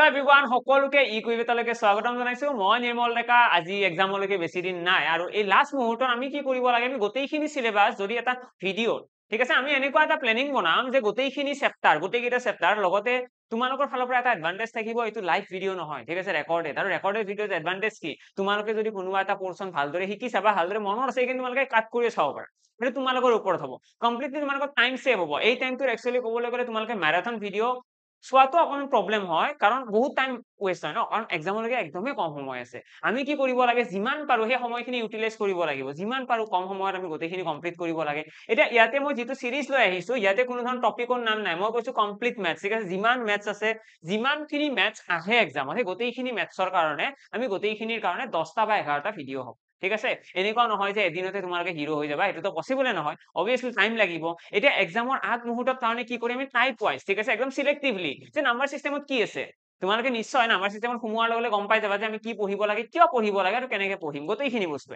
hello' everyone সকলোকে ইকুইবেটালৈকে স্বাগতম জনাইছো মই নিৰ্মল ডেকা আজি এক্সামলৈকে বেছি দিন নাই আৰু এই লাষ্ট মুহূৰ্তত আমি কি কৰিব লাগে আমি গোটেইখিনি সিলেবাস যদি এটা ভিডিঅ ঠিক আছে আমি এনেকুৱা এটা প্লেনিং বনাম যে গোটেইখিনি চেপ্টাৰ গোটেইকেইটা চেপ্টাৰ লগতে তোমালোকৰ ফালৰ পৰা এটা এডভান্টেজ থাকিব এইটো লাইভ ভিডিঅ নহয় ঠিক আছে ৰেকৰ্ডেড আৰু ৰেকৰ্ডেড ভিডিঅ'ৰ এডভান্টেজ কি তোমালোকে যদি কোনোবা এটা পোৰশন ভালদৰে শিকি চাবা ভালদৰে মনত আছে কিন্তু তোমালোকে কাট কৰি চাব পাৰা সেইটো তোমালোকৰ ওপৰত হ'ব কমপ্লিটলি তোমালোকৰ টাইম সেভ হ'ব এই টাইমটো একচুয়ালি ক'বলৈ গ'লে তোমালোকে ম্যাৰাথন ভিডিঅ সোৱাটো অকমান প্ৰবলেম হয় কাৰণ বহুত টাইম ওয়েষ্ট হয় ন কাৰণ এক্সামলৈকে একদমেই কম সময় আছে আমি কি কৰিব লাগে যিমান পাৰো সেই সময়খিনি ইউটিলাইজ কৰিব লাগিব যিমান পাৰো কম সময়ত আমি গোটেইখিনি কমপ্লিট কৰিব লাগে এতিয়া ইয়াতে মই যেটো সিৰিজ লৈ আহিছো ইয়াতে কোনো ধৰণৰ টপিকৰ নাম নাই মই কৈছো কমপ্লিট ম্যাথছ ঠিক আছে যিমান ম্যাথছ আছে যিমানখিনি ম্যাথছ আহে এক্সামত সেই গোটেইখিনি ম্যাথছৰ কাৰণে আমি গোটেইখিনিৰ কাৰণে 10টা বা 11টা ভিডিঅ হ'ব ঠিক আছে এনেকুৱা নহয় যে এদিনতে তোমালোকে হিৰো হৈ যাবা এটো তো পসিবল নহয় অবিয়াসলি টাইম লাগিব এটা এক্সামৰ আগ মুহূৰ্তত কাৰণে কি কৰিম আমি টাইপ ওয়াইজ ঠিক আছে একদম সিলেক্টিভলি যে নাম্বাৰ সিস্টেমত কি আছে তোমালোকে নিশ্চয় নাম্বাৰ সিস্টেমত সোমোৱাৰ লগে গম পাই যাবা যে আমি কি পঢ়িব লাগে কিয় পঢ়িব লাগে আৰু কেনেকৈ পঢ়িম গোটেইখিনি বস্তু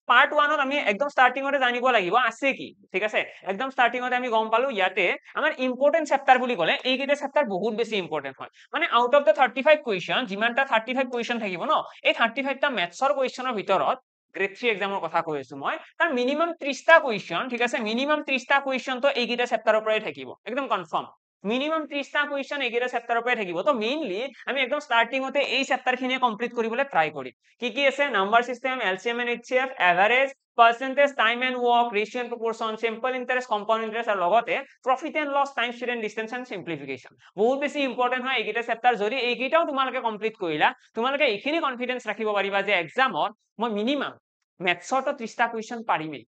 পাৰ্ট 1ত আমি একদম স্টাৰ্টিংতে জানিব লাগিব আছে কি ঠিক আছে একদম স্টাৰ্টিংতে আমি গম পালো ইয়াতে আমাৰ ইম্পৰ্টেন্ট চেপ্টাৰ বুলি ক'লে এইকেইটা চেপ্টাৰ বহুত বেছি ইম্পৰ্টেন্ট হয় মানে আউট অফ দা 35 কোৱেশ্চন যিমানটা 35 কোৱেশ্চন থাকিব ন এই 35টা ম্যাথছৰ কোৱেশ্চনৰ ভিতৰত গ্ৰেড 3 এক্সামৰ কথা কৈ আছো মই তাৰ মিনিমাম 30টা কোৱেশ্চন ঠিক আছে মিনিমাম 30টা কোৱেশ্চন তো এইকেইটা চেপ্টাৰৰ পৰাই থাকিব একদম কনফাৰ্ম মিনিমাম 30টা কোৱেশ্চন এইকেইটা চেপ্টাৰৰ পৰাই থাকিব তো মেইনলি আমি একদম স্টাৰ্টিংতে এই চেপ্টাৰখিনি কমপ্লিট কৰিবলৈ ট্ৰাই কৰিম কি আছে number system LCM and HCF average percentage time and work ratio and proportion simple interest compound interest আৰু লগতে profit and loss time student distance and simplification বহুত বেছি ইম্পৰ্টেন্ট হয় এইকেইটা চেপ্টাৰ যদি এইকেইটাও তোমালোকে কমপ্লিট কৰিলা তোমালোকে এইখিনি কনফিডেন্স ৰাখিব পাৰিবা যে এক্সামত মই মিনিমাম ম্যাথছৰ তো 30টা কোৱেশ্চন পাৰিমেই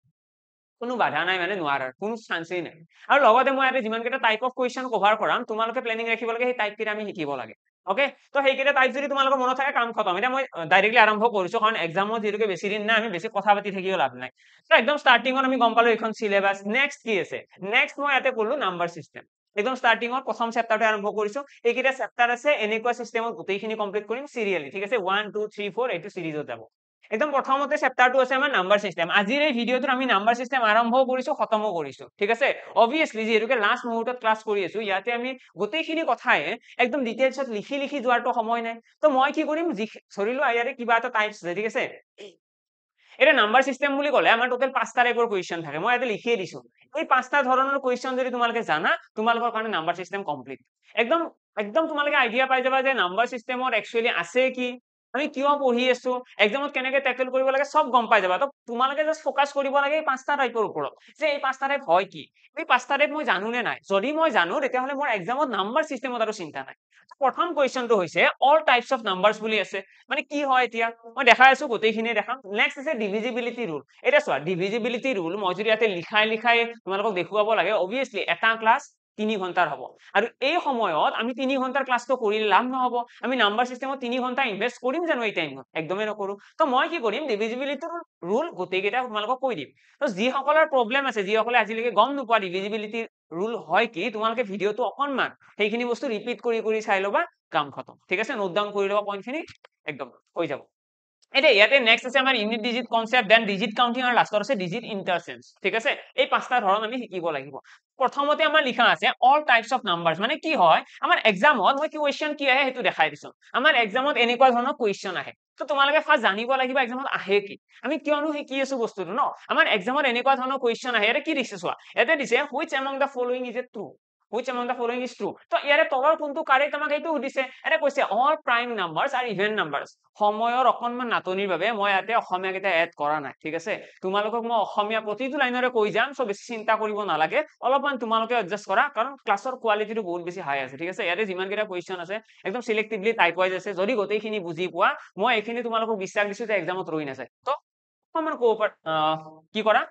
কোনো বাধা নাই মানে নোৱাৰাৰ কোনো চান্সই নাই আৰু লগতে মই ইয়াতে যিমান কেইটা টাইপ অফ কোৱেশ্চন কভাৰ কৰাম তোমালোকে প্লেনিং ৰাখিব লাগে সেই টাইপ কেইটা আমি শিকিব লাগে ওকে তো সেইকেইটা টাইপ যদি তোমালোকৰ মনত থাকে কাম খতম এটা মই ডাইৰেক্টলি আৰম্ভ কৰিছো কাৰণ এক্সামত যেটোকে বেছি দিন নাই আমি বেছি কথা পাতি থাকিও লাভ নাই তো একদম স্টাৰ্টিংত আমি গম পালো এইখন সিলেবাস নেক্সট কি আছে নেক্সট মই ইয়াতে ক'লো নাম্বাৰ সিস্টেম একদম স্টাৰ্টিংত প্ৰথম চেপ্টাৰটো আৰম্ভ কৰিছো এইকেইটা চেপ্টাৰ আছে এনেকুৱা সিস্টেমত গোটেইখিনি কমপ্লিট কৰিম সিৰিয়ালি ঠিক আছে 1 2 3 4 এইটো সিৰিজত যাব একদম প্ৰথমতে চেপ্টাৰটো আছে আমাৰ নাম্বাৰ সিস্টেম আজিৰ এই ভিডিঅটোত আমি নাম্বাৰ সিস্টেম আৰম্ভ কৰিছো খতমো কৰিছো ঠিক আছে অবিয়াসলি যেহেতুকে লাষ্ট মুহূৰ্তত ক্লাস কৰি আছো ইয়াতে আমি গোটেইখিনি কথাই একদম ডিটেইলছত লিখি যোৱাটো সময় নাই তো মই কি কৰিম ধৰিলো ইয়াৰে কিবা এটা টাইপছ আছে ঠিক আছে এটা নাম্বাৰ সিস্টেম বুলি ক'লে আমাৰ টোটাল 5টা টাইপৰ কোৱেশ্চন থাকে মই ইয়াতে লিখিয়ে দিছো এই 5টা ধৰণৰ কোৱেশ্চন যদি তোমালোকে জানা তোমালোকৰ কাৰণে নাম্বাৰ সিস্টেম কমপ্লিট একদম একদম তোমালোকে আইডিয়া পাই যাবা যে নাম্বাৰ সিস্টেমত একচুয়ালি আছে কি আমি কিয় পঢ়ি আছো এক্সামত কেনেকৈ টেকল কৰিব লাগে সব গম পাই যাবা তো তোমালোকে জাস্ট ফোকাস কৰিব লাগে এই 5টা টাইপৰ ওপৰত যে এই 5টা টাইপ হয় কি এই 5টা টাইপ মই জানো নে নাই যদি মই জানো তেতিয়াহলে মোৰ এক্সামত নাম্বাৰ সিস্টেমত আৰু চিন্তা নাই প্ৰথম কোৱেশ্চনটো হৈছে অল টাইপস অফ নাম্বাৰস বুলি আছে মানে কি হয় এতিয়া মই দেখাই আছো গোটেইখিনি দেখাম নেক্সট আছে ডিভিজিবিলিটি ৰুল এটা চোৱা ডিভিজিবিলিটি ৰুল মই যদি ইয়াতে লিখাই তোমালোকক দেখুৱাব লাগে অবিয়াসলি এটা ক্লাস 3 ঘন্টাৰ হ'ব আৰু এই সময়ত আমি 3 ঘন্টাৰ ক্লাসটো কৰিলে লাভ নহব আমি নাম্বাৰ সিস্টেমত 3 ঘন্টা ইনভেস্ট কৰিম জানো এই টাইমত একদমই নকৰো তো মই কি কৰিম ডিভিজিবিলিটি ৰুল গোটেইকেইটা তোমালোকক কৈ দিম তো যিসকলৰ প্ৰবলেম আছে যিসকলে আজিলৈকে গম নোপোৱা ডিভিজিবিলিটি ৰুল হয় কি তোমালোকে ভিডিঅটো অকনমান সেইখিনি বস্তু ৰিপিট কৰি চাই লবা কাম খতম ঠিক আছে নোট ডাউন কৰি লবা পইণ্টখিনি একদম হৈ যাব এটা ইয়াতে নেক্সট আছে আমাৰ unit digit concept then digit counting আৰু লাষ্টত আছে ডিজিট ইন্টাৰচেঞ্জ ঠিক আছে এই 5টা ধৰণ আমি শিকিব লাগিব প্ৰথমতে আমাৰ লিখা আছে অল টাইপস অফ নাম্বাৰস মানে কি হয় আমাৰ এক্সামত মই কোৱেশ্চন কি আহে হেতু দেখাই দিছো আমাৰ এক্সামত এনেকুৱা ধৰণৰ কোৱেশ্চন আহে তো তোমালোকে ফাৰ্স্ট জানিব লাগিব এক্সামত আহে কি আমি কিয়নো শিকি আছো বস্তুটো ন আমাৰ এক্সামত এনেকুৱা ধৰণৰ কোৱেশ্চন আহে এটা কি দিছে চোৱা এটা দিছে which among the following is a true which among the following is true তো ইয়াৰে তলৰ কোনটো কাৰেক্ট আমাক এইটো সুধিছে এটা কৈছে all prime numbers are even numbers সময়ৰ অকনমান নাটনিৰ বাবে মই ইয়াতে অসমীয়া কেইটা এড কৰা নাই ঠিক আছে তোমালোকক মই অসমীয়া প্ৰতিটো লাইনৰে কৈ যাম সো বেছি চিন্তা কৰিব নালাগে অলপমান তোমালোকে এডজাস্ট কৰা কাৰণ ক্লাছৰ কোৱালিটিটো বহুত বেছি হাই আছে ঠিক আছে ইয়াতে যিমান কেইটা কোৱেশ্চন আছে একদম সিলেক্টিভলি টাইপ ওয়াইজ আছে যদি গোটেইখিনি বুজি পোৱা মই এইখিনি তোমালোকক বিশ্বাস দিছো যে এক্সামত ৰৈ নাযায় তো অকমান কি কৰা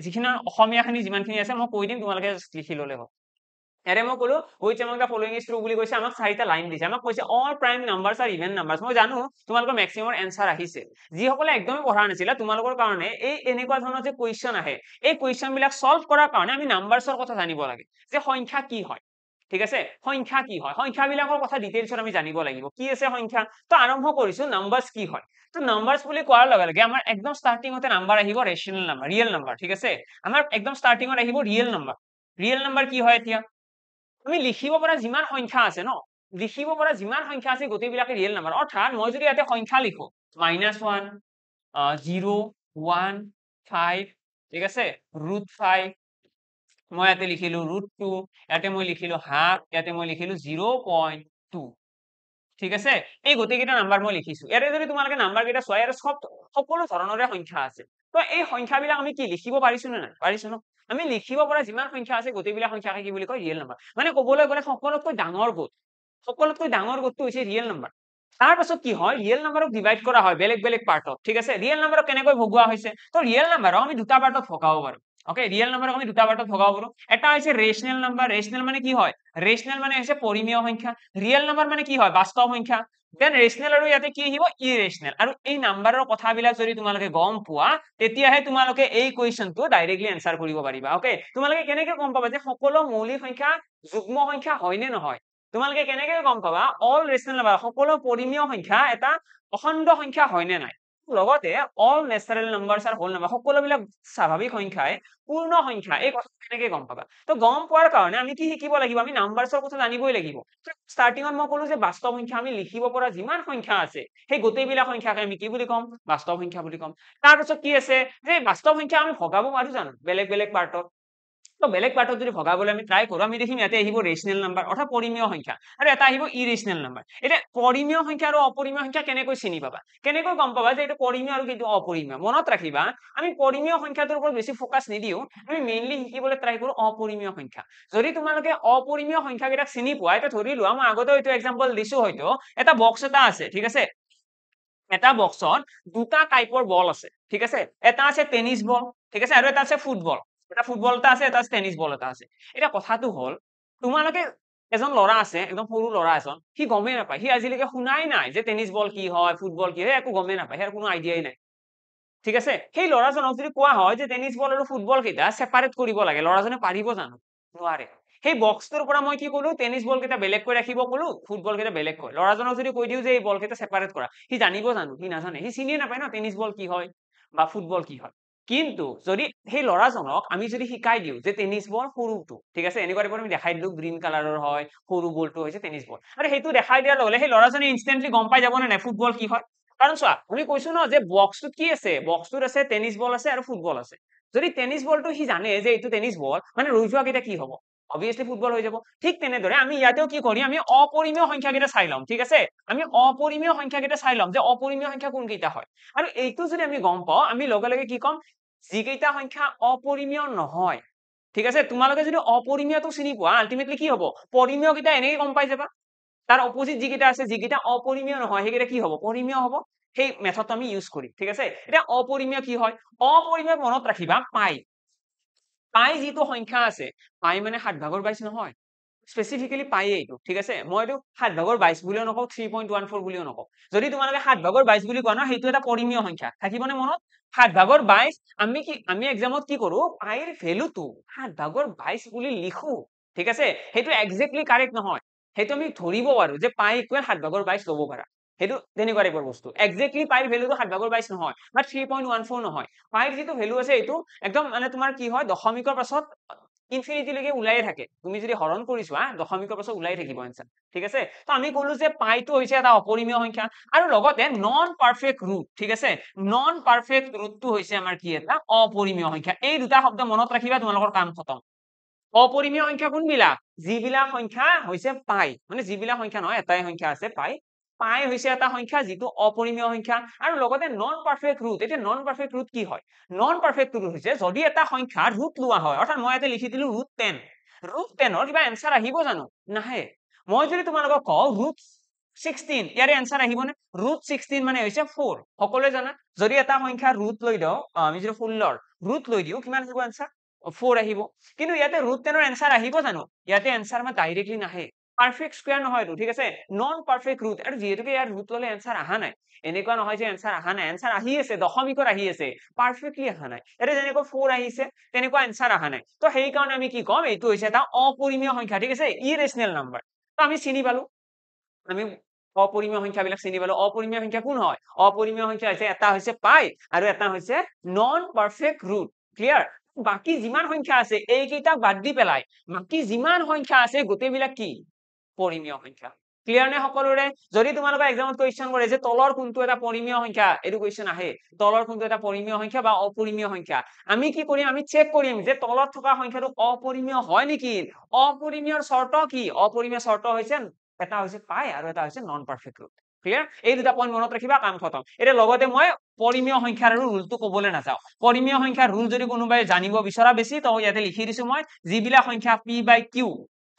যিখিনি অসমীয়াখিনি যিমানখিনি আছে মই কৈ দিম তোমালোকে লিখি ললে হ'ল এৰে মই কলো which among the following is true বুলি কৈছে আমাক 4টা লাইন দিছে আমাক কৈছে all prime numbers are even numbers মই জানো তোমালোকৰ ম্যাক্সিমাম এনসাৰ আহিছে যিসকলে একদমই পঢ়া নাছিল তোমালোকৰ কাৰণে এই এনেকুৱা ধৰণৰ যে কোৱেশ্চন আহে এই কোৱেশ্চন বিলাক সলভ কৰাৰ কাৰণে আমি নাম্বাৰছৰ কথা জানিব লাগে যে সংখ্যা কি হয় ঠিক আছে সংখ্যা কি হয় সংখ্যা বিলাকৰ কথা ডিটেইলছত আমি জানিব লাগিব কি আছে সংখ্যা তো আৰম্ভ কৰিছো নাম্বাৰছ কি হয় তো নাম্বাৰছ বুলি কোৱাৰ লগে লগে আমাৰ একদম স্টাৰ্টিংতে নাম্বাৰ আহিব ৰেশনাল নাম্বাৰ ৰিয়েল নাম্বাৰ ঠিক আছে আমাৰ একদম স্টাৰ্টিংত আহিব ৰিয়েল নাম্বাৰ কি হয় এতিয়া আমি লিখিব পৰা যিমান সংখ্যা আছে ন লিখিব পৰা যিমান সংখ্যা আছে গোটেইবিলাকে ৰিয়েল নাম্বাৰ অৰ্থাৎ মই যদি ইয়াতে সংখ্যা লিখো -1 0 1 5 ঠিক আছে √5 মই ইয়াতে লিখিলো √2 ইয়াতে মই লিখিলো হাফ ইয়াতে মই লিখিলো 0.2 ঠিক আছে এই গোটেইকেইটা নাম্বাৰ মই লিখিছো ইয়াতে যদি তোমালোকে নাম্বাৰ কেইটা চোৱা ইয়াতে সকলো ধৰণৰে সংখ্যা আছে তো এই সংখ্যাবিলাক আমি কি লিখিব পাৰিছো নে নাই পাৰিছো ন আমি লিখিব পৰা যিমান সংখ্যা আছে গোটেইবিলাক সংখ্যাকে কি বুলি কয় ৰিয়েল নাম্বাৰ মানে ক'বলৈ গ'লে সকলোতকৈ ডাঙৰ গোটটো হৈছে ৰিয়েল নাম্বাৰ তাৰ পাছত কি হয় ৰিয়েল নাম্বাৰক ডিভাইড কৰা হয় বেলেগ বেলেগ পাৰ্টত ঠিক আছে ৰিয়েল নাম্বাৰক কেনেকৈ ভগোৱা হৈছে তো ৰিয়েল নাম্বাৰক আমি দুটা পাৰ্টত ভগাব পাৰো ওকে ৰিয়েল নাম্বাৰক আমি দুটা পাৰ্টত ভগাব পাৰো এটা হৈছে ৰেশনেল নাম্বাৰ ৰেশনেল মানে কি হয় ৰেশনেল মানে হৈছে পৰিমেয় সংখ্যা ৰিয়েল নাম্বাৰ মানে কি হয় বাস্তৱ সংখ্যা দেন ৰেশনেল আৰু ইয়াতে কি আহিব ইৰেশনেল আৰু এই নাম্বাৰৰ কথাবিলাক যদি তোমালোকে গম পোৱা তেতিয়াহে তোমালোকে এই কুৱেশ্যনটো ডাইৰেক্টলি এনসাৰ কৰিব পাৰিবা ওকে তোমালোকে কেনেকৈ গম পাবা যে সকলো মৌলিক সংখ্যা যুগ্ম সংখ্যা হয় নে নহয় তোমালোকে কেনেকৈ গম পাবা অল ৰেশনেল নাম্বাৰ সকলো পৰিমেয় সংখ্যা এটা অখণ্ড সংখ্যা হয় নে নাই লগতে অল নেচাৰেল নাম্বাৰছ আৰু হোল নাম্বাৰ সকলোবিলাক স্বাভাৱিক সংখ্যাই পূৰ্ণ সংখ্যা এই কথা কেনেকৈ গম পাবা তো গম পোৱাৰ কাৰণে আমি কি শিকিব লাগিব আমি নাম্বাৰছৰ কথা জানিবই লাগিব ষ্টাৰ্টিঙত মই ক'লো যে বাস্তৱ সংখ্যা আমি লিখিব পৰা যিমান সংখ্যা আছে সেই গোটেইবিলাক সংখ্যাকে আমি কি বুলি ক'ম বাস্তৱ সংখ্যা বুলি ক'ম তাৰপিছত কি আছে যে বাস্তৱ সংখ্যা আমি ভগাব পাৰো জানো বেলেগ বেলেগ পাৰ্টত তো বেলেগ পাৰ্টত যদি ভগাবলৈ আমি ট্ৰাই কৰো আমি দেখিম ইয়াতে আহিব ৰেশনেল নাম্বাৰ অৰ্থাৎ পৰিমেয় সংখ্যা আৰু এটা আহিব ইৰেশনেল নাম্বাৰ এতিয়া পৰিমেয় সংখ্যা আৰু অপৰিমেয় সংখ্যা কেনেকৈ চিনি পাবা কেনেকৈ গম পাবা যে এইটো পৰিমেয় আৰু কিন্তু অপৰিমেয় মনত ৰাখিবা আমি পৰিমেয় সংখ্যাটোৰ ওপৰত বেছি ফোকাস নিদিও আমি মেইনলি শিকিবলৈ ট্ৰাই কৰো অপৰিমেয় সংখ্যা যদি তোমালোকে অপৰিমেয় সংখ্যাকেইটাক চিনি পোৱা এটা ধৰি লোৱা মই আগতে এইটো এক্সাম্পল দিছো হয়তো এটা বক্স এটা আছে ঠিক আছে এটা বক্সত দুটা টাইপৰ বল আছে ঠিক আছে এটা আছে টেনিছ বল ঠিক আছে আৰু এটা আছে ফুটবল এটা ফুটবল এটা আছে এটা টেনিছ বল এটা আছে এটা কথাটো হল তোমালোকে এজন ল'ৰা আছে একদম সৰু ল'ৰা এজন সি গমেই নাপায় সি আজিলৈকে শুনাই নাই যে টেনিছ বল কি হয় ফুটবল কি হয় একো গমেই নাপায় ইয়াৰ কোনো আইডিয়াই নাই ঠিক আছে সেই ল'ৰাজনক যদি কোৱা হয় যে টেনিছ বল আৰু ফুটবল কেইটা সেপাৰেট কৰিব লাগে ল'ৰাজনে পাৰিব জানো নোৱাৰে সেই বক্সটোৰ পৰা মই কি কলো টেনিছ বল কেইটা বেলেগকৈ ৰাখিব কলো ফুটবল কেইটা বেলেগকৈ ল'ৰাজনক যদি কৈ দিও যে এই বল কেইটা সেপাৰেট কৰা সি জানিব জানো সি নাজানে সি চিনিয়ে নাপায় ন টেনিছ বল কি হয় বা ফুটবল কি হয় কিন্তু যদি সেই ল'ৰাজনক আমি যদি শিকাই দিও যে টেনিছ বল সৰুটো ঠিক আছে এনেকুৱা টাইপৰ আমি দেখাই দিলো গ্ৰীণ কালাৰৰ হয় সৰু বলটো হৈছে টেনিছ বল আৰু সেইটো দেখাই দিয়াৰ লগে সেই ল'ৰাজনে ইনষ্টেন্টলি গম পাই যাব নে নাই ফুটবল কি হয় কাৰণ চোৱা আমি কৈছো ন যে বক্সটোত কি আছে বক্সটোত আছে টেনিছ বল আছে আৰু ফুটবল আছে যদি টেনিছ বলটো সি জানে যে এইটো টেনিছ বল মানে ৰৈ যোৱা কেইটা কি হ'ব অবভিয়াসলি ফুটবল হৈ যাব ঠিক তেনেদৰে আমি ইয়াতেও কি কৰিম আমি অপৰিমেয় সংখ্যা কেইটা চাই লম ঠিক আছে আমি অপৰিমেয় সংখ্যা কেইটা চাই লম যে অপৰিমেয় সংখ্যা কোন কেইটা হয় আৰু এইটো যদি আমি গম পাও আমি লগে লগে কি কম যিকেইটা সংখ্যা অপৰিমেয় নহয় ঠিক আছে তোমালোকে যদি অপৰিমেয়টো চিনি পোৱা আলটিমেটলি কি হ'ব পৰিমেয় কেইটা এনেকৈ গম পাই যাবা তাৰ অপোজিট যিকেইটা আছে যিকেইটা অপৰিমেয় নহয় সেইকেইটা কি হ'ব পৰিমেয় হ'ব সেই মেথডটো আমি ইউজ কৰিম ঠিক আছে এতিয়া অপৰিমেয় কি হয় অপৰিমেয় মনত ৰাখিবা পাই পাই যিটো সংখ্যা আছে পাই মানে 7/22 নহয় স্পেসিফিক্যালি পাই এইটো ঠিক আছে মই এইটো 7/22 বুলিও নকওঁ 3.14 বুলিও নকওঁ যদি তোমালোকে 7/22 বুলি কোৱা ন সেইটো এটা পৰিমেয় সংখ্যা থাকিবনে মনত 7/22 আমি এক্সামত কি কৰো পাইৰ ভ্যালুটো 7/22 বুলি লিখো ঠিক আছে সেইটো এক্স্যাক্টলি কাৰেক্ট নহয় সেইটো আমি ধৰিব পাৰো যে পাই ইকুৱেল 7/22 ল'ব পাৰা সেইটো তেনেকুৱা টাইপৰ বস্তু এক্স্যাক্টলি পাইৰ ভ্যালুটো 7/22 নহয় বা 3.14 নহয় পাইৰ যিটো ভ্যালু আছে এইটো একদম মানে তোমাৰ কি হয় দশমিকৰ পাছত ইনফিনিটি লৈকে ওলাইয়ে থাকে তুমি যদি হৰণ কৰিছোৱা দশমিকৰ পাছত ওলাই থাকিব आंसर ঠিক আছে তো আমি কলো যে পাইটো হৈছে এটা অপৰিমেয় সংখ্যা আৰু লগতে নন পাৰফেক্ট ৰুট ঠিক আছে নন পাৰফেক্ট ৰুটটো হৈছে আমাৰ কি এটা অপৰিমেয় সংখ্যা এই দুটা শব্দ মনত ৰাখিবা তোমালোকৰ কাম খতম অপৰিমেয় সংখ্যা কোনবিলাক যিবিলাক সংখ্যা হৈছে পাই মানে যিবিলাক সংখ্যা নহয় এটাই সংখ্যা আছে পাই পাই হৈছে এটা সংখ্যা যিটো অপৰিমেয় সংখ্যা আৰু লগতে নন পাৰফেক্ট ৰুট এতিয়া নন পাৰফেক্ট ৰুট কি হয় নন পাৰফেক্ট ৰুট হৈছে যদি এটা সংখ্যা ৰুট লোৱা হয় অৰ্থাৎ মই ইয়াতে লিখি দিলো √10 √10 কিবা এনসাৰ আহিব জানো নাহে মই যদি তোমালোকক কওঁ √16 ইয়াৰে এনসাৰ আহিবনে √16 মানে হৈছে 4 সকলোৱে জানা যদি এটা সংখ্যা ৰুট লৈ দিও আমি যদি 16 ৰুট লৈ দিও কিমান আহিব এনসাৰ 4 আহিব কিন্তু ইয়াতে √10 ৰ এনসাৰ আহিব জানো ইয়াতে এনসাৰ মা ডাইৰেক্টলি নাহে পাৰফেক্ট স্কয়াৰ নহয় তো ঠিক আছে নন পাৰফেক্ট ৰুট আৰু যেহেতুকে ইয়াৰ ৰুট ললে এনসাৰ আহা নাই এনেকুৱা নহয় যে এনসাৰ আহা নাই এনসাৰ আহি আছে দশমিকৰ আহি আছে পাৰফেক্টলি আহা নাই এটা যেনেকৈ 4 আহিছে তেনেকুৱা এনসাৰ আহা নাই তো সেই কাৰণে আমি কি কম এইটো হৈছে এটা অপৰিমেয় সংখ্যা ঠিক আছে ইৰেশনেল নাম্বাৰ তো আমি চিনি পালো আমি অপৰিমেয় সংখ্যাবিলাক চিনি পালো অপৰিমেয় সংখ্যা কোন হয় অপৰিমেয় সংখ্যা হৈছে এটা হৈছে পাই আৰু এটা হৈছে নন পাৰফেক্ট ৰুট ক্লিয়াৰ বাকি যিমান সংখ্যা আছে এইকেইটা বাদ দি পেলাই বাকি যিমান সংখ্যা আছে গোটেইবিলাক কি পৰিমেয় সংখ্যা ক্লিয়াৰ নে সকলোৰে যদি তোমালোকৰ এক্সামত কোৱেশ্চন কৰে যে তলৰ কোনটো এটা পৰিমেয় সংখ্যা এইটো কোৱেশ্চন আহে তলৰ কোনটো এটা পৰিমেয় সংখ্যা বা অপৰিমেয় সংখ্যা আমি কি কৰিম আমি চেক কৰিম যে তলত থকা সংখ্যাটো অপৰিমেয় হয় নেকি অপৰিমেয়ৰ শৰ্ত কি অপৰিমেয় শৰ্ত হৈছে এটা হৈছে পাই আৰু এটা হৈছে নন পাৰফেক্ট ৰুট ক্লিয়াৰ এই দুটা পইণ্ট মনত ৰাখিবা কাম খতম এতিয়া লগতে মই পৰিমেয় সংখ্যাৰ আৰু ৰুলটো ক'বলৈ নাযাওঁ পৰিমেয় সংখ্যাৰ ৰুল যদি কোনোবাই জানিব বিচৰা বেছি তো ইয়াতে লিখি দিছো মই যিবিলাক সংখ্যা p by q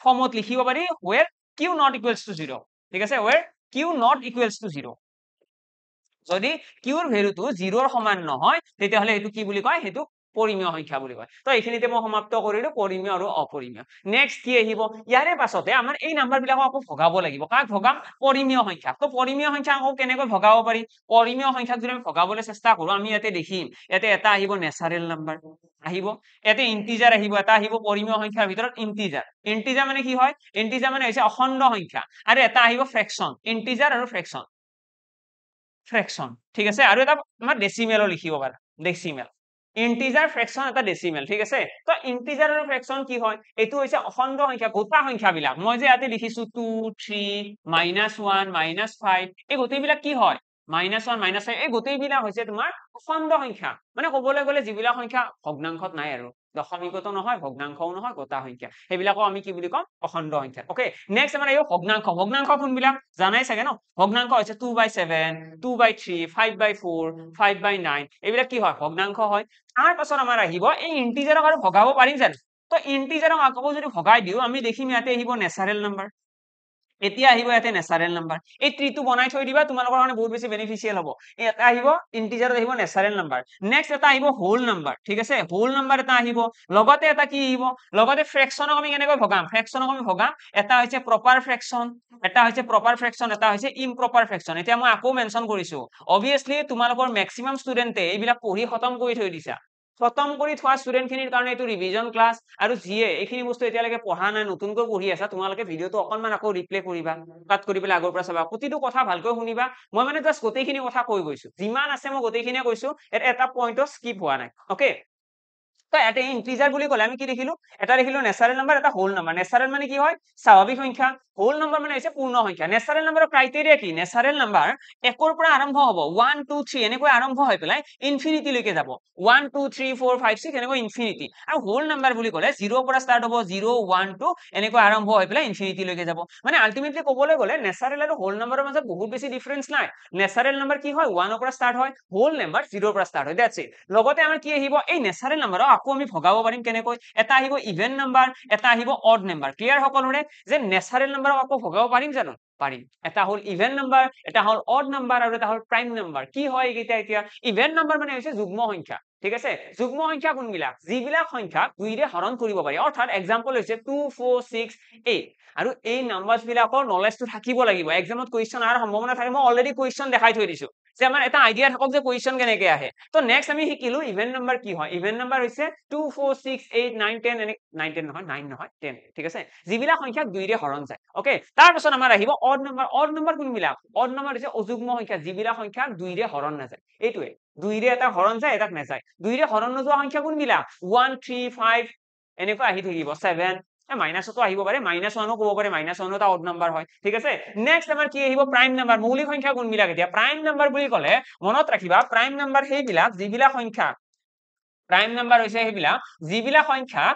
ফৰ্মত লিখিব পাৰি where q not equals to 0 ঠিক আছে where q not equals to 0 যদি q ৰ ভ্যালুটো 0 ৰ সমান নহয় তেতিয়াহলে এটো কি বুলি কয় হেতু পৰিমেয় সংখ্যা বুলি কয় তো এইখিনিতে মই সমাপ্ত কৰিলো পৰিমেয় আৰু অপৰিমেয় নেক্সট কি আহিব ইয়াৰে পাছতে আমাৰ এই নাম্বাৰ বিলাক আকৌ ভগাব লাগিব কাক ভগাম পৰিমেয় সংখ্যা তো পৰিমেয় সংখ্যা আকৌ কেনেকৈ ভগাব পাৰি পৰিমেয় সংখ্যাক যদি আমি ভগাবলৈ চেষ্টা কৰো আমি ইয়াতে দেখিম ইয়াতে এটা আহিব নেচাৰেল নাম্বাৰ আহিব ইয়াতে ইন্টিজাৰ আহিব এটা আহিব পৰিমেয় সংখ্যাৰ ভিতৰত ইন্টিজাৰ ইন্টিজাৰ মানে কি হয় ইন্টিজাৰ মানে হৈছে অখণ্ড সংখ্যা আৰু এটা আহিব ফ্ৰেকশন ইন্টিজাৰ আৰু ফ্ৰেকশন ঠিক আছে আৰু এটা আমাৰ ডেসিমেলও লিখিব পাৰা ডেসিমেল ইন্টিজাৰ ফ্ৰেকশন এটা ডেসিমেল ঠিক আছে তো ইন্টিজাৰ আৰু ফ্ৰেকশন কি হয় এটো হৈছে অখণ্ড সংখ্যা গোটা সংখ্যা বিলাক মই যে ইয়াতে লিখিছো 2 3 -1 -5 এই গোটেইবিলাক কি হয় -1 -5 এই গোটেইবিলাক হৈছে তোমাৰ অখণ্ড সংখ্যা মানে ক'বলৈ গ'লে যিবিলাক সংখ্যা ভগ্নাংশত নাই আৰু দশমিকতো নহয় ভগ্নাংশও নহয় গোটা সংখ্যা সেইবিলাকও আমি কি বুলি কম অখণ্ড সংখ্যা ওকে নেক্সট আমাৰ এই ভগ্নাংশ কোনবিলাক জানাই চাগে ন ভগ্নাংশ হৈছে 2/7 2/3 5/4 5/9 এইবিলাক কি হয় ভগ্নাংশ হয় তাৰ পাছত আমাৰ আহিব এই ইন্টিজাৰক আৰু ভগাব পাৰিম জানো তো ইন্টিজাৰক আকৌ যদি ভগাই দিও আমি দেখিম ইয়াতে আহিব নেচাৰেল নাম্বাৰ এতিয়া আহিব ইয়াতে নেচাৰেল নাম্বাৰ এই ট্ৰিটো বনাই থৈ দিবা তোমালোকৰ কাৰণে বহুত বেছি বেনিফিচিয়েল হ'ব এটা আহিব ইন্টিজাৰত আহিব নেচাৰেল নাম্বাৰ নেক্সট এটা আহিব হোল নাম্বাৰ ঠিক আছে হোল নাম্বাৰ এটা আহিব লগতে এটা কি আহিব লগতে ফ্ৰেকশনক আমি কেনেকৈ ভগাম ফ্ৰেকশনক আমি ভগাম এটা হৈছে প্ৰপাৰ ফ্ৰেকশন এটা হৈছে প্ৰপাৰ ফ্ৰেকশন এটা হৈছে ইমপ্ৰপাৰ ফ্ৰেকশন এতিয়া মই আকৌ মেনশন কৰিছো অবিয়াসলি তোমালোকৰ ম্যাক্সিমাম ষ্টুডেন্টে এইবিলাক পঢ়ি খতম কৰি থৈ দিছা খতম কৰি থোৱা ষ্টুডেন্ট খিনিৰ কাৰণে এইটো ৰিভিজন ক্লাস আৰু জিয়ে এইখিনি বস্তু এতিয়ালৈকে পঢ়া নাই নতুনকৈ পঢ়ি আছা তোমালোকে ভিডিওটো অকনমান আকৌ ৰিপ্লে কৰিবা কাট কৰি পেলাই আগৰ পৰা চাবা প্ৰতিটো কথা ভালকৈ শুনিবা মই মানে জাস্ট গোটেইখিনি কথা কৈ গৈছো যিমান আছে মই গোটেইখিনিয়ে কৈছো এটা পইণ্টও স্কিপ হোৱা নাই ওকে তো এটা ইন্টিজাৰ বুলি ক'লে আমি কি দেখিলো এটা দেখিলো নেচাৰেল নাম্বাৰ এটা হোল নাম্বাৰ নেচাৰেল মানে কি হয় স্বাভাৱিক সংখ্যা হোল নাম্বাৰ মানে হৈছে পূৰ্ণ সংখ্যা নেচাৰেল নাম্বাৰৰ ক্ৰাইটেৰিয়া কি নেচাৰেল নাম্বাৰ একৰ পৰা আৰম্ভ হ'ব 1 2 3 এনেকৈ আৰম্ভ হৈ পেলাই ইনফিনিটি লৈকে যাব 1 2 3 4 5 6 এনেকৈ ইনফিনিটি আৰু হোল নাম্বাৰ বুলি ক'লে 0 পৰা ষ্টাৰ্ট হ'ব 0 1 2 এনেকৈ আৰম্ভ হৈ পেলাই ইনফিনিটি লৈকে যাব মানে আলটিমেটলি ক'বলৈ গ'লে নেচাৰেল আৰু হোল নাম্বাৰৰ মাজত বহুত বেছি ডিফাৰেন্স নাই নেচাৰেল নাম্বাৰ কি হয় 1 ৰ পৰা ষ্টাৰ্ট হয় হোল নাম্বাৰ 0 ৰ পৰা ষ্টাৰ্ট হয় দ্যাটস ইট লগতে আমাৰ কি আহিব এই নেচাৰেল নাম্বাৰক আকৌ আমি ভগাব পাৰিম কেনেকৈ এটা আহিব ইভেন নাম্বাৰ এটা আহিব অড নাম্বাৰ ক্লিয়াৰ সকলোৰে যে নেচাৰেল নাম্বাৰক আকৌ ভগাব পাৰিম জানো পাৰিম এটা হল ইভেন নাম্বাৰ এটা হল অড নাম্বাৰ আৰু এটা হল প্ৰাইম নাম্বাৰ কি হয় এইকেইটা এতিয়া ইভেন নাম্বাৰ মানে হৈছে যুগ্ম সংখ্যা ঠিক আছে যুগ্ম সংখ্যা কোনবিলাক যিবিলাক সংখ্যা 2 ৰে হৰণ কৰিব পাৰি অৰ্থাৎ এক্সাম্পল হৈছে 2 4 6 8 আৰু এই নাম্বাৰছ বিলাকৰ নলেজটো থাকিব লাগিব এক্সামত কোৱেশ্চন আৰ সম্ভাৱনা থাকে মই অলৰেডি কোৱেশ্চন দেখাই থৈ দিছো যে আমাৰ এটা আইডিয়া থাকক যে কোৱেশ্চন কেনেকৈ আহে তো নেক্সট আমি শিকিলো ইভেন নাম্বাৰ কি হয় ইভেন নাম্বাৰ হৈছে 2 4 6 8 9 10 এনে 9 10 নহয় 9 নহয় 10 ঠিক আছে যিবিলাক সংখ্যা 2 ৰে হৰণ যায় ওকে তাৰ পাছত আমাৰ আহিব অড নাম্বাৰ কোনবিলাক অড নাম্বাৰ হৈছে অযুগ্ম সংখ্যা যিবিলাক সংখ্যা 2 ৰে হৰণ নাযায় এইটোৱে 2 ৰে এটা হৰণ যায় এটাক নাযায় 2 ৰে হৰণ নোযোৱা সংখ্যা কোনবিলাক 1 3 5 এনেকৈ আহি থাকিব 7 মাইনাসতো আহিব পাৰে -1ও ক'ব পাৰে -1 এটা অড নাম্বাৰ হয় ঠিক আছে নেক্সট আমাৰ কি আহিব প্ৰাইম নাম্বাৰ মৌলিক সংখ্যা কোনবিলাক এতিয়া প্ৰাইম নাম্বাৰ বুলি ক'লে মনত ৰাখিবা প্ৰাইম নাম্বাৰ সেইবিলাক যিবিলাক সংখ্যা প্ৰাইম নাম্বাৰ হৈছে সেইবিলাক যিবিলাক সংখ্যা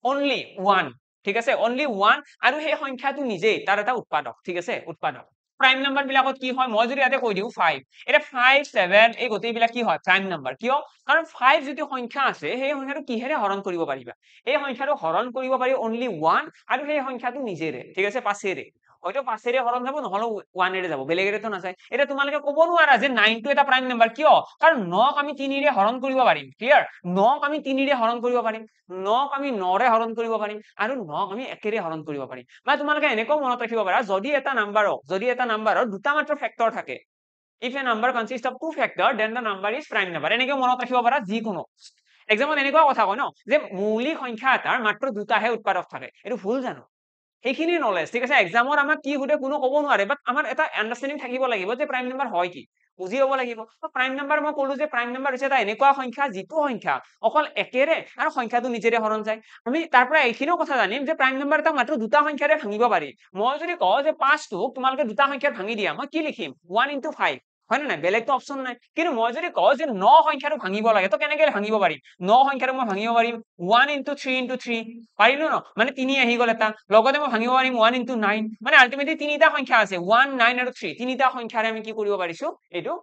অনলি 1 ঠিক আছে অনলি 1 আৰু সেই সংখ্যাটো নিজেই তাৰ এটা উৎপাদক ঠিক আছে উৎপাদক প্ৰাইম নাম্বাৰ বিলাকত কি হয় মই যদি ইয়াতে কৈ দিও 5 এটা 5 7 এই গোটেইবিলাক কি হয় প্ৰাইম নাম্বাৰ কিয় কাৰণ 5 যদি সংখ্যা আছে সেই সংখ্যাটো কিহেৰে হৰণ কৰিব পাৰিবা এই সংখ্যাটো হৰণ কৰিব পাৰি অনলি 1 আৰু সেই সংখ্যাটো নিজেৰে ঠিক আছে 5 ৰে হয়তো 5 ৰে হৰণ যাব নহলে 1 ৰে যাব বেলেগেৰেতো নাযায় এটা তোমালোকে ক'ব নোৱাৰা যে 9 টো এটা প্ৰাইম নাম্বাৰ কিয় কাৰণ 9 ক আমি 3 ৰে হৰণ কৰিব পাৰিম ক্লিয়াৰ 9 ক আমি 3 ৰে হৰণ কৰিব পাৰিম 9 ক আমি 9 ৰে হৰণ কৰিব পাৰিম আৰু 9 ক আমি 1 ৰে হৰণ কৰিব পাৰিম বা তোমালোকে এনেকৈ মনত ৰাখিব পাৰা যদি এটা নাম্বাৰৰ দুটা মাত্ৰ ফেক্টৰ থাকে if a number consists of two factor then the number is prime number এনেকৈ মনত ৰাখিব পাৰা যিকোনো এক্সামত এনেকুৱা কথা কয় ন যে মৌলিক সংখ্যা এটাৰ মাত্ৰ দুটাহে উৎপাদক থাকে এইটো ভুল জানো সেইখিনি নলেজ ঠিক আছে এক্সামত আমাক কি সুধে কোনো ক'ব নোৱাৰে বাট আমাৰ এটা আন্ডাৰষ্টেণ্ডিং থাকিব লাগিব যে প্ৰাইম নাম্বাৰ হয় কি বুজি হ'ব লাগিব প্ৰাইম নাম্বাৰ মই ক'লো যে প্ৰাইম নাম্বাৰ হৈছে এটা এনেকুৱা সংখ্যা যিটো সংখ্যা অকল একেৰে আৰু সংখ্যাটো নিজেৰে হৰণ যায় আমি তাৰ পৰা এইখিনিও কথা জানিম যে প্ৰাইম নাম্বাৰ এটা মাত্ৰ দুটা সংখ্যাৰে ভাঙিব পাৰি মই যদি কওঁ যে 5টোক তোমালোকে দুটা সংখ্যাত ভাঙি দিয়া মই কি লিখিম 1 into 5 হয় নে নাই বেলেগতো অপচন নাই কিন্তু মই যদি কওঁ যে 9 সংখ্যাটো ভাঙিব লাগে তো কেনেকৈ ভাঙিব পাৰিম 9 সংখ্যাটো মই ভাঙিব পাৰিম 1 into 3 into 3 পাৰিলো ন মানে 3 আহি গ'ল এটা লগতে মই ভাঙিব পাৰিম 1 into 9 মানে আলটিমেটলি তিনিটা সংখ্যা আছে 1 9 আৰু 3 তিনিটা সংখ্যাৰে আমি কি কৰিব পাৰিছো এইটো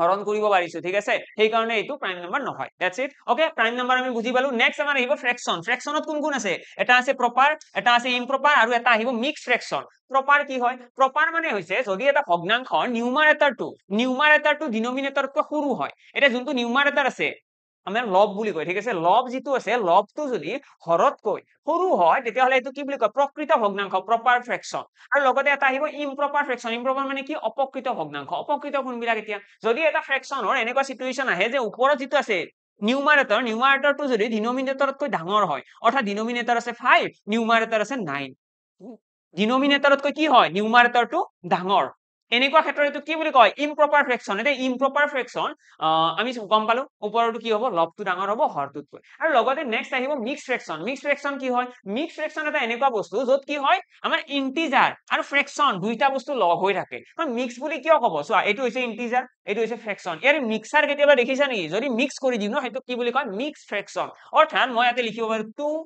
হৰণ কৰিব পাৰিছো ঠিক আছে সেই কাৰণে এইটো প্ৰাইম নাম্বাৰ নহয় that's it okay prime number আমি বুজি পালো নেক্সট আমাৰ আহিব ফ্ৰেকশন ফ্ৰেকশনত কোন কোন আছে এটা আছে প্ৰপাৰ এটা আছে ইমপ্ৰপাৰ আৰু এটা আহিব মিক্স ফ্ৰেকশন প্ৰপাৰ কি হয় প্ৰপাৰ মানে হৈছে যদি এটা ভগ্নাংশ নিউমাৰেটৰটো ডিনোমিনেটৰতকৈ সৰু হয় এটা যোনটো নিউমাৰেটৰ আছে আমাৰ লব বুলি কয় ঠিক আছে লব যিটো আছে লবটো যদি হৰতকৈ সৰু হয় তেতিয়াহ'লে এইটো কি বুলি কয় প্ৰকৃত ভগ্নাংশ প্ৰপাৰ ফ্ৰেকশন আৰু লগতে এটা আহিব ইমপ্ৰপাৰ ফ্ৰেকশন ইমপ্ৰপাৰ মানে কি অপকৃত ভগ্নাংশ অপকৃত কোনবিলাক এতিয়া যদি এটা ফ্ৰেকশনৰ এনেকুৱা সিচুৱেচন আহে যে ওপৰত যিটো আছে নিউমাৰেটৰটো যদি ডিনোমিনেটৰতকৈ ডাঙৰ হয় অৰ্থাৎ ডিনোমিনেটৰ আছে 5 নিউমাৰেটৰ আছে 9 ডিনোমিনেটৰতকৈ কি হয় নিউমাৰেটৰটো ডাঙৰ এনেকুৱা ক্ষেত্ৰত এইটো কি বুলি কয় ইমপ্ৰপাৰ ফ্ৰেকশন এটা ইমপ্ৰপাৰ ফ্ৰেকশন আমি গম পালো ওপৰটো কি হ'ব লবটো ডাঙৰ হ'ব হৰটোতকৈ আৰু লগতে নেক্সট আহিব মিক্স ফ্ৰেকশন কি হয় মিক্স ফ্ৰেকশন এটা এনেকুৱা বস্তু য'ত কি হয় আমাৰ ইন্টিজাৰ আৰু ফ্ৰেকশন দুইটা বস্তু লগ হৈ থাকে মিক্স বুলি কিয় ক'ব চোৱা এইটো হৈছে ইন্টিজাৰ এইটো হৈছে ফ্ৰেকশন ইয়াৰ মিক্সাৰ কেতিয়াবা দেখিছা নেকি যদি মিক্স কৰি দিও ন সেইটো কি বুলি কয় মিক্স ফ্ৰেকশন অৰ্থাৎ মই ইয়াতে লিখিব পাৰো 2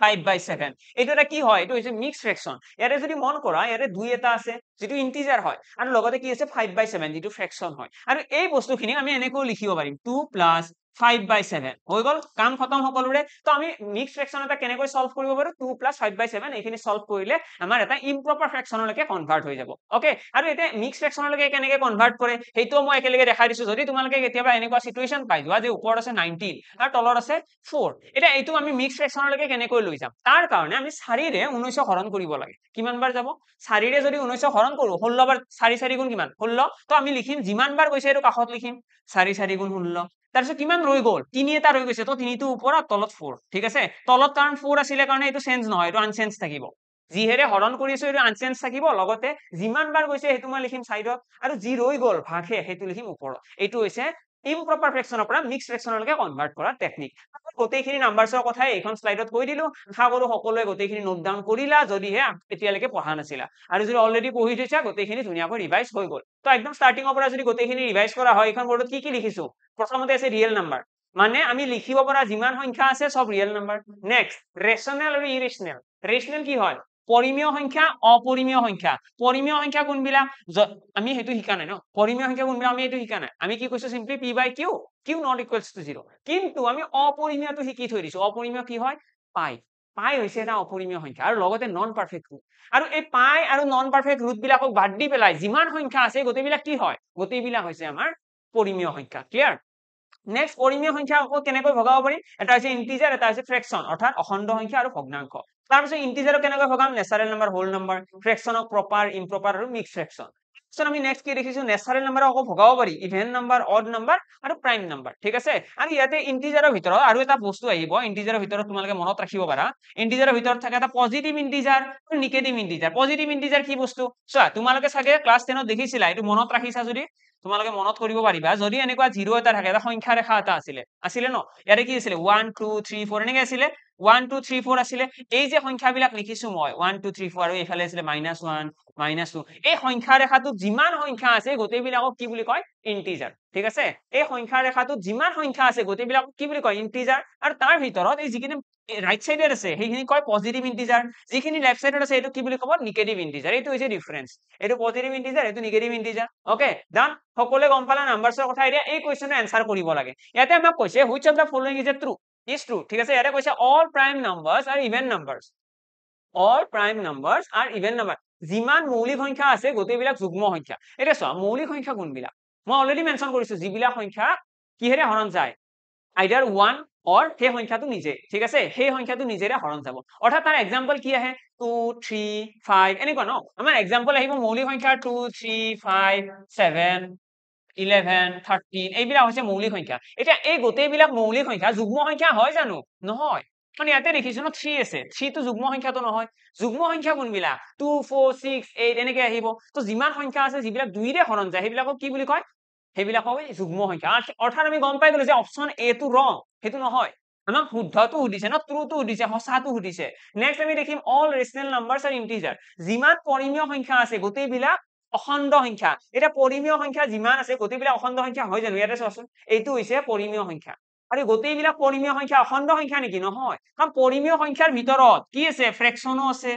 5/7 এইটো এটা কি হয় এইটো হৈছে মিক্স ফ্ৰেকশন ইয়াতে যদি মন কৰা ইয়াতে 2 এটা আছে যেটো ইন্টিজাৰ হয় আৰু লগতে কি আছে 5/7 যেটো ফ্ৰেকশন হয় আৰু এই বস্তুখিনি আমি এনেকৈ লিখিব পাৰিম 2 + 5/7 হৈ গল কাম খতম সকলোৰে তো আমি মিক্স ফ্ৰেকশন এটা কেনেকৈ সলভ কৰিব পাৰো 2 + 5/7 এইখিনি সলভ কৰিলে আমাৰ এটা ইমপ্ৰপাৰ ফ্ৰেকশনলৈকে কনভাৰ্ট হৈ যাব ওকে আৰু এটা মিক্স ফ্ৰেকশনলৈকে কেনেকৈ কনভাৰ্ট কৰে সেইটো মই একেলগে দেখাই দিছো যদি তোমালোকে কেতিয়াবা এনেকুৱা সিচুৱেচন পাই যোৱা যে ওপৰত আছে 19 আৰু তলত আছে 4 এটা এইটো আমি মিক্স ফ্ৰেকশনলৈকে কেনেকৈ লৈ যাম তাৰ কাৰণে আমি 4 ৰে 19 হৰণ কৰিব লাগে কিমান বাৰ যাব 4 ৰে যদি 19 হৰণ কৰো 16 বাৰ 4 4 গুণ কিমান 16 তো আমি লিখিম যিমান বাৰ গৈছে এটো কাখত লিখিম 4 4 গুণ 16 তাৰপিছত কিমান ৰৈ গ'ল 3 এটা ৰৈ গৈছে তো 3 টো ওপৰত তলত 4 ঠিক আছে তলত কাৰণ 4 আছিলে কাৰণে এইটো চেঞ্জ নহয় এইটো আনচেঞ্জ থাকিব যিহেৰে হৰণ কৰিছো এইটো আনচেঞ্জ থাকিব লগতে যিমান বাৰ গৈছে সেইটো মই লিখিম সাইডত আৰু যি ৰৈ গ'ল ভাগে সেইটো লিখিম ওপৰত এইটো হৈছে ইমপ্ৰপাৰ ফ্ৰেকশনৰ পৰা মিক্স ফ্ৰেকশনলৈকে কনভাৰ্ট কৰা টেকনিক গোটেইখিনি নাম্বাৰছৰ কথাই এইখন স্লাইডত কৈ দিলো আশা কৰো সকলোৱে গোটেইখিনি নোট ডাউন কৰিলা যদিহে এতিয়ালৈকে পঢ়া নাছিলা আৰু যদি অলৰেডি পঢ়ি থৈছা গোটেইখিনি ধুনীয়াকৈ ৰিভাইজ হৈ গ'ল তো একদম ষ্টাৰ্টিঙৰ পৰা যদি গোটেইখিনি ৰিভাইজ কৰা হয় এইখন বৰ্ডত কি লিখিছো প্ৰথমতে আছে ৰিয়েল নাম্বাৰ মানে আমি লিখিব পৰা যিমান সংখ্যা আছে সব ৰিয়েল নাম্বাৰ নেক্সট ৰেশনেল আৰু ইৰেশনেল ৰেশনেল কি হয় পৰিমেয় সংখ্যা অপৰিমেয় সংখ্যা কোনবিলাক আমি হেতু শিকা নাই ন পৰিমেয় সংখ্যা কোনবিলাক আমি হেতু শিকা নাই আমি কি কৈছো simply p/q not equals to 0 কিন্তু আমি অপৰিমেয়টো শিকি থৈ দিছো অপৰিমেয় কি হয় পাই হৈছে এটা অপৰিমেয় সংখ্যা আৰু লগতে নন পাৰফেক্ট ৰুট আৰু এই পাই আৰু নন পাৰফেক্ট ৰুট বিলাকক বাদ দি পেলাই যিমান সংখ্যা আছে গোটেইবিলাক কি হয় গোটেইবিলাক হৈছে আমাৰ পৰিমেয় সংখ্যা ক্লিয়াৰ নেক্সট পৰিমেয় সংখ্যা আকৌ কেনেকৈ ভগাব পাৰি এটা হৈছে ইন্টিজাৰ এটা হৈছে ফ্ৰেকশন অৰ্থাৎ অখণ্ড সংখ্যা আৰু ভগ্নাংশ তাৰপিছত ইন্টিজাৰক কেনেকৈ ভগাম নেচাৰেল নাম্বাৰ হোল নাম্বাৰ ফ্ৰেকশনক প্ৰপাৰ ইমপ্ৰপাৰ আৰু মিক্স ফ্ৰেকশন সো আমি নেক্সট কি দেখিছো নেচাৰেল নাম্বাৰ আকৌ ভগাব পাৰি ইভেন নাম্বাৰ অড নাম্বাৰ আৰু প্ৰাইম নাম্বাৰ ঠিক আছে আৰু ইয়াতে ইন্টিজাৰৰ ভিতৰত আৰু এটা বস্তু আহিব ইন্টিজাৰৰ ভিতৰত তোমালোকে মনত ৰাখিব পাৰা ইন্টিজাৰৰ ভিতৰত থাকে এটা পজিটিভ ইন্টিজাৰ আৰু নিগেটিভ ইন্টিজাৰ পজিটিভ ইন্টিজাৰ কি বস্তু চোৱা তোমালোকে চাগে ক্লাছ 10 ত দেখিছিলা এইটো মনত ৰাখিছা যদি তোমালোকে মনত কৰিব পাৰিবা যদি এনেকুৱা 0 এটা থাকে এটা সংখ্যা ৰেখা এটা আছিলে ন ইয়াতে কি আছিলে 1 2 3 4 এনেকৈ আছিলে 1 2 3 4 আছিলে এই যে সংখ্যাবিলাক লিখিছো মই 1 2 3 4 আৰু এইফালে আছিলে -1 -2 এই সংখ্যা ৰেখাটোত যিমান সংখ্যা আছে গোটেইবিলাকক কি বুলি কয় ইন্টিজাৰ ঠিক আছে এই সংখ্যা ৰেখাটোত যিমান সংখ্যা আছে গোটেইবিলাকক কি বুলি কয় ইন্টিজাৰ আৰু তাৰ ভিতৰত এই যিখিনি ৰাইট সাইডে আছে সেইখিনি কয় পজিটিভ ইন্টিজাৰ যিখিনি লেফট সাইডত আছে এইটো কি বুলি ক'ব নিগেটিভ ইন্টিজাৰ এইটো হৈছে ডিফাৰেন্স এইটো পজিটিভ ইন্টিজাৰ এইটো নিগেটিভ ইন্টিজাৰ ওকে ডান সকলোৱে গম পালা নাম্বাৰছৰ কথা এতিয়া এই কোৱেশ্চনৰ এনসাৰ কৰিব লাগে ইয়াতে আমাক কৈছে which of the following is a true is true ঠিক আছে ইয়াতে কৈছে all prime numbers are even numbers যিমান মৌলিক সংখ্যা আছে গোটেইবিলাক যুগ্ম সংখ্যা এটা চোৱা মৌলিক সংখ্যা কোনবিলাক মই অলৰেডি মেনশন কৰিছো যিবিলাক সংখ্যা কিহেৰে হৰণ যায় আইদাৰ 1 or সেই সংখ্যাটো নিজে ঠিক আছে সেই সংখ্যাটো নিজেৰে হৰণ যাব অৰ্থাৎ তাৰ এক্সাম্পল কি আহে 2 3 5 এনেকুৱা ন আমাৰ এক্সাম্পল আহিব মৌলিক সংখ্যা 2 3 5 7 11 13 এইবিলাক হৈছে মৌলিক সংখ্যা এতিয়া এই গোটেইবিলাক মৌলিক সংখ্যা যুগ্ম সংখ্যা হয় জানো নহয় মানে ইয়াতে দেখিছো ন 3 আছে 3 তো যুগ্ম সংখ্যাটো নহয় যুগ্ম সংখ্যা কোনবিলাক 2 4 6 8 এনেকে আহিব তো যিমান সংখ্যা আছে যিবিলাক 2 ৰে হৰণ যায় সেইবিলাকক কি বুলি কয় সেইবিলাকক যুগ্ম সংখ্যা অৰ্থাৎ আমি গম পাই গলো যে অপচন এ টো ৰং সেইটো নহয় আমাক শুদ্ধটো সুধিছে ন ট্ৰুটো সুধিছে সঁচাটো সুধিছে নেক্সট আমি দেখিম all rational numbers R integer যিমান পৰিমেয় সংখ্যা আছে গোটেইবিলাক অখণ্ড সংখ্যা এটা পৰিমেয় সংখ্যা যিমান আছে গোটেইবিলাক অখণ্ড সংখ্যা হয় জানো ইয়াতে চোৱাচোন এইটো হৈছে পৰিমেয় সংখ্যা আৰু গোটেইবিলাক পৰিমেয় সংখ্যা অখণ্ড সংখ্যা নেকি নহয় কাৰণ পৰিমেয় সংখ্যাৰ ভিতৰত কি আছে ফ্ৰেকশনো আছে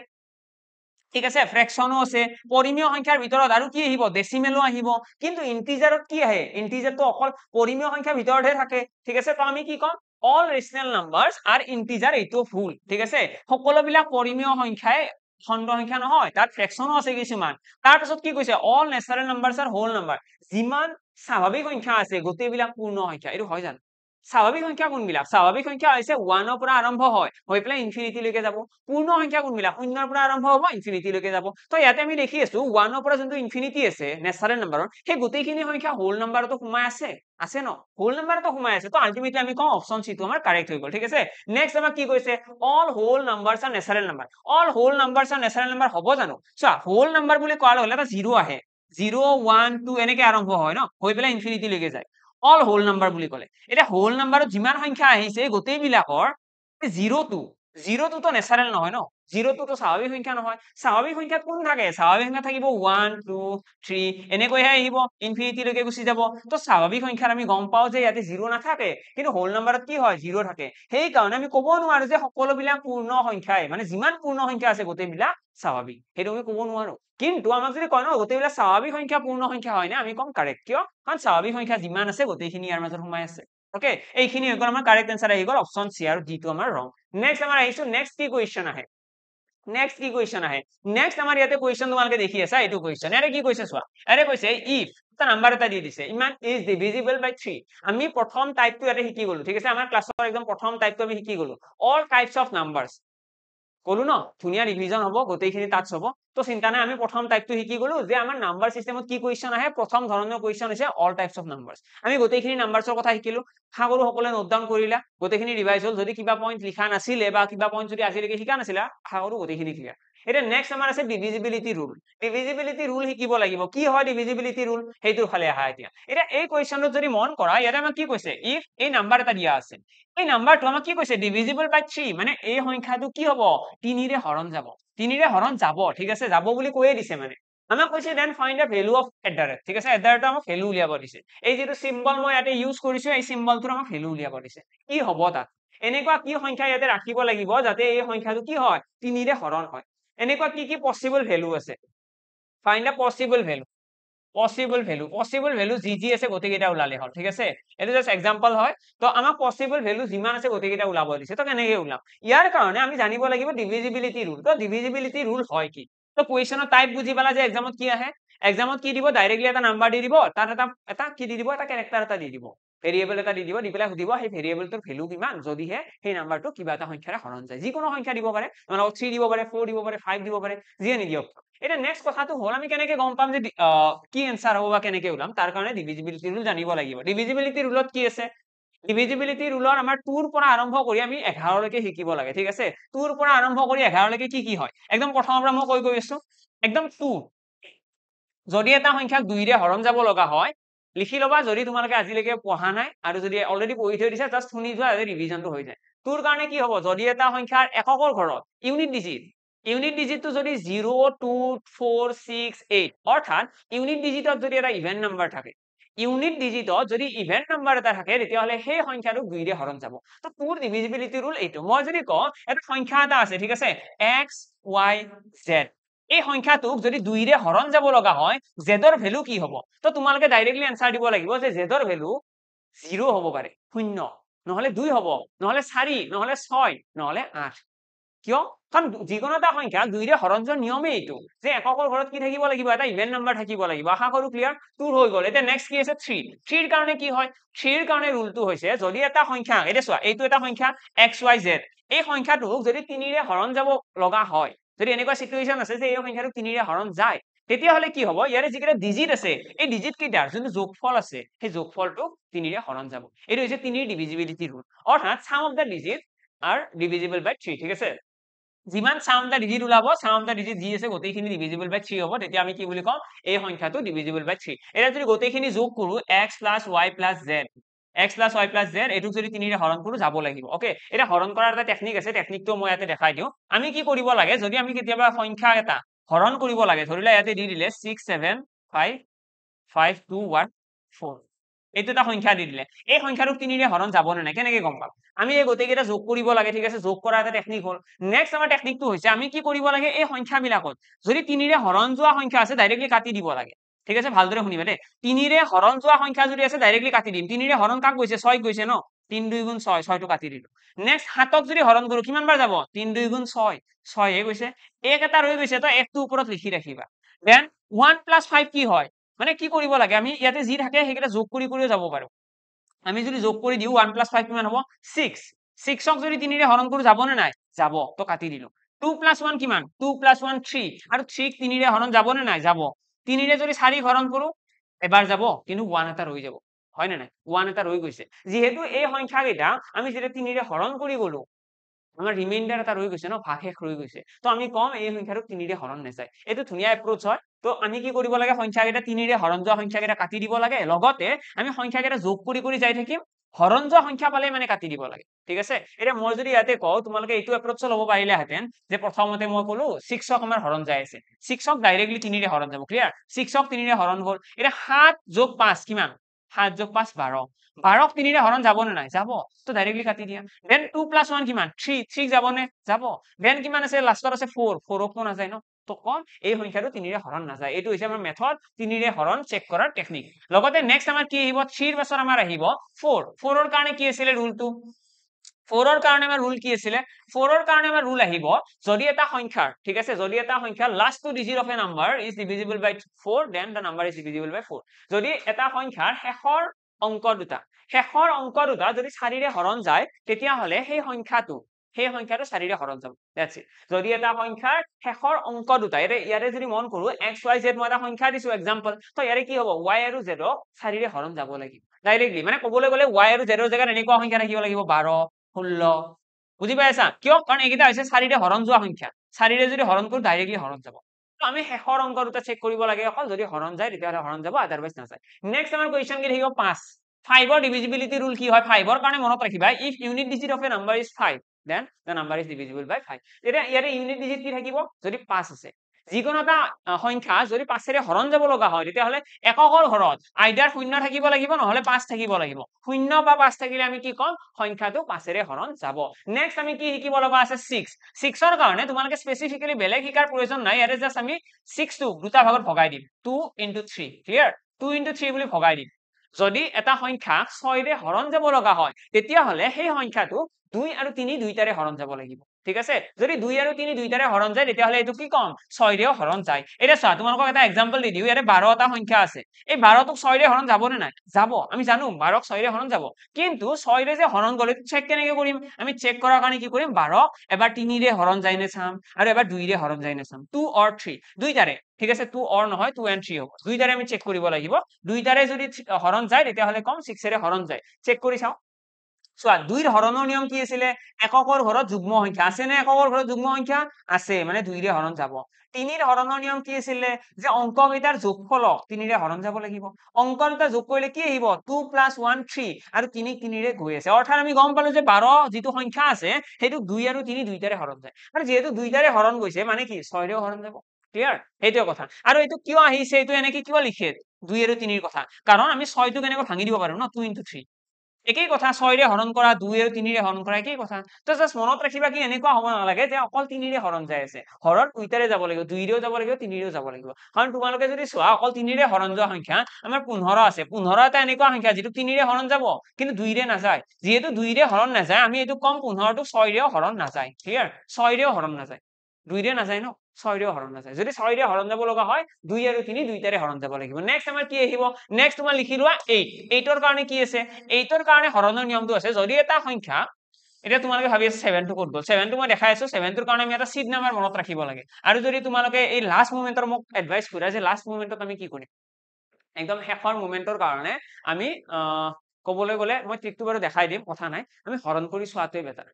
ঠিক আছে ফ্ৰেকশনো আছে পৰিমেয় সংখ্যাৰ ভিতৰত আৰু কি আহিব ডেসিমেলো আহিব কিন্তু ইন্টিজাৰত কি আহে ইন্টিজাৰটো অকল পৰিমেয় সংখ্যাৰ ভিতৰতহে থাকে ঠিক আছে তো আমি কি কম all rational numbers are integer এইটো ভুল ঠিক আছে সকলোবিলাক পৰিমেয় সংখ্যাই খণ্ড সংখ্যা নহয় তাত ফ্ৰেকশনো আছে কিছুমান তাৰ পিছত কি কৈছে all natural numbers are whole number যিমান স্বাভাৱিক সংখ্যা আছে গোটেইবিলাক পূৰ্ণ সংখ্যা এইটো হয় জানো স্বাভাৱিক সংখ্যা কোনবিলাক স্বাভাৱিক সংখ্যা হৈছে 1 ৰ পৰা আৰম্ভ হয় হৈ পেলাই ইনফিনিটি লৈকে যাব পূৰ্ণ সংখ্যা কোনবিলাক 0 ৰ পৰা আৰম্ভ হ'ব ইনফিনিটি লৈকে যাব তো ইয়াতে আমি দেখি আছো 1 ৰ পৰা যোনটো ইনফিনিটি আছে নেচাৰেল নাম্বাৰৰ সেই গোটেইখিনি সংখ্যা হোল নাম্বাৰতো সোমাই আছে ন হোল নাম্বাৰতো সোমাই আছে তো আলটিমেটলি আমি কম অপচন সি টো আমাৰ কাৰেক্ট হৈ গ'ল ঠিক আছে নেক্সট আমাক কি কৈছে all whole numbers are natural number all whole numbers are natural number হ'ব জানো চোৱা হোল নাম্বাৰ বুলি কোৱাৰ লগে এটা 0 আহে 0 1 2 এনেকে আৰম্ভ হয় ন হৈ পেলাই ইনফিনিটি লৈকে যায় অল হোল নাম্বাৰ বুলি ক'লে এটা হোল নাম্বাৰত যিমান সংখ্যা আহিছে গোটেইবিলাকৰ 0 টো তো নেচাৰেল নহয় ন 0 টো তো স্বাভাৱিক সংখ্যা নহয় স্বাভাৱিক সংখ্যাত কোন থাকে স্বাভাৱিক সংখ্যা থাকিব 1 2 3 এনেকৈহে আহিব ইনফিনিটি লৈকে গুচি যাব তো স্বাভাৱিক সংখ্যাত আমি গম পাও যে ইয়াতে 0 নাথাকে কিন্তু হোল নাম্বাৰত কি হয় 0 থাকে সেই কাৰণে আমি ক'ব নোৱাৰো যে সকলোবিলাক পূৰ্ণ সংখ্যাই মানে যিমান পূৰ্ণ সংখ্যা আছে গোটেইবিলাক স্বাভাৱিক সেইটো আমি ক'ব নোৱাৰো কিন্তু আমাক যদি কয় ন গোটেইবিলাক স্বাভাৱিক সংখ্যা পূৰ্ণ সংখ্যা হয় না আমি কম কাৰেক্ট কিয় কাৰণ স্বাভাৱিক সংখ্যা যিমান আছে গোটেইখিনি ইয়াৰ মাজত সোমাই আছে ওকে এইখিনি হৈ গ'ল আমাৰ কাৰেক্ট আনসাৰ আহি গ'ল অপচন সি আৰু ডি টো আমাৰ ৰং নেক্সট আমাৰ আহিছো নেক্সট কি কুৱেশ্যন আহে নেক্সট আমাৰ ইয়াতে কুৱেশ্যন তোমালোকে দেখি আছা এইটো কুৱেশ্যন ইয়াতে কি কৈছে চোৱা ইয়াতে কৈছে ইফ এটা নাম্বাৰ এটা দি দিছে ইমান ইজ ডিভিজিবল বাই 3 আমি প্ৰথম টাইপটো ইয়াতে শিকি গলো ঠিক আছে আমাৰ ক্লাছৰ একদম প্ৰথম টাইপটো আমি শিকি গলো অল টাইপস অফ নাম্বাৰছ কলো ন ধুনীয়া ৰিভিজন হ'ব গোটেইখিনি টাচ হ'ব তো চিন্তা নাই আমি প্ৰথম টাইপটো শিকি গলো যে আমাৰ নাম্বাৰ সিস্টেমত কি কুৱেশ্যন আহে প্ৰথম ধৰণৰ কুৱেশ্যন হৈছে অল টাইপস অফ নাম্বাৰছ আমি গোটেইখিনি নাম্বাৰছৰ কথা শিকিলো আশা কৰো সকলোৱে নোট ডাউন কৰিলা গোটেইখিনি ৰিভাইজ হ'ল যদি কিবা পইণ্ট লিখা নাছিলে বা কিবা পইণ্ট যদি আজিলৈকে শিকা নাছিলা আশা কৰো গোটেইখিনি ক্লিয়াৰ এটা নেক্সট আমাৰ আছে ডিভিজিবিলিটি ৰুল শিকিব লাগিব কি হয় ডিভিজিবিলিটি ৰুল সেইটোৰ ফালে আহা এতিয়া এই কুৱেশ্যনটো যদি মন কৰা ইয়াতে আমাক কি কৈছে ইফ এই নাম্বাৰ এটা দিয়া আছে এই নাম্বাৰটো আমাক কি কৈছে ডিভিজিবল বাই 3 মানে এই সংখ্যাটো কি হ'ব 3 ৰে হৰণ যাব ঠিক আছে যাব বুলি কৈয়ে দিছে মানে আমাক কৈছে then find the value of এট ঠিক আছে এট আমাক ভ্যালু উলিয়াব দিছে এই যেটো সিম্বল মই ইয়াতে ইউজ কৰিছো এই সিম্বলটোৰ আমাক ভ্যালু উলিয়াব দিছে কি হ'ব তাত এনেকুৱা কি সংখ্যা ইয়াতে ৰাখিব লাগিব যাতে এই সংখ্যাটো কি হয় 3 ৰে হৰণ হয় এনেকুৱা কি পসিবল ভ্যালু আছে ফাইন্ড দা পসিবল ভ্যালু যি আছে গোটেইকেইটা ওলালে হ'ল ঠিক আছে এটো জাস্ট এক্সাম্পল হয় তো আমাক পসিবল ভ্যালু যিমান আছে গোটেইকেইটা ওলাব দিছে তো কেনেকৈ ওলাম ইয়াৰ কাৰণে আমি জানিব লাগিব ডিভিজিবিলিটি ৰুল তো ডিভিজিবিলিটি ৰুল হয় কি তো কুৱেশ্যনৰ টাইপ বুজি পালা যে এক্সামত কি আহে এক্সামত কি দিব ডাইৰেক্টলি এটা নাম্বাৰ দি দিব তাত এটা কি দি দিব এটা ক্যাৰেক্টাৰ এটা দি দিব ভেৰিয়েবল এটা দি দিব দি পেলাই সুধিব সেই ভেৰিয়েবলটোৰ ভ্যালু কিমান যদিহে সেই নাম্বাৰটো কিবা এটা সংখ্যাৰে হৰণ যায় যিকোনো সংখ্যা দিব পাৰে মানে 3 দিব পাৰে 4 দিব পাৰে 5 দিব পাৰে যিয়ে নিদিয়ক এটা নেক্সট কথাটো হ'ল আমি কেনেকৈ গম পাম যে কি এনসাৰ হ'ব বা কেনেকৈ ওলাম তাৰ কাৰণে ডিভিজিবিলিটি ৰুল জানিব লাগিব ডিভিজিবিলিটি ৰুলত কি আছে ডিভিজিবিলিটি ৰুলৰ আমাৰ 2 ৰ পৰা আৰম্ভ কৰি আমি 11 লৈকে শিকিব লাগে ঠিক আছে 2 ৰ পৰা আৰম্ভ কৰি 11 লৈকে কি হয় একদম প্ৰথমৰ পৰা মই কৈ আছো একদম 2 যদি এটা সংখ্যাক 2 ৰে হৰণ যাব লগা হয় লিখি লবা যদি তোমালোকে আজিলৈকে পঢ়া নাই আৰু যদি অলৰেডি পঢ়ি থৈ দিছা জাস্ট শুনি যোৱা ৰিভিজনটো হৈ যায় 2 ৰ কাৰণে কি হ'ব যদি এটা সংখ্যাৰ এককৰ ঘৰত ইউনিট ডিজিটটো যদি 0 2 4 6 8 অৰ্থাৎ ইউনিট ডিজিটত যদি এটা ইভেন নাম্বাৰ থাকে ইউনিট ডিজিটত যদি ইভেন নাম্বাৰ এটা থাকে তেতিয়াহলে সেই সংখ্যাটো 2 ৰে হৰণ যাব তো 2 ৰ ডিভিজিবিলিটি ৰুল এইটো মই যদি কওঁ এটা সংখ্যা এটা আছে ঠিক আছে x y z এই সংখ্যাটোক যদি 2 ৰে হৰণ যাব লগা হয় z ৰ ভ্যালু কি হ'ব তো তোমালোকে ডাইৰেক্টলি আনসাৰ দিব লাগিব যে z ৰ ভ্যালু 0 হ'ব পাৰে 0 নহলে 2 হ'ব নহলে 4 নহলে 6 নহলে 8 কিয় কাৰণ যিকোনো এটা সংখ্যা 2 ৰে হৰণ যোৱাৰ নিয়মে এইটো যে এককৰ ঘৰত কি থাকিব লাগিব এটা ইভেন নাম্বাৰ থাকিব লাগিব আশা কৰো ক্লিয়াৰ 2 হৈ গ'ল এটা নেক্সট কি আছে 3 ৰ কাৰণে কি হয় 3 ৰ কাৰণে ৰুলটো হৈছে যদি এটা সংখ্যা এটা চোৱা এইটো এটা সংখ্যা xyz এই সংখ্যাটোক যদি 3 ৰে হৰণ যাব লগা হয় যদি এনেকুৱা সিচুৱেচন আছে যে এই সংখ্যাটো 3 ৰে হৰণ যায় তেতিয়াহলে কি হ'ব ইয়াৰে যিকেইটা ডিজিট আছে এই ডিজিট কেইটাৰ যোনটো যোগফল আছে সেই যোগফলটো 3 ৰে হৰণ যাব এইটো হৈছে 3 ৰ ডিভিজিবিলিটি ৰুল অৰ্থাৎ sum of the digit are divisible by 3 ঠিক আছে যিমান সাম দা ডিজিট ওলাব সাম দা ডিজিট যি আছে গোটেইখিনি ডিভিজিবল বাই 3 হ'ব তেতিয়া আমি কি বুলি কম এই সংখ্যাটো ডিভিজিবল বাই 3 এটা যদি গোটেইখিনি যোগ কৰো x y z x y z এটুক যদি 3 ৰে হৰণ কৰো যাব লাগিব ওকে এটা হৰণ কৰাৰ এটা টেকনিক আছে টেকনিকটো মই ইয়াতে দেখাই দিও আমি কি কৰিব লাগে যদি আমি কেতিয়াবা সংখ্যা এটা হৰণ কৰিব লাগে ধৰিলা ইয়াতে দি দিলে 6 7 5 5 2 1 4 এইটো এটা সংখ্যা দি দিলে এই সংখ্যাটো 3 ৰে হৰণ যাব না কেনেকৈ গম পাম আমি এই গোটেইকেইটা যোগ কৰিব লাগে ঠিক আছে যোগ কৰা এটা টেকনিক হ'ল নেক্সট আমাৰ টেকনিকটো হৈছে আমি কি কৰিব লাগে এই সংখ্যাবিলাকত যদি 3 ৰে হৰণ যোৱা সংখ্যা আছে ডাইৰেক্টলি কাটি দিব লাগে ঠিক আছে ভালদৰে শুনিবা দেই 3 ৰে হৰণ যোৱা সংখ্যা যদি আছে ডাইৰেক্টলি কাটি দিম 3 ৰে হৰণ কাক গৈছে 6 গৈছে ন 3 2 গুণ 6 6 টো কাটি দিলো নেক্সট 7ক যদি হৰণ কৰো কিমান বাৰ যাব 3 2 গুণ 6 6 হে গৈছে এক এটা ৰৈ গৈছে তো একটো ওপৰত লিখি ৰাখিবা দেন 1 + 5 কি হয় মানে কি কৰিব লাগে আমি ইয়াতে যি থাকে সেইকেইটা যোগ কৰি কৰিও যাব পাৰো আমি যদি যোগ কৰি দিও 1 + 5 কিমান হ'ব 6 6ক যদি 3 ৰে হৰণ কৰো যাব নে নাই যাব তো কাটি দিলো 2 + 1 কিমান 2 + 1 3 আৰু 3ক 3 ৰে হৰণ যাব নে নাই যাব 3 ৰে যদি 4 হৰণ কৰো এবাৰ যাব কিন্তু 1 এটা ৰৈ যাব হয় নে নাই 1 এটা ৰৈ গৈছে যেহেতু এই সংখ্যা কেইটা আমি যেতিয়া 3 ৰে হৰণ কৰি গলো আমাৰ ৰিমাইন্ডাৰ এটা ৰৈ গৈছে ন ভাগশেষ ৰৈ গৈছে তো আমি কম এই সংখ্যাটো 3 ৰে হৰণ নাযায় এইটো ধুনীয়া এপ্ৰোচ হয় তো আমি কি কৰিব লাগে সংখ্যাকেইটা 3 ৰে হৰণ যোৱা সংখ্যাকেইটা কাটি দিব লাগে লগতে আমি সংখ্যাকেইটা যোগ কৰি কৰি যাই থাকিম হৰণ যোৱা সংখ্যা পালে মানে কাটি দিব লাগে ঠিক আছে এতিয়া মই যদি ইয়াতে কওঁ তোমালোকে এইটো এপ্ৰোচ ল'ব পাৰিলেহেঁতেন যে প্ৰথমতে মই ক'লো 6ক আমাৰ হৰণ যাই আছে 6ক ডাইৰেক্টলি 3 ৰে হৰণ যাব ক্লিয়াৰ 6ক 3 ৰে হৰণ গ'ল এতিয়া 7 + 5 কিমান 7 + 5 12 12ক 3 ৰে হৰণ যাব নে নাই যাব তো ডাইৰেক্টলি কাটি দিয়া দেন 2 + 1 কিমান 3 3 যাব নে যাব দেন কিমান আছে লাষ্টত আছে 4 4ক নাযায় ন তো কম এই সংখ্যাটো 3 ৰে হৰণ নাযায় এইটো হৈছে আমাৰ মেথড 3 ৰে হৰণ চেক কৰাৰ টেকনিক লগতে নেক্সট আমাৰ কি আহিব 3 ৰ পাছত আমাৰ আহিব 4 4ৰ কাৰণে কি আছিল ৰুলটো 4ৰ কাৰণে আমাৰ ৰুল কি আছিল 4ৰ কাৰণে আমাৰ ৰুল আহিব যদি এটা সংখ্যাৰ ঠিক আছে যদি এটা সংখ্যাৰ last two digit of a number is divisible by 4 then the number is divisible by 4 যদি এটা সংখ্যাৰ শেষৰ অংক দুটা যদি 4 ৰে হৰণ যায় তেতিয়াহলে সেই সংখ্যাটো 4 ৰে হৰণ যাব দ্যাটস ইট যদি এটা সংখ্যাৰ শেষৰ অংক দুটা ইয়াৰে যদি মন কৰো x y z মই এটা সংখ্যা দিছো এক্সাম্পল তো ইয়াৰে কি হ'ব y আৰু z ক 4 ৰে হৰণ যাব লাগিব ডাইৰেক্টলি মানে ক'বলৈ গ'লে y আৰু z ৰ জায়গাত এনেকুৱা সংখ্যা থাকিব লাগিব 12 16 বুজি পাইছা কিয় কাৰণ এইকেইটা হৈছে 4 ৰে হৰণ যোৱা সংখ্যা 4 ৰে যদি হৰণ কৰো ডাইৰেক্টলি হৰণ যাব তো আমি শেষৰ অংক দুটা চেক কৰিব লাগে অকল যদি হৰণ যায় তেতিয়াহলে হৰণ যাব আদাৰৱাইজ নাযায় নেক্সট আমাৰ কোৱেশ্চন কি থাকিব 5 5ৰ ডিভিজিবিলিটি ৰুল কি হয় 5ৰ কাৰণে মনত ৰাখিবা if unit digit of a number is 5 then the number is divisible by 5 এতিয়া ইয়াৰে ইউনিট ডিজিট কি থাকিব যদি 5 আছে যিকোনো এটা সংখ্যা যদি 5 ৰে হৰণ যাব লগা হয় তেতিয়াহলে এককৰ ঘৰত আইদাৰ 0 থাকিব লাগিব নহলে 5 থাকিব লাগিব 0 বা 5 থাকিলে আমি কি কম সংখ্যাটো 5 ৰে হৰণ যাব নেক্সট আমি কি শিকিব লগা আছে 6 6ৰ কাৰণে তোমালোকে স্পেসিফিক্যালি বেলেগ শিকাৰ প্ৰয়োজন নাই ইয়াৰে জাস্ট আমি 6 টো দুটা ভাগত ভগাই দিম 2 * 3 ক্লিয়াৰ 2 * 3 বুলি ভগাই দিম যদি এটা সংখ্যা 6 ৰে হৰণ যাব লগা হয় তেতিয়াহলে সেই সংখ্যাটো 2 আৰু 3 দুইটাৰে হৰণ যাব লাগিব ঠিক আছে যদি 2 আৰু 3 দুইটাৰে হৰণ যায় তেতিয়াহলে এইটো কি কম 6 ৰেও হৰণ যায় এটা চোৱা তোমালোকক এটা এক্সাম্পল দি দিও ইয়াৰে 12 টা সংখ্যা আছে এই 12 টোক 6 ৰে হৰণ যাব নে নাই যাব আমি জানো 12ক 6 ৰে হৰণ যাব কিন্তু 6 ৰে যে হৰণ গলে চেক কেনেকৈ কৰিম আমি চেক কৰাৰ কাৰণে কি কৰিম 12ক এবাৰ 3 ৰে হৰণ যায় নে চাম আৰু এবাৰ 2 ৰে হৰণ যায় নে চাম 2 or 3 দুইটাৰে ঠিক আছে 2 or নহয় 2 and 3 হ'ব দুইটাৰে আমি চেক কৰিব লাগিব দুইটাৰে যদি হৰণ যায় তেতিয়াহলে কম 6 ৰে হৰণ যায় চেক কৰি চাও চোৱা 2ৰ হৰণৰ নিয়ম কি আছিল এককৰ ঘৰত যুগ্ম সংখ্যা আছে নে এককৰ ঘৰত যুগ্ম সংখ্যা আছে মানে 2 ৰে হৰণ যাব 3ৰ হৰণৰ নিয়ম কি আছিল যে অংক কেইটাৰ যোগফলক 3 ৰে হৰণ যাব লাগিব অংক দুটা যোগ কৰিলে কি আহিব 2 + 1 3 আৰু 3 ৰে গৈ আছে অৰ্থাৎ আমি গম পালো যে 12 যিটো সংখ্যা আছে সেইটো 2 আৰু 3 দুইটাৰে হৰণ যায় আৰু যেহেতু দুইটাৰে হৰণ গৈছে মানে কি 6 ৰেও হৰণ যাব ক্লিয়াৰ এইটোৱে কথা আৰু এইটো কিয় আহিছে এইটো এনেকে কিয় লিখে 2 আৰু 3ৰ কথা কাৰণ আমি 6 টোক এনেকৈ ভাঙি দিব পাৰো ন 2 * 3 একেই কথা 6 ৰে হৰণ কৰা 2 আৰু 3 ৰে হৰণ কৰা একেই কথা তো জাস্ট মনত ৰাখিবা কি এনেকুৱা হ'ব নালাগে যে অকল 3 ৰে হৰণ যায় আছে হৰণ দুইটাৰে যাব লাগিব 2 ৰেও যাব লাগিব 3 ৰেও যাব লাগিব কাৰণ তোমালোকে যদি চোৱা অকল 3 ৰে হৰণ যোৱা সংখ্যা আমাৰ 15 আছে 15 এটা এনেকুৱা সংখ্যা যেটো 3 ৰে হৰণ যাব কিন্তু 2 ৰে নাযায় যেহেতু 2 ৰে হৰণ নাযায় আমি এইটো কম 15 টো 6 ৰেও হৰণ নাযায় ক্লিয়াৰ 6 ৰেও হৰণ নাযায় 2 ৰে নাযায় ন 6 ৰেও হৰণ নাযায় যদি 6 ৰে হৰণ যাব লগা হয় 2 আৰু 3 দুইটাৰে হৰণ যাব লাগিব নেক্সট আমাৰ কি আহিব নেক্সট তোমাৰ লিখি লোৱা 8 8ৰ কাৰণে কি আছে 8ৰ কাৰণে হৰণৰ নিয়মটো আছে যদি এটা সংখ্যা এতিয়া তোমালোকে ভাবি আছে 7 টো ক'ত গ'ল 7 টো মই দেখাই আছো 7 টোৰ কাৰণে আমি এটা সিড নাম্বাৰ মনত ৰাখিব লাগে আৰু যদি তোমালোকে এই লাষ্ট মোমেন্টৰ মোক এডভাইস কৰা যে লাষ্ট মোমেন্টত আমি কি কৰিম একদম শেষৰ মোমেন্টৰ কাৰণে আমি ক'বলৈ গ'লে মই ট্ৰিকটো বাৰু দেখাই দিম কথা নাই আমি হৰণ কৰি চোৱাটোৱে বেটাৰ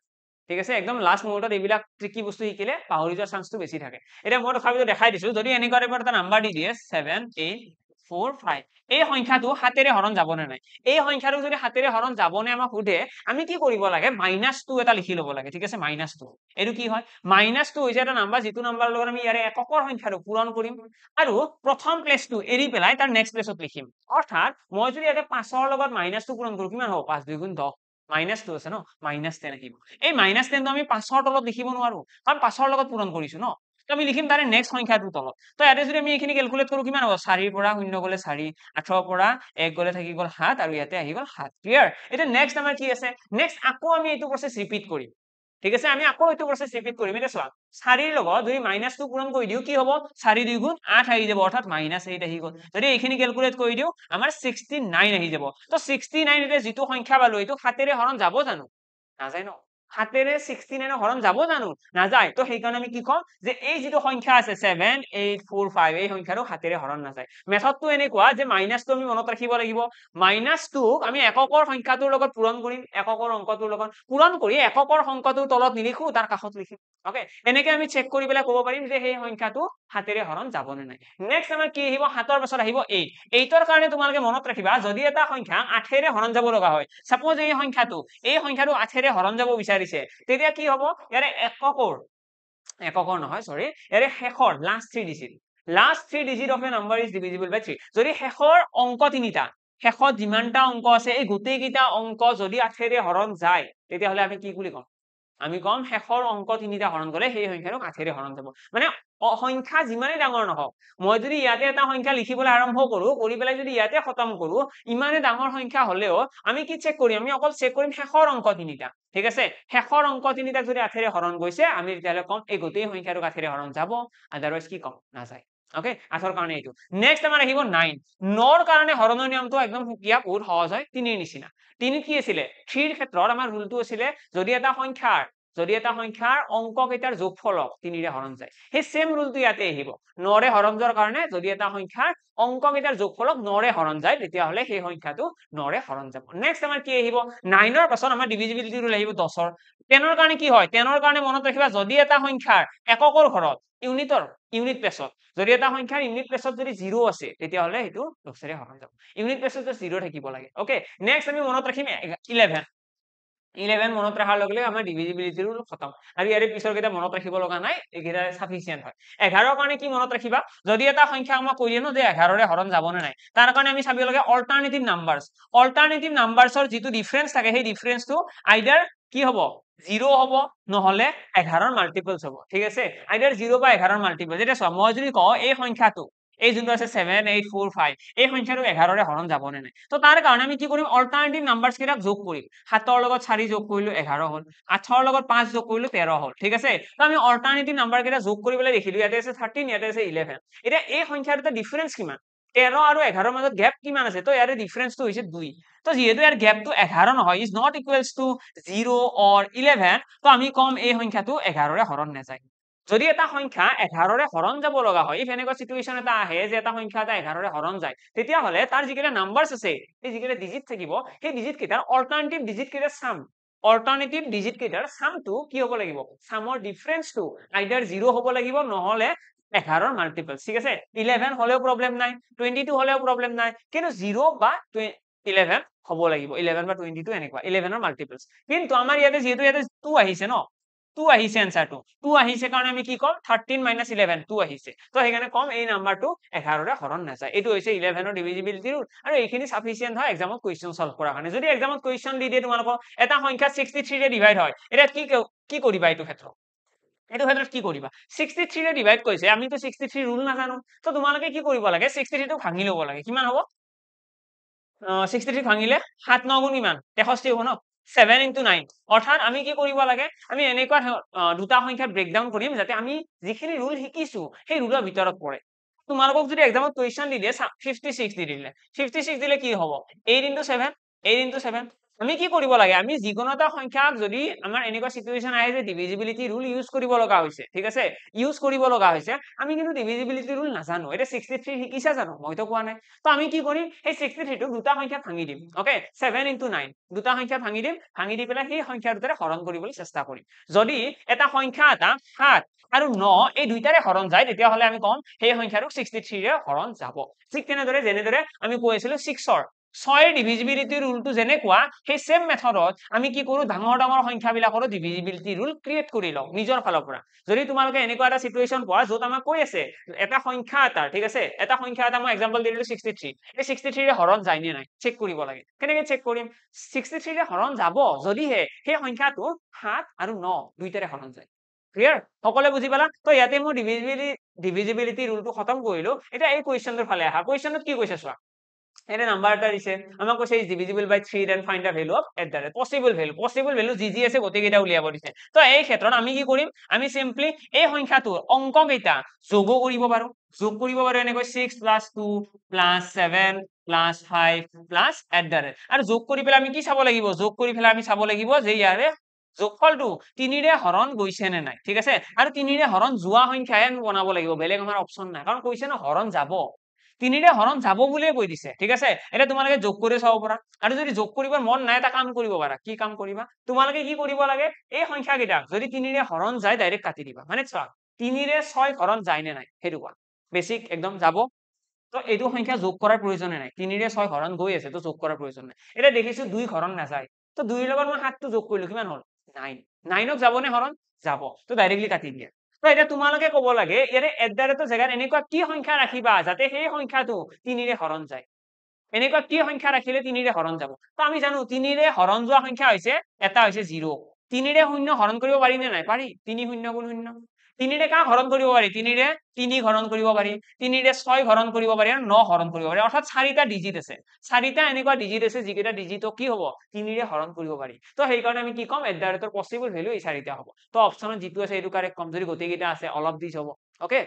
ঠিক আছে একদম লাষ্ট মুহূৰ্তত এইবিলাক ট্ৰিকি বস্তু শিকিলে পাহৰি যোৱাৰ চান্সটো বেছি থাকে এতিয়া মই তথাপিতো দেখাই দিছো যদি এনেকুৱা টাইপৰ এটা নাম্বাৰ দি দিয়ে 7 8 4 5 এই সংখ্যাটো হাতেৰে হৰণ যাব নে নাই এই সংখ্যাটো যদি হাতেৰে হৰণ যাব নে আমাক সোধে আমি কি কৰিব লাগে -2 এটা লিখি ল'ব লাগে ঠিক আছে -2 এইটো কি হয় -2 হৈছে এটা নাম্বাৰ যিটো নাম্বাৰৰ লগত আমি ইয়াৰে এককৰ সংখ্যাটো পূৰণ কৰিম আৰু প্ৰথম প্লেসটো এৰি পেলাই তাৰ নেক্সট প্লেসত লিখিম অৰ্থাৎ মই যদি ইয়াতে 5ৰ লগত -2 পূৰণ কৰো কিমান হ'ব 5 2 গুণ 10 -2 আছে ন -10 আহিব এই -10 টো আমি 5ৰ তলত লিখিব নোৱাৰো কাৰণ 5ৰ লগত পূৰণ কৰিছো ন তো আমি লিখিম তাৰে নেক্সট সংখ্যাটোৰ তলত তো ইয়াতে যদি আমি এইখিনি ক্যালকুলেট কৰো কিমান হ'ব 4 ৰ পৰা 0 গলে 4 8 ৰ পৰা 1 গলে থাকি গল 7 আৰু ইয়াতে আহি গল 7 ক্লিয়াৰ এটা নেক্সট আমাৰ কি আছে নেক্সট আকৌ আমি এইটো প্ৰসেস ৰিপিট কৰিম ঠিক আছে আমি আকৌ এইটো প্ৰসেস ৰিপিট কৰিম এটা চোৱা 4 ৰ লগত যদি -2 পূৰণ কৰি দিও কি হ'ব 4 2 গুণ 8 আহি যাব অৰ্থাৎ -8 আহি গল যদি এইখিনি ক্যালকুলেট কৰি দিও আমাৰ 69 আহি যাব তো 69 এতে যিটো সংখ্যা পালো এইটো হাতেৰে হৰণ যাব জানো নাযায় ন হাতেৰে 69 হৰণ যাব জানো নাযায় তো সেইকাৰণে আমি কি কম যে এই যিটো সংখ্যা আছে 7 8 4 5 এই সংখ্যাটো হাতেৰে হৰণ নাযায় মেথডটো এনেকুৱা যে মাইনাসটো আমি মনত ৰাখিব লাগিব -2 আমি এককৰ সংখ্যাটোৰ লগত পূৰণ কৰিম এককৰ অংকটোৰ লগত পূৰণ কৰি এককৰ সংখ্যাটোৰ তলত নিলিখো তাৰ কাষত লিখিম ওকে এনেকে আমি চেক কৰি পেলাই ক'ব পাৰিম যে সেই সংখ্যাটো হাতেৰে হৰণ যাব নে নাই নেক্সট আমাৰ কি আহিব 7ৰ পাছত আহিব 8 8ৰ কাৰণে তোমালোকে মনত ৰাখিবা যদি এটা সংখ্যা 8ৰে হৰণ যাব লগা হয় সাপোজ এই সংখ্যাটো 8ৰে হৰণ যাব বিচাৰিছে তেতিয়া কি হ'ব ইয়াৰে এককৰ নহয় সৰি ইয়াৰে শেষৰ last 3 digit of a number is divisible by 3 যদি শেষৰ অংক তিনিটা শেষত যিমানটা অংক আছে এই গোটেই কেইটা অংক যদি 8ৰে হৰণ যায় তেতিয়াহলে আমি কি বুলি কম আমি কম শেষৰ অংক তিনিটা হৰণ গলে সেই সংখ্যাটো 8ৰে হৰণ যাব মানে সংখ্যা যিমানেই ডাঙৰ নহওক মই যদি ইয়াতে এটা সংখ্যা লিখিবলৈ আৰম্ভ কৰো কৰি পেলাই যদি ইয়াতে খতম কৰো ইমানে ডাঙৰ সংখ্যা হলেও আমি কি চেক কৰিম আমি অকল চেক কৰিম শেষৰ অংক তিনিটা ঠিক আছে শেষৰ অংক তিনিটা যদি 8ৰে হৰণ গৈছে আমি তেতিয়াহলে কম এই গোটেই সংখ্যাটো 8ৰে হৰণ যাব আদাৰৱাইজ কি কম নাযায় ওকে 8ৰ কাৰণে এইটো নেক্সট আমাৰ আহিব 9 9ৰ কাৰণে হৰণৰ নিয়মটো একদম সুকীয়া বহুত সহজ হয় 3ৰ নিচিনা 3 কি আছিলে 3ৰ ক্ষেত্ৰত আমাৰ ৰুলটো আছিলে যদি এটা সংখ্যাৰ অংক কেইটাৰ যোগফলক 3ৰে হৰণ যায় সেই সেম ৰুলটো ইয়াতে আহিব 9ৰে হৰণ যোৱাৰ কাৰণে যদি এটা সংখ্যাৰ অংক কেইটাৰ যোগফলক 9ৰে হৰণ যায় তেতিয়াহলে সেই সংখ্যাটো 9ৰে হৰণ যাব নেক্সট আমাৰ কি আহিব 9ৰ পাছত আমাৰ ডিভিজিবিলিটি ৰুল আহিব 10ৰ 10ৰ কাৰণে কি হয় 10ৰ কাৰণে মনত ৰাখিবা যদি এটা সংখ্যাৰ এককৰ ঘৰত ইউনিট প্লেসত যদি এটা সংখ্যাৰ ইউনিট প্লেসত যদি 0 আছে তেতিয়াহলে সেইটো 10ৰে হৰণ যাব ইউনিট প্লেসত 0 থাকিব লাগে ওকে নেক্সট আমি মনত ৰাখিম 11 মনত ৰাখাৰ লগে লগে আমাৰ ডিভিজিবিলিটি ৰুল খতম আৰু ইয়াৰে পিছৰ কেইটা মনত ৰাখিব লগা নাই এইকেইটা সাফিসিয়েন্ট হয় 11ৰ কাৰণে কি মনত ৰাখিবা যদি এটা সংখ্যা আমাক কৈ দিয়ে ন যে 11ৰে হৰণ যাব নে নাই তাৰ কাৰণে আমি চাব লাগে অল্টাৰনেটিভ নাম্বাৰছৰ যিটো ডিফাৰেন্স থাকে সেই ডিফাৰেন্সটো আইদাৰ কি হ'ব 0 হ'ব নহলে 11ৰ মাল্টিপলস হ'ব ঠিক আছে আইদাৰ 0 বা 11ৰ মাল্টিপল যেটা চোৱা মই যদি কওঁ এই সংখ্যাটো এই যোনটো আছে 7 8 4 5 এই সংখ্যাটো 11ৰে হৰণ যাব নে নাই তো তাৰ কাৰণে আমি কি কৰিম অল্টাৰনেটিভ নাম্বাৰছ কেইটাক যোগ কৰিম 7ৰ লগত 4 যোগ কৰিলো 11 হ'ল 8ৰ লগত 5 যোগ কৰিলো 13 হ'ল ঠিক আছে তো আমি অল্টাৰনেটিভ নাম্বাৰ কেইটা যোগ কৰিবলৈ দেখিলো ইয়াতে আছে 13 ইয়াতে আছে 11 এটা এই সংখ্যাৰ এটা ডিফাৰেন্স কিমান 13 আৰু 11ৰ মাজত গ্যাপ কিমান আছে তো ইয়াৰে ডিফাৰেন্সটো হৈছে 2 তো যেহেতু ইয়াৰ গ্যাপটো 11 নহয় ইজ নট ইকুৱেলস টু 0 অৰ 11 তো আমি কম এই সংখ্যাটো 11ৰে হৰণ নাযায় যদি এটা সংখ্যা 11ৰে হৰণ যাব লগা হয় এনেকুৱা সিচুৱেশন এটা আহে যে এটা সংখ্যা এটা 11ৰে হৰণ যায় তেতিয়া হলে তাৰ যিকেইটা নাম্বাৰছ আছে এই যিকেইটা ডিজিট থাকিব সেই ডিজিট কেইটাৰ অল্টাৰনেটিভ ডিজিট কেইটাৰ সামটো কি হ'ব লাগিব সামৰ ডিফাৰেন্সটো আইদাৰ 0 হ'ব লাগিব নহলে 11ৰ মাল্টিপল ঠিক আছে 11 হলেও প্ৰবলেম নাই 22 হলেও প্ৰবলেম নাই কিন্তু 0 বা 11 হ'ব লাগিব 11 বা 22 এনেকুৱা 11ৰ মাল্টিপলস কিন্তু আমাৰ ইয়াতে যেহেতু ইয়াতে 2 আহিছে ন 2 আহিছে আনসাৰটো 2 আহিছে কাৰণে আমি কি কম 13 - 11 2 আহিছে তো সেইকাৰণে কম এই নাম্বাৰটো 11ৰে হৰণ নাযায় এইটো হৈছে 11ৰ ডিভিজিবিলিটি ৰুল আৰু এইখিনি সাফিসিয়েন্ট হয় এক্সামত কোৱেশ্চন সলভ কৰাৰ কাৰণে যদি এক্সামত কোৱেশ্চন দি দিয়ে তোমালোকক এটা সংখ্যা 63 ৰে ডিভাইড হয় এটা কি কৰিবা এইটো ক্ষেত্ৰত কি কৰিবা 63 ৰে ডিভাইড কৰিছে আমিতো 63 ৰুল নাজানো তো তোমালোকে কি কৰিব লাগে 63 টো ভাঙি ল'ব লাগে কিমান হ'ব 63 ভাঙিলে 7 9 গুণ কিমান 63 হ'ব ন 7 into 9 অৰ্থাৎ আমি কি কৰিব লাগে আমি এনেকুৱা দুটা সংখ্যা ব্ৰেকডাউন কৰিম যাতে আমি যিখিনি ৰুল শিকিছো সেই ৰুলৰ ভিতৰত পৰে তোমালোকক যদি এক্সামত কোৱেশ্চন দি দিয়ে 56 দি দিলে 56 দিলে কি হ'ব 8 into 7 আমি কি কৰিব লাগে আমি যিকোনো এটা সংখ্যাক যদি আমাৰ এনেকুৱা সিচুৱেশন আহে যে ডিভিজিবিলিটি ৰুল ইউজ কৰিব লগা হৈছে ঠিক আছে ইউজ কৰিব লগা হৈছে আমি কিন্তু ডিভিজিবিলিটি ৰুল নাজানো এটা 63 শিকিছা জানো মইতো কোৱা নাই তো আমি কি কৰিম এই 63 টো দুটা সংখ্যাত ভাঙি দিম ওকে 7 into 9 দুটা সংখ্যাত ভাঙি দিম ভাঙি দি পেলাই সেই সংখ্যাৰ দুটাৰে হৰণ কৰিবলৈ চেষ্টা কৰিম যদি এটা সংখ্যা এটা 7 আৰু 9 এই দুইটাৰে হৰণ যায় তেতিয়াহলে আমি কম সেই সংখ্যাটো 63 ৰে হৰণ যাব ঠিক তেনেদৰে যেনেদৰে আমি কৈ আছিলো 6 ৰ 6 ডিভিজিবিলিটি ৰুলটো যেনেকুৱা সেই সেম মেথডত আমি কি কৰো ডাঙৰ ডাঙৰ সংখ্যাবিলাকৰ ডিভিজিবিলিটি ৰুল ক্ৰিয়েট কৰি লওঁ নিজৰ ফালৰ পৰা যদি তোমালোকে এনেকুৱা এটা সিচুৱেশন পোৱা যত আমাক কৈ আছে এটা সংখ্যা এটা ঠিক আছে এটা সংখ্যা এটা মই এক্সাম্পল দিলো 63 এই 63 ৰে হৰণ যায় নে নাই চেক কৰিব লাগে কেনেকৈ চেক কৰিম 63 ৰে হৰণ যাব যদিহে সেই সংখ্যাটো 7 আৰু 9 দুইটাৰে হৰণ যায় ক্লিয়াৰ সকলে বুজি পালা তো ইয়াতে মই ডিভিজিবিলিটি ৰুলটো খতম কৰিলো এটা এই কোৱেশ্চনটোৰ ফালে আহা কোৱেশ্চনত কি কৈছে চোৱা এটা নাম্বার এটা দিছে আমাক কৈছে is divisible by 3 then find the value of possible value G আছে গোটেইকেইটা উলিয়াব দিছে তো এই ক্ষেত্ৰত আমি কি কৰিম আমি সিম্পলি এই সংখ্যাটোৰ অংক কেইটা যোগ কৰিব পাৰো এনেকৈ 6 plus 2 plus 7 plus 5 plus আৰু যোগ কৰি পেলাই আমি কি চাব লাগিব যোগ কৰি পেলাই আমি চাব লাগিব যে ইয়াৰে যোগফলটো 3 ৰে হৰণ গৈছে নে নাই ঠিক আছে আৰু 3 ৰে হৰণ যোৱা সংখ্যাহে আমি বনাব লাগিব বেলেগ আমাৰ অপচন নাই কাৰণ কৈছে ন হৰণ যাব 3 ৰে হৰণ যাব বুলিয়ে কৈ দিছে ঠিক আছে এটা তোমালোকে যোগ কৰি চাব পাৰা আৰু যদি যোগ কৰিবৰ মন নাই এটা কাম কৰিব পাৰা কি কাম কৰিবা তোমালোকে কি কৰিব লাগে এই সংখ্যা কেইটা যদি 3 ৰে হৰণ যায় ডাইৰেক্ট কাটি দিবা মানে চোৱা 3 ৰে 6 হৰণ যায় নে নাই হেতু কোৱা বেসিক একদম যাব তো এইটো সংখ্যা যোগ কৰাৰ প্ৰয়োজন নাই 3 ৰে 6 হৰণ গৈ আছে তো যোগ কৰাৰ প্ৰয়োজন নাই এটা দেখিছো 2 হৰণ নাযায় তো 2 ৰ লগত মই 7 টো যোগ কৰিলো কিমান হল 9 9ক যাবনে হৰণ যাব তো ডাইৰেক্টলি কাটি দিয়া তো এটা তোমালোকে কব লাগে ইয়াৰে এডাৰেটৰ জায়গাত এনেকুৱা কি সংখ্যা ৰাখিবা যাতে সেই সংখ্যাটো 3 ৰে হৰণ যায় এনেকুৱা কি সংখ্যা ৰাখিলে 3 ৰে হৰণ যাব তো আমি জানো 3 ৰে হৰণ যোৱা সংখ্যা হৈছে এটা হৈছে 0 3 ৰে 0 হৰণ কৰিব পাৰি নে নাই পাৰি 3 0 গুণ 0 3 ৰে কাক হৰণ কৰিব পাৰি 3 ৰে 3 হৰণ কৰিব পাৰি 3 ৰে 6 হৰণ কৰিব পাৰি আৰু 9 হৰণ কৰিব পাৰি অৰ্থাৎ 4টা ডিজিট আছে 4টা এনেকুৱা ডিজিট আছে যিকেইটা ডিজিটক কি হ'ব 3 ৰে হৰণ কৰিব পাৰি তো সেই কাৰণে আমি কি কম এডাৰেটৰ পসিবল ভ্যালু এই 4টা হ'ব তো অপচনত যিটো আছে এইটো কাৰেক্ট কম যদি গোটেইকেইটা আছে অলপ দিছ হ'ব ওকে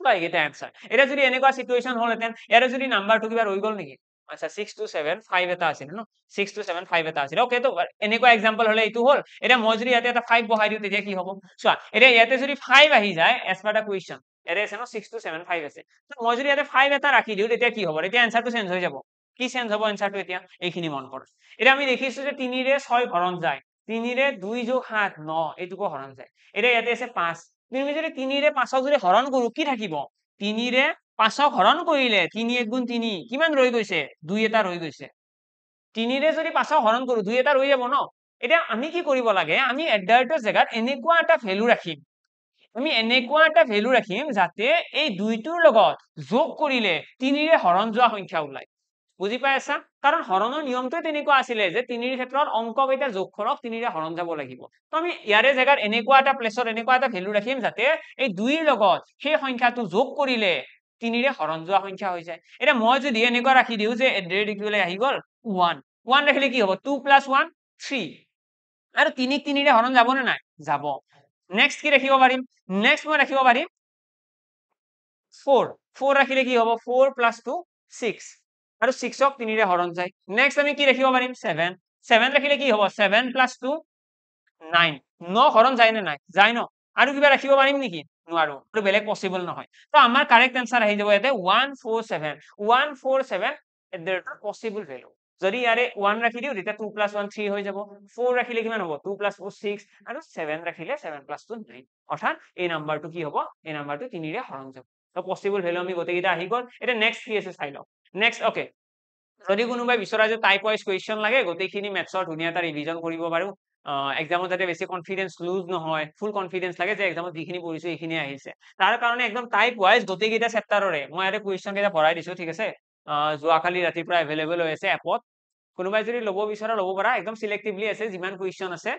বা এইটা आंसर এটা যদি এনেকুৱা সিচুৱেশন হলতেন ইয়াৰে যদি নাম্বাৰটো কিবা ৰৈ গল নেকি আচ্ছা 6 2 7 5 এটা আছিল ন 6 2 7 5 এটা আছিল ওকে তো এনেকুৱা एग्जांपल হলে এইটো হল এটা মই যদি ইয়াতে এটা 5 বহাই দিও তেতিয়া কি হ'ব চোৱা এটা ইয়াতে যদি 5 আহি যায় এজ পাৰ দা কোৱেশ্চন এৰে আছে ন 6 2 7 5 আছে তো মই যদি ইয়াতে 5 এটা ৰাখি দিও তেতিয়া কি হ'ব এতিয়া आंसरটো চেঞ্জ হৈ যাব কি চেঞ্জ হ'ব आंसरটো এতিয়া এইখিনি মন কৰ এটা আমি দেখিছো যে 3 ৰে 6 হৰণ যায় 3 ৰে 2 যোগ 7 9 এইটোকো হৰণ যায় এটা ইয়াতে আছে 5 তুমি যদি 3 ৰে 5ক যদি হৰণ কৰো কি থাকিব 3 ৰে 5ক হৰণ কৰিলে 3 1 গুণ 3 কিমান ৰৈ গৈছে 2 এটা ৰৈ গৈছে 3 ৰে যদি 5ক হৰণ কৰো 2 এটা ৰৈ যাব ন এতিয়া আমি কি কৰিব লাগে আমি এডাৰেটৰ জায়গাত এনেকুৱা এটা ভ্যালু ৰাখিম আমি এনেকুৱা এটা ভ্যালু ৰাখিম যাতে এই দুইটোৰ লগত যোগ কৰিলে 3 ৰে হৰণ যোৱা সংখ্যা ওলাই বুজি পাই আছা কাৰণ হৰণৰ নিয়মটো তেনেকুৱা আছিল যে 3 ৰ ক্ষেত্ৰত অংক কেইটা যোগ কৰক 3 ৰে হৰণ যাব লাগিব তো আমি ইয়াৰে জায়গাত এনেকুৱা এটা প্লেসত এনেকুৱা এটা ভ্যালু ৰাখিম যাতে এই দুইৰ লগত সেই সংখ্যাটো যোগ কৰিলে 3 ৰে হৰণ যোৱা সংখ্যা হৈ যায় এটা মই যদি এনেকুৱা ৰাখি দিও যে এড্ৰেড ইকুৱেল আহি গল 1 1 ৰাখিলে কি হ'ব 2 + 1 3 আৰু 3 ক 3 ৰে হৰণ যাব নে নাই যাব নেক্সট কি ৰাখিব পাৰিম নেক্সট মই ৰাখিব পাৰিম 4 4 ৰাখিলে কি হ'ব 4 + 2 6 আৰু 6ক 3 ৰে হৰণ যায় নেক্সট আমি কি ৰাখিব পাৰিম 7 7 ৰাখিলে কি হ'ব 7 + 2 9 9 হৰণ যায় নে নাই যায় ন আৰু কিবা ৰাখিব পাৰিম নেকি নোৱাৰো আৰু বেলেগ পসিবল নহয় তো আমাৰ কাৰেক্ট आंसर আহি যাব ইয়াতে 147 147 এডাৰেটৰ পসিবল ভ্যালু যদি ইয়াৰে 1 ৰাখি দিও তেতিয়া 2 + 1 3 হৈ যাব 4 ৰাখিলে কিমান হ'ব 2 + 4 6 আৰু 7 ৰাখিলে 7 + 2 9 অৰ্থাৎ এই নাম্বাৰটো কি হ'ব এই নাম্বাৰটো 3 ৰে হৰণ যাব তো পসিবল ভ্যালু আমি গোটেইকেইটা আহি গল এটা নেক্সট কি আছে চাই লও নেক্সট ওকে যদি কোনোবাই বিচৰা যে টাইপ ওয়াইজ কোৱেশ্চন লাগে গোটেইখিনি মেথছৰ ধুনীয়া এটা ৰিভিজন কৰিব পাৰো এক্সামত যাতে বেছি কনফিডেন্স লুজ নহয় ফুল কনফিডেন্স লাগে যে এক্সামত যিখিনি পঢ়িছো এইখিনি আহিছে তাৰ কাৰণে একদম টাইপ ওয়াইজ গোটেইকেইটা চেপ্টাৰৰে মই ইয়াতে কোৱেশ্চন কেইটা ভৰাই দিছো ঠিক আছে যোৱাকালি ৰাতিপুৱা এভেইলেবল হৈ আছে এপত কোনোবাই যদি ল'ব বিচৰা ল'ব পাৰা একদম সিলেক্টিভলি আছে যিমান কোৱেশ্চন আছে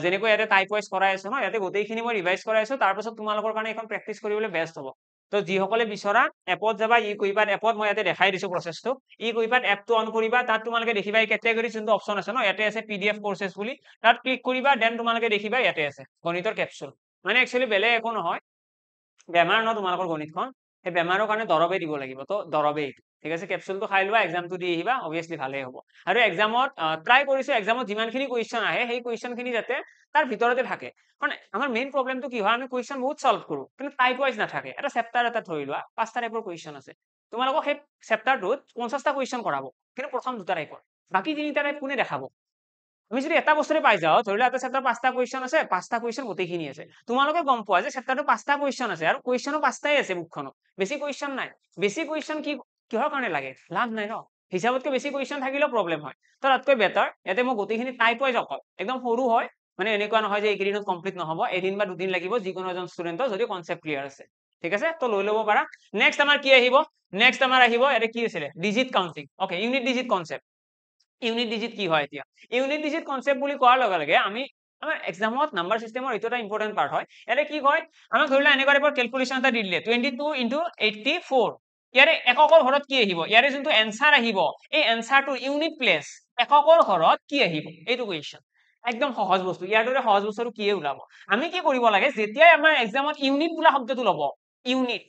যেনেকৈ ইয়াতে টাইপ ওয়াইজ কৰাই আছো ন ইয়াতে গোটেইখিনি মই ৰিভাইজ কৰাই আছো তাৰ পাছত তোমালোকৰ কাৰণে এখন প্ৰেক্টিস কৰিবলৈ বেষ্ট হ'ব তো যিসকলে বিচৰা এপত যাবা ই কুইপাত এপত মই ইয়াতে দেখাই দিছো প্ৰসেসটো ই কুইপাত এপটো অন কৰিবা তাত তোমালোকে দেখিবা এই ক্যাটেগৰি যোনটো অপচন আছে ন ইয়াতে আছে পিডিএফ কোৰ্সেছ বুলি তাত ক্লিক কৰিবা দেন তোমালোকে দেখিবা ইয়াতে আছে গণিতৰ কেপচুল মানে একচুয়ালি বেলেগ একো নহয় বেমাৰ ন তোমালোকৰ গণিতখন সেই বেমাৰৰ কাৰণে দৰবে দিব লাগিব তো দৰবে ঠিক আছে কেপচুলটো খাই লোৱা এক্সামটো দি আহিবা অবভিয়াছলি ভালেই হ'ব আৰু এক্সামত ট্ৰাই কৰিছো এক্সামত যিমানখিনি কুৱেশ্যন আহে সেই কুৱেশ্যনখিনি যাতে তাৰ ভিতৰতে থাকে কাৰণ আমাৰ মেইন প্ৰব্লেমটো কি হয় আমি কুৱেশ্যন বহুত সলভ কৰো কিন্তু টাইপ ৱাইজ নাথাকে এটা চেপ্টাৰ এটা ধৰি লোৱা 5টা টাইপৰ কুৱেশ্যন আছে তোমালোকক সেই চেপ্টাৰটোত 50টা কুৱেশ্যন কৰাব কিন্তু প্ৰথম 2টা টাইপৰ বাকি 3টা টাইপ কোনে দেখাব আমি যদি এটা বস্তুৰে পাই যাও ধৰি লোৱা এটা চেপ্টাৰ 5টা কুৱেশ্যন আছে 5টা কুৱেশ্যন গোটেইখিনি আছে তোমালোকে গম পোৱা যে চেপ্টাৰটো 5টা কুৱেশ্যন আছে আৰু কুৱেশ্যনো 5টাই আছে বুকখনত বেছি কুৱেশ্যন নাই বেছি কুৱেশ্যন কি কিহৰ কাৰণে লাগে লাভ নাই ন হিচাপতকৈ বেছি কুৱেশ্যন থাকিলেও প্ৰব্লেম হয় তো তাতকৈ বেটাৰ ইয়াতে মই গোটেইখিনি টাইপ ৱাইজ অকল একদম সৰু হয় মানে এনেকুৱা নহয় যে এইকেইদিনত কমপ্লিট নহব এদিন বা দুদিন লাগিব যিকোনো এজন ষ্টুডেণ্টৰ যদি কনচেপ্ট ক্লিয়াৰ আছে ঠিক আছে তো লৈ ল'ব পাৰা নেক্সট আমাৰ কি আহিব নেক্সট আমাৰ আহিব ইয়াতে কি আছিলে digit counting okay unit digit concept unit digit কি হয় এতিয়া ইউনিট ডিজিট কনচেপ্ট বুলি কোৱাৰ লগে লগে আমি আমাৰ এক্সামত নাম্বাৰ সিস্টেমৰ এইটো এটা ইম্পৰ্টেন্ট পাৰ্ট হয় ইয়াতে কি হয় আমাক ধৰি লোৱা এনেকুৱা টাইপৰ ক্যালকুলেশন এটা দি দিলে 22 into 84 ইয়াৰে এককৰ ঘৰত কি আহিব ইয়াৰে যোনটো এনসাৰ আহিব এই এনসাৰটো ইউনিট প্লেস এককৰ ঘৰত কি আহিব এইটো কোৱেশ্চন একদম সহজ বস্তু ইয়াৰ দৰে সহজ বস্তু কি ওলাব আমি কি কৰিব লাগে যেতিয়াই আমাৰ এক্সামত ইউনিট বোলা শব্দটো ল'ব ইউনিট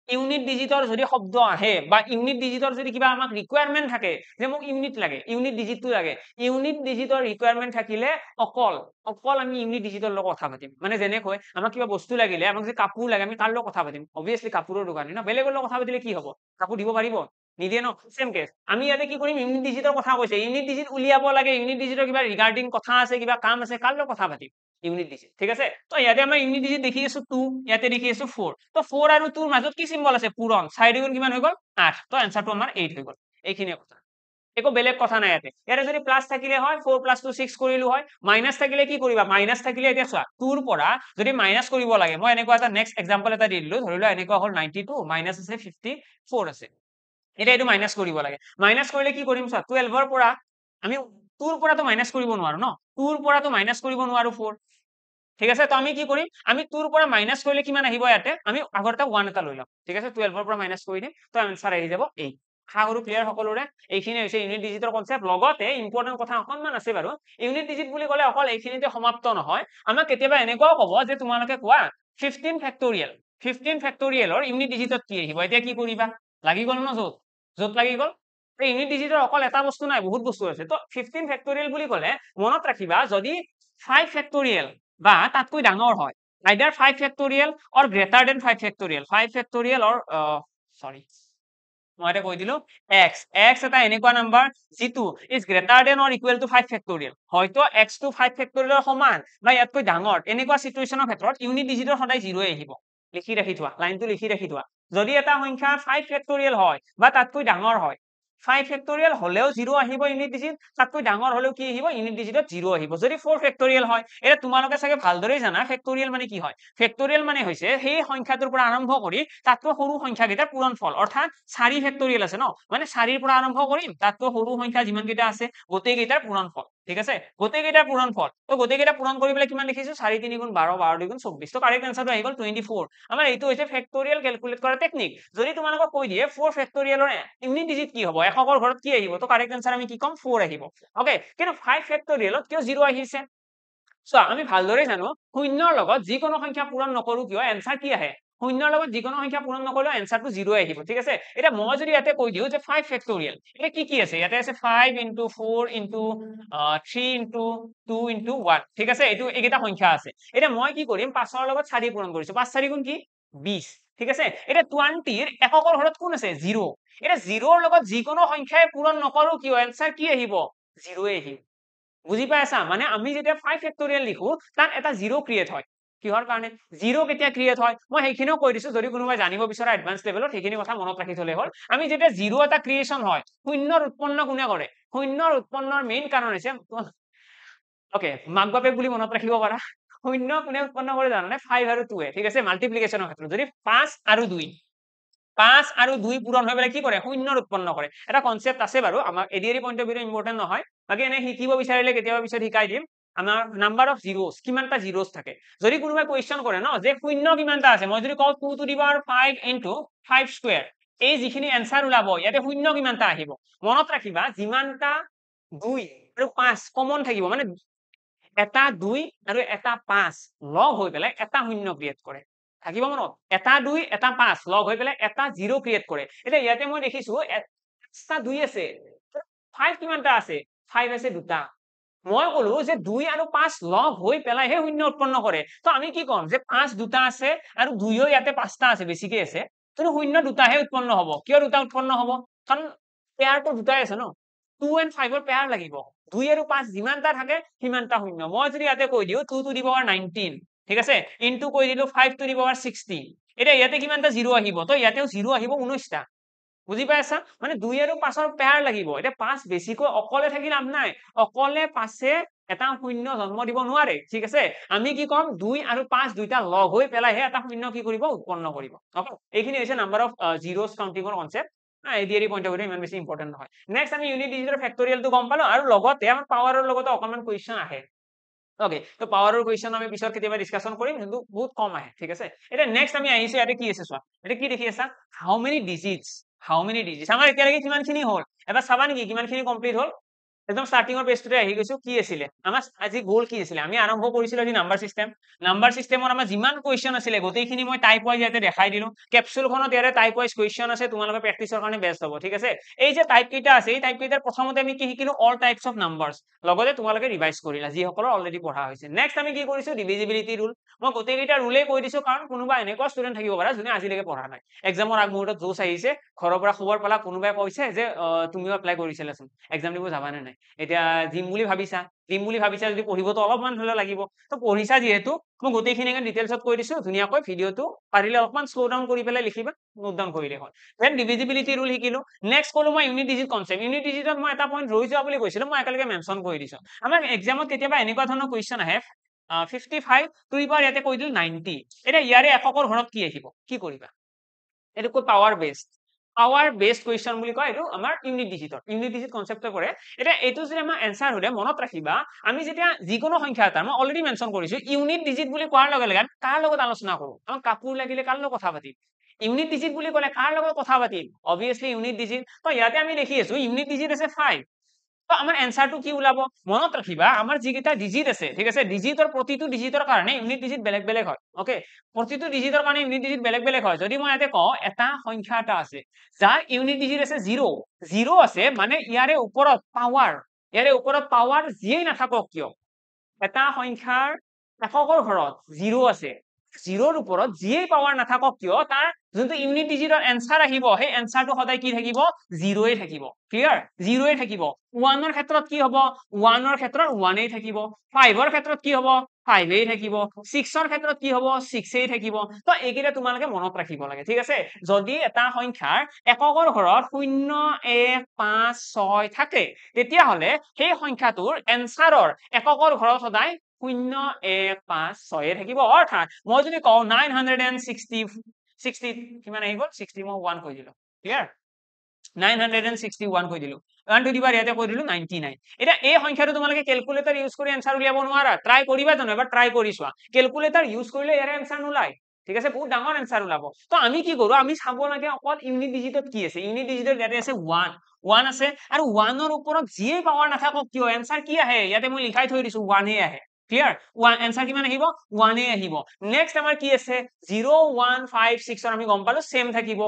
ইউনিট ডিজিটৰ যদি শব্দ আহে বা ইউনিট ডিজিটৰ যদি কিবা আমাক ৰিকুৱাৰমেন্ট থাকে যে মোক ইউনিট লাগে ইউনিট ডিজিটটো লাগে ইউনিট ডিজিটৰ ৰিকুৱাৰমেন্ট থাকিলে অকল আমি ইউনিট ডিজিটৰ লগত কথা পাতিম মানে যেনেকৈ আমাক কিবা বস্তু লাগিলে আমাক যে কাপোৰ লাগে আমি তাৰ লগত কথা পাতিম অবভিয়াছলি কাপোৰৰ দোকানী ন বেলেগৰ লগত কথা পাতিলে কি হ'ব কাপোৰ দিব পাৰিব নিদিয়ে ন সেম কেছ আমি ইয়াতে কি কৰিম ইউনিট ডিজিটৰ কথা কৈছে ইউনিট ডিজিট উলিয়াব লাগে ইউনিট ডিজিটৰ কিবা ৰিগাৰ্ডিং কথা আছে কিবা কাম আছে কাৰ লগত কথা পাতিম ইউনিট ডিজিট ঠিক আছে তো ইয়াতে আমাৰ ইউনিট ডিজিট দেখি আছো 2 ইয়াতে দেখি আছো 4 তো 4 আৰু 2 ৰ মাজত কি সিম্বল আছে পূৰণ 4 গুণ কিমান হৈ গল 8 তো আনসাৰটো আমাৰ 8 হৈ গল এইখিনিয়ে কথা একো বেলেগ কথা নাই ইয়াতে ইয়াতে যদি প্লাস থাকিলে হয় 4 + 2 6 কৰিলো হয় মাইনাস থাকিলে কি কৰিবা মাইনাস থাকিলে এতিয়া চোৱা 2 ৰ পৰা যদি মাইনাস কৰিব লাগে মই এনেকুৱা এটা নেক্সট এক্সাম্পল এটা দি দিলো ধৰি লোৱা এনেকুৱা হল 92 মাইনাস আছে 54 আছে এটা এইটো মাইনাস কৰিব লাগে মাইনাস কৰিলে কি কৰিম চোৱা 12 ৰ পৰা আমি 2 ৰ পৰাটো মাইনাস কৰিব নোৱাৰো ন 2 ৰ পৰাটো মাইনাস কৰিব নোৱাৰো 4 ঠিক আছে তো আমি কি কৰিম আমি 2 ৰ পৰা মাইনাস কৰিলে কিমান আহিব ইয়াতে আমি আগৰটা 1 এটা লৈ লম ঠিক আছে 12 ৰ পৰা মাইনাস কৰি দিম তো আনসাৰ আহি যাব 8 আশা কৰো ক্লিয়াৰ সকলোৰে এইখিনি হৈছে ইউনিট ডিজিটৰ কনসেপ্ট লগতে ইম্পৰ্টেন্ট কথা অকনমান আছে বাৰু ইউনিট ডিজিট বুলি ক'লে অকল এইখিনিতে সমাপ্ত নহয় আমাক কেতিয়াবা এনেকুৱাও ক'ব যে তোমালোকে কোৱা 15 ফেক্টৰিয়েলৰ ইউনিট ডিজিটত কি আহিব এতিয়া কি কৰিবা লাগি গল ন য'ত লাগি গল ইউনিট ডিজিটৰ অকল এটা বস্তু নাই বহুত বস্তু আছে তো 15 ফেক্টৰিয়েল বুলি ক'লে মনত ৰাখিবা যদি 5 ফেক্টৰিয়েল বা তাতকৈ ডাঙৰ হয় either 5 factorial or greater than 5 factorial 5 factorial or sorry মই এটা কৈ দিলো x এটা এনেকুৱা নাম্বাৰ যিটো is greater than or equal to 5 factorial হয়তো x টো 5 ফেক্টৰিয়েলৰ সমান বা ইয়াতকৈ ডাঙৰ এনেকুৱা সিচুৱেচনৰ ক্ষেত্ৰত ইউনিট ডিজিটৰ সদায় 0 আহিব লিখি ৰাখি থোৱা লাইনটো লিখি ৰাখি থোৱা যদি এটা সংখ্যা 5 ফেক্টৰিয়েল হয় বা তাতকৈ ডাঙৰ হয় 5 ফেক্টৰিয়েল হলেও 0 আহিব ইউনিট ডিজিট তাতকৈ ডাঙৰ হলেও কি আহিব ইউনিট ডিজিটত 0 আহিব যদি 4 ফেক্টৰিয়েল হয় এটা তোমালোকে চাগে ভালদৰে জানা ফেক্টৰিয়েল মানে কি হয় ফেক্টৰিয়েল মানে হৈছে সেই সংখ্যাটোৰ পৰা আৰম্ভ কৰি তাতকৈ সৰু সংখ্যা কেইটাৰ পূৰণফল অৰ্থাৎ 4 ফেক্টৰিয়েল আছে ন মানে 4 ৰ পৰা আৰম্ভ কৰিম তাতকৈ সৰু সংখ্যা যিমান কেইটা আছে গোটেই কেইটাৰ পূৰণফল ঠিক আছে গোটেই কেইটাৰ পূৰণফল তো গোটেই কেইটা পূৰণ কৰি পেলাই কিমান লিখিছো 4 3 গুণ 12 12 2 গুণ 24 তো কাৰেক্ট আনসাৰটো আহি গল 24 আমাৰ এইটো হৈছে ফেক্টৰিয়েল ক্যালকুলেট কৰা টেকনিক যদি তোমালোকক কৈ দিয়ে 4 ফেক্টৰিয়েলৰ ইউনিট ডিজিট কি হ'ব এককৰ ঘৰত কি আহিব তো কাৰেক্ট আনসাৰ আমি কি কম 4 আহিব ওকে কিন্তু 5 ফেক্টৰিয়েলত কিয় 0 আহিছে সো আমি ভালদৰে জানো শূন্যৰ লগত যিকোনো সংখ্যা পূৰণ নকৰো কিয় আনসাৰ কি আহে শূন্যৰ লগত যিকোনো সংখ্যা পূৰণ নকৰিলে আনসাৰটো 0 আহিব ঠিক আছে এটা মই যদি ইয়াতে কৈ দিও যে 5 ফেক্টৰিয়েল এটা কি আছে ইয়াতে আছে 5 into 4 into 3 into 2 into 1 ঠিক আছে এইটো এইকেইটা সংখ্যা আছে এটা মই কি কৰিম 5 ৰ লগত 4 পূৰণ কৰিছো 5 4 গুণ কি 20 ঠিক আছে এটা 20 ৰ এককৰ ঘৰত কোন আছে 0 এটা 0 ৰ লগত যিকোনো সংখ্যাই পূৰণ নকৰো কিয় আনসাৰ কি আহিব 0 আহিব বুজি পাইছা মানে আমি যেতিয়া 5 ফেক্টৰিয়েল লিখো তাত এটা 0 ক্ৰিয়েট হয় কিহৰ কাৰণে 0 কেতিয়া ক্ৰিয়েট হয় মই সেইখিনিও কৈ দিছো যদি কোনোবাই জানিব বিচৰা এডভান্স লেভেলত সেইখিনি কথা মনত ৰাখি থলে হ'ল আমি যেতিয়া 0 এটা ক্ৰিয়েচন হয় শূন্যৰ উৎপন্ন কোনে কৰে শূন্যৰ উৎপন্নৰ মেইন কাৰণ হৈছে ওকে মাক বাপেক বুলি মনত ৰাখিব পাৰা শূন্য কোনে উৎপন্ন কৰে জানানে 5 আৰু 2 ঠিক আছে মাল্টিপ্লিকেশনৰ ক্ষেত্ৰত যদি 5 আৰু 2 5 আৰু 2 পূৰণ হৈ পেলাই কি কৰে শূন্যৰ উৎপন্ন কৰে এটা কনসেপ্ট আছে বাৰু আমাৰ ADR point of view important নহয় বাকি এনে শিকিব বিচাৰিলে কেতিয়াবা পিছত শিকাই দিম আমাৰ নাম্বাৰ অফ জিৰোস কিমানটা জিৰোস থাকে যদি কোনোবাই কোৱেশ্চন কৰে ন যে শূন্য কিমানটা আছে মই যদি কওঁ 2 to the power 5 into 5 square এই যিখিনি আনসাৰ ওলাব ইয়াতে শূন্য কিমানটা আহিব মনত ৰাখিবা যিমানটা 2 আৰু 5 কমন থাকিব মানে এটা 2 আৰু এটা 5 লগ হৈ পেলাই এটা শূন্য ক্ৰিয়েট কৰে থাকিব মনত এটা 2 এটা 5 লগ হৈ পেলাই এটা 0 ক্ৰিয়েট কৰে এতিয়া ইয়াতে মই দেখিছো টা 2 আছে 5 কিমানটা আছে 5 আছে দুটা মই কলো যে 2 আৰু 5 লগ হৈ পেলাই হে শূন্য উৎপন্ন কৰে তো আমি কি কম যে 5 দুটা আছে আৰু 2ও ইয়াতে 5টা আছে বেছিকে আছে তো শূন্য দুটাহে উৎপন্ন হ'ব কিয় দুটা উৎপন্ন হ'ব কাৰণ পেয়াৰটো দুটাই আছে ন 2 and 5 ৰ পেয়াৰ লাগিব 2 আৰু 5 যিমানটা থাকে সিমানটা শূন্য মই যদি ইয়াতে কৈ দিও 2 to the power 19 ঠিক আছে ইনটু কৈ দিলো 5 to the power 60 এতিয়া ইয়াতে কিমানটা 0 আহিব তো ইয়াতেও 0 আহিব 19টা বুজি পাইছা মানে 2 আৰু 5 ৰ পেয়াৰ লাগিব এতিয়া 5 বেছিকৈ অকলে থাকি লাভ নাই অকলে 5 এটা শূন্য জন্ম দিব নোৱাৰে ঠিক আছে আমি কি কম 2 আৰু 5 দুইটা লগ হৈ পেলাইহে এটা শূন্য কি কৰিব উৎপন্ন কৰিব ওকে এইখিনি হৈছে নাম্বাৰ অফ জিৰোস কাউন্টিংৰ concept ADRE point of view ইমান বেছি ইম্পৰ্টেন্ট নহয় নেক্সট আমি ইউনিট ডিজিটৰ ফেক্টৰিয়েলটো গম পালো আৰু লগতে আমাৰ পাৱাৰৰ লগতে অকমান কোৱেশ্চন আহে ওকে তো পাৱাৰৰ কোৱেশ্চন আমি পিছত কেতিয়াবা ডিসকাশন কৰিম কিন্তু বহুত কম আহে ঠিক আছে এটা নেক্সট আমি আহিছো ইয়াতে কি আছে চোৱা এটা কি দেখি আছা হাউ মেনি ডিজিটস আমাৰ এতিয়ালৈকে কিমানখিনি হ'ল এবাৰ চাবা নেকি কিমানখিনি কমপ্লিট হ'ল একদম স্টাৰ্টিংৰ পেজটোতে আহি গৈছো কি আছিলে আমাৰ আজি গোল কি আছিলে আমি আৰম্ভ কৰিছিলো আজি নাম্বাৰ সিস্টেমত আমাৰ যিমান কোৱেশ্চন আছিলে গোটেইখিনি মই টাইপ ওয়াইজ ইয়াতে দেখাই দিলো কেপচুলখনত ইয়াতে টাইপ ওয়াইজ কোৱেশ্চন আছে তোমালোকে প্ৰেক্টিছৰ কাৰণে বেষ্ট হ'ব ঠিক আছে এই যে টাইপ কেইটা আছে এই টাইপ কেইটাৰ প্ৰথমতে আমি কি শিকিলো অল টাইপছ অফ নাম্বাৰছ লগতে তোমালোকে ৰিভাইজ কৰিলা যিসকলৰ অলৰেডি পঢ়া হৈছে নেক্সট আমি কি কৰিছো ডিভিজিবিলিটি ৰুল মই গোটেইকেইটা ৰুলে কৈ দিছো কাৰণ কোনোবা এনেকুৱা ষ্টুডেন্ট থাকিব পাৰে যোনে আজিলৈকে পঢ়া নাই এক্সামৰ আগমুহূৰ্তত জোচ আহিছে ঘৰৰ পৰা খবৰ পালা কোনোবাই কৈছে যে তুমিও এপ্লাই কৰিছিলাচোন এক্সাম দিব যাবা নে নাই এতিয়া দিম বুলি ভাবিছা যদি পঢ়িবতো অলপমান হলে লাগিব তো পঢ়িছা যিহেতু মই গোটেইখিনি ডিটেইলছত কৈ দিছো ধুনীয়াকৈ ভিডিঅটো পাৰিলে অলপমান শ্লো ডাউন কৰি পেলাই লিখিবা নোট ডাউন কৰিলে হয় দেন ডিভিজিবিলিটি ৰুল শিকিলো নেক্সট কলো মই ইউনিট ডিজিট কনসেপ্ট ইউনিট ডিজিটত মই এটা পইণ্ট ৰৈ যোৱা বুলি কৈছিলো মই একেলগে মেনশ্যন কৰি দিছো আমাৰ এক্সামত কেতিয়াবা এনেকুৱা ধৰণৰ কুৱেশ্যন আহে 55 টু দি পাৱাৰ ইয়াতে কৈ দিলো 90 এটা ইয়াৰে এককৰ ঘৰত কি আহিব কি কৰিবা এটা কো পাৱাৰ বেসড কুৱেশ্যন বুলি কয় এটো আমাৰ ইউনিট ডিজিট কনসেপ্টে কৰে এটা এটো যদি আমাৰ এনসাৰ হলে মনত ৰাখিবা আমি যেতিয়া যিকোনো সংখ্যা এটা মই অলৰেডি মেনশ্যন কৰিছো ইউনিট ডিজিট বুলি কোৱাৰ লগে লগে কাৰ লগত আলোচনা কৰো আমাৰ কাপোৰ লাগিলে কাৰ লগত কথা পাতিম ইউনিট ডিজিট বুলি ক'লে কাৰ লগত কথা পাতিম অবভিয়াসলি ইউনিট ডিজিট তো ইয়াতে আমি দেখি আছো ইউনিট ডিজিট আছে 5 তো আমাৰ এনসাৰটো কি ওলাব মনত ৰাখিবা আমাৰ যিকেইটা ডিজিট আছে ঠিক আছে ডিজিটৰ প্ৰতিটো ডিজিটৰ কাৰণে ইউনিট ডিজিট বেলেগ হয় ওকে প্ৰতিটো ডিজিটৰ কাৰণে ইউনিট ডিজিট বেলেগ হয় যদি মই ইয়াতে কওঁ এটা সংখ্যা এটা আছে যাৰ ইউনিট ডিজিট আছে 0 আছে মানে ইয়াৰে ওপৰত পাৱাৰ যিয়েই নাথাকক কিয় এটা সংখ্যাৰ এককৰ ঘৰত 0 আছে 0ৰ ওপৰত যিয়েই পাৱাৰ নাথাকক কিয় তাৰ যোনটো ইউনিট ডিজিটৰ এনসাৰ আহিব সেই এনসাৰটো সদায় কি থাকিব 0 থাকিব ক্লিয়াৰ 0 থাকিব 1ৰ ক্ষেত্ৰত কি হ'ব 1ৰ ক্ষেত্ৰত 1 থাকিব 5ৰ ক্ষেত্ৰত কি হ'ব 5 থাকিব 6ৰ ক্ষেত্ৰত কি হ'ব 6 থাকিব তো এইকেইটা তোমালোকে মনত ৰাখিব লাগে ঠিক আছে যদি এটা সংখ্যাৰ এককৰ ঘৰত 0 1 5 6 থাকে তেতিয়াহলে সেই সংখ্যাটোৰ এনসাৰৰ এককৰ ঘৰত সদায় 0 1 5 6 থাকিব অৰ্থাৎ মই যদি কওঁ 960 কিমান আহি গ'ল 60 মই 1 কৈ দিলো ক্লিয়াৰ 961 কৈ দিলো 1 টু দি পাৱাৰ ইয়াতে কৈ দিলো 99 এটা এই সংখ্যাটো তোমালোকে ক্যালকুলেটৰ ইউজ কৰি আনসাৰ উলিয়াব নোৱাৰা ট্ৰাই কৰিবা জানো এবাৰ ট্ৰাই কৰি চোৱা ক্যালকুলেটৰ ইউজ কৰিলে ইয়াৰে আনসাৰ নোলায় ঠিক আছে বহুত ডাঙৰ আনসাৰ ওলাব তো আমি কি কৰো আমি চাব লাগে অকল ইউনিট ডিজিটত কি আছে ইউনিট ডিজিটত ইয়াতে আছে 1 আছে আৰু 1ৰ ওপৰত যিয়ে পাৱাৰ নাথাকক কিয় আনসাৰ কি আহে ইয়াতে মই লিখাই থৈ দিছো 1 এ আহে ক্লিয়াৰ 1 আনসাৰ কিমান আহিব 1 এ আহিব নেক্সট আমাৰ কি আছে 0 1 5 6 আমি গম পালো সেম থাকিব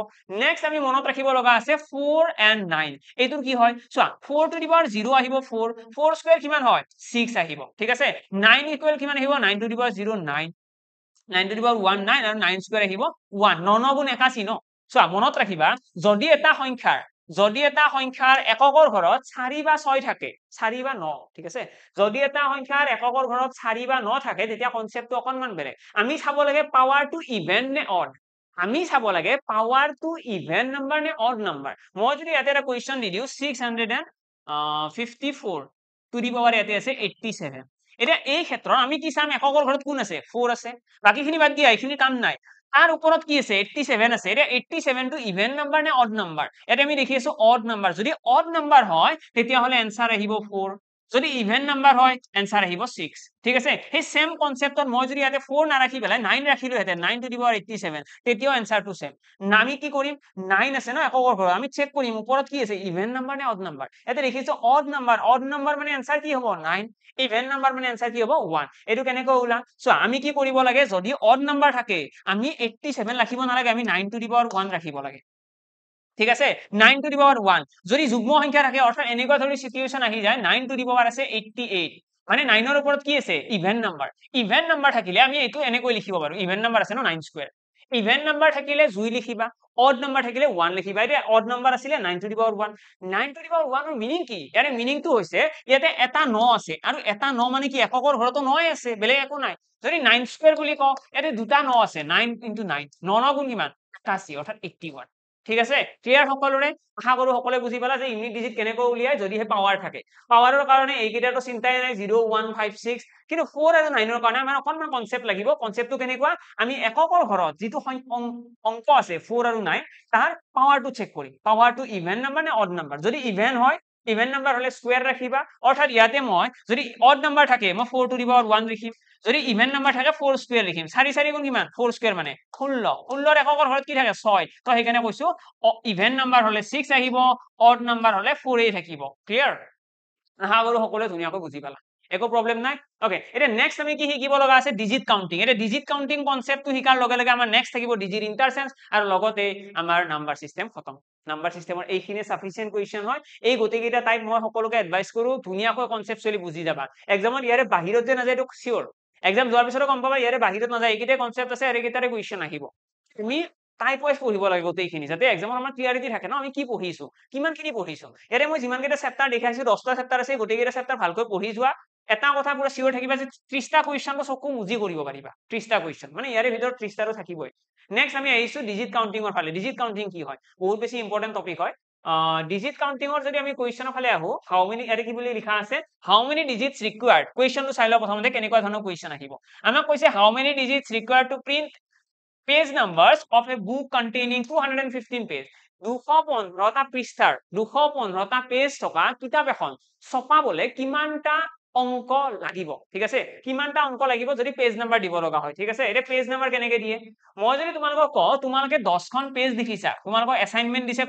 নেক্সট আমি মনত ৰাখিব লগা আছে 4 and 9 এইটোৰ কি হয় চোৱা 4 টু দি পাৱাৰ 0 আহিব 4 স্কয়াৰ কিমান হয় 6 আহিব ঠিক আছে 9 ইকুৱেল কিমান আহিব 9 to the power 0 9 9 to the power 1 9 আৰু 9 স্কয়াৰ আহিব 1 9 গুণ 81 ন চোৱা মনত ৰাখিবা যদি এটা সংখ্যাৰ এককৰ ঘৰত 4 বা 6 থাকে 4 বা 9 ঠিক আছে যদি এটা সংখ্যাৰ এককৰ ঘৰত 4 বা 9 থাকে তেতিয়া কনসেপ্টটো অকনমান বেলেগ আমি চাব লাগে পাৱাৰ টু ইভেন নে অড আমি চাব লাগে পাৱাৰ টু ইভেন নাম্বাৰ নে অড নাম্বাৰ মই যদি ইয়াতে এটা কোৱেশ্চন দি দিও 654 টু দি পাৱাৰ ইয়াতে আছে 87 এতিয়া এই ক্ষেত্ৰত আমি কি চাম এককৰ ঘৰত কোন আছে 4 আছে বাকিখিনি বাদ দিয়া এইখিনি কাম নাই তাৰ ওপৰত কি আছে 87 আছে এটা 87 টো ইভেন নাম্বাৰ নে অড নাম্বাৰ এটা আমি দেখি আছো অড নাম্বাৰ যদি অড নাম্বাৰ হয় তেতিয়া হলে আনসাৰ আহিব 4 যদি ইভেন নাম্বাৰ হয় আনসাৰ আহিব 6 ঠিক আছে সেই সেম কনসেপ্টত মই যদি ইয়াতে 4 না ৰাখি পেলাই 9 ৰাখিলো হেতে 9 টু দি পাৱাৰ 87 তেতিয়াও আনসাৰটো সেম আমি কি কৰিম 9 আছে ন এককৰ ঘৰত আমি চেক কৰিম ওপৰত কি আছে ইভেন নাম্বাৰ নে অড নাম্বাৰ ইয়াতে দেখিছো অড নাম্বাৰ মানে আনসাৰ কি হ'ব 9 ইভেন নাম্বাৰ মানে আনসাৰ কি হ'ব 1 এটো কেনেকৈ ওলা সো আমি কি কৰিব লাগে যদি অড নাম্বাৰ থাকে আমি 87 ৰাখিব নালাগে আমি 9 টু দি পাৱাৰ 1 ৰাখিব লাগে ঠিক আছে 9 টু দি পাৱাৰ 1 যদি যুগ্ম সংখ্যা থাকে অৰ্থাৎ এনেকুৱা ধৰণৰ সিচুৱেচন আহি যায় 9 টু দি পাৱাৰ আছে 88 মানে 9 ৰ ওপৰত কি আছে ইভেন নাম্বাৰ থাকিলে আমি এইটো এনেকৈ লিখিব পাৰো ইভেন নাম্বাৰ আছে ন 9 স্কয়াৰ ইভেন নাম্বাৰ থাকিলে 2 লিখিবা অড নাম্বাৰ থাকিলে 1 লিখিবা এতিয়া অড নাম্বাৰ আছিলে 9 to the power 1 9 to the power 1 ৰ মিনিং কি ইয়াৰে মিনিংটো হৈছে ইয়াতে এটা 9 আছে আৰু এটা 9 মানে কি এককৰ ঘৰতো 9 আছে বেলেগ একো নাই যদি 9 স্কয়াৰ বুলি কওঁ ইয়াতে দুটা 9 আছে 9 * 9 9 গুণ কিমান 81 অৰ্থাৎ 81 ঠিক আছে ক্লিয়াৰ সকলোৰে আশা কৰো সকলোৱে বুজি পালা যে ইউনিট ডিজিট কেনেকৈ উলিয়াই যদিহে পাৱাৰ থাকে পাৱাৰৰ কাৰণে এইকেইটাটো চিন্তাই নাই 0 1 5 6 কিন্তু 4 আৰু 9 ৰ কাৰণে আমাৰ অকনমান কনসেপ্ট লাগিব কনসেপ্টটো কেনেকুৱা আমি এককৰ ঘৰত যিটো অংক আছে 4 আৰু 9 তাৰ পাৱাৰটো চেক কৰিম পাৱাৰটো ইভেন নাম্বাৰ নে অড নাম্বাৰ যদি ইভেন হয় ইভেন নাম্বাৰ হলে স্কয়াৰ ৰাখিবা অৰ্থাৎ ইয়াতে মই যদি অড নাম্বাৰ থাকে মই 4 টু দি পাৱাৰ 1 লিখিম যদি ইভেন নাম্বাৰ থাকে 4 স্কয়াৰ লিখিম 4 4 গুণ কিমান 4 স্কয়াৰ মানে 16 16 ৰ এককৰ ঘৰত কি থাকে 6 তো সেইকাৰণে কৈছো ইভেন নাম্বাৰ হলে 6 আহিব অড নাম্বাৰ হলে 4 এই থাকিব ক্লিয়াৰ আশা কৰো সকলোৱে ধুনীয়াকৈ বুজি পালা একো প্ৰবলেম নাই ওকে এটা নেক্সট আমি কি শিকিব লগা আছে ডিজিট কাউন্টিং এটা ডিজিট কাউন্টিং কনসেপ্টটো শিকাৰ লগে লগে আমাৰ নেক্সট থাকিব ডিজিট ইন্টাৰচেঞ্জ আৰু লগতে আমাৰ নাম্বাৰ সিস্টেম খতম নাম্বাৰ সিস্টেমৰ এইখিনি সাফিসিয়েন্ট কোৱেশ্চন হয় এই গতিকেইটা টাইপ মই সকলোকে এডভাইস কৰো ধুনীয়াকৈ কনসেপচুৱেলি বুজি যাবা এক্সামত ইয়াৰে বাহিৰত যে নাযায় এইটো সিওৰ এক্সাম যোৱাৰ পিছত গম পাবা ইয়াৰে বাহিৰত নাযায় এইকেইটা কনসেপ্ট আছে আৰু এইকেইটাৰে কোৱেশ্চন আহিব তুমি টাইপ ওয়াইজ পঢ়িব লাগে গোটেইখিনি যাতে এক্সামত আমাৰ ক্লিয়াৰিটি থাকে ন আমি কি পঢ়িছো কিমানখিনি পঢ়িছো ইয়াৰে মই যিমান কেইটা চেপ্টাৰ দেখাইছো 10টা চেপ্টাৰ আছে গোটেইকেইটা চেপ্টাৰ ভালকৈ পঢ়ি যোৱা এটা কথা পুৰা সিওৰ থাকিবা যে 30টা কোৱেশ্চনটো চকু মুজি কৰিব পাৰিবা 30টা কোৱেশ্চন মানে ইয়াৰে ভিতৰত 30টাৰো থাকিবই নেক্সট আমি আহিছো ডিজিট কাউন্টিংৰ ফালে ডিজিট কাউন্টিং কি হয় বহুত বেছি ইম্পৰ্টেন্ট টপিক হয় ডিজিট কাউন্টিংৰ যদি আমি কোৱেশ্চনৰ ফালে আহো হাউ মেনি ইয়াৰে কি বুলি লিখা আছে হাউ মেনি ডিজিটস ৰিকুৱাৰ্ড কোৱেশ্চনটো চাই লও প্ৰথমতে কেনেকুৱা ধৰণৰ কোৱেশ্চন আহিব আমাক কৈছে how many digits required to print page numbers of a book containing 215 page 215টা পৃষ্ঠাৰ 215টা পেজ থকা কিতাপ এখন ছপাবলে কিমানটা অংক লাগিব ঠিক আছে কিমানটা অংক লাগিব যদি পেজ নাম্বাৰ দিব লগা হয় ঠিক আছে এটা পেজ নাম্বাৰ কেনেকৈ দিয়ে মই যদি তোমালোকক কওঁ তোমালোকে 10খন পেজ লিখিছা তোমালোকক এসাইনমেন্ট দিছে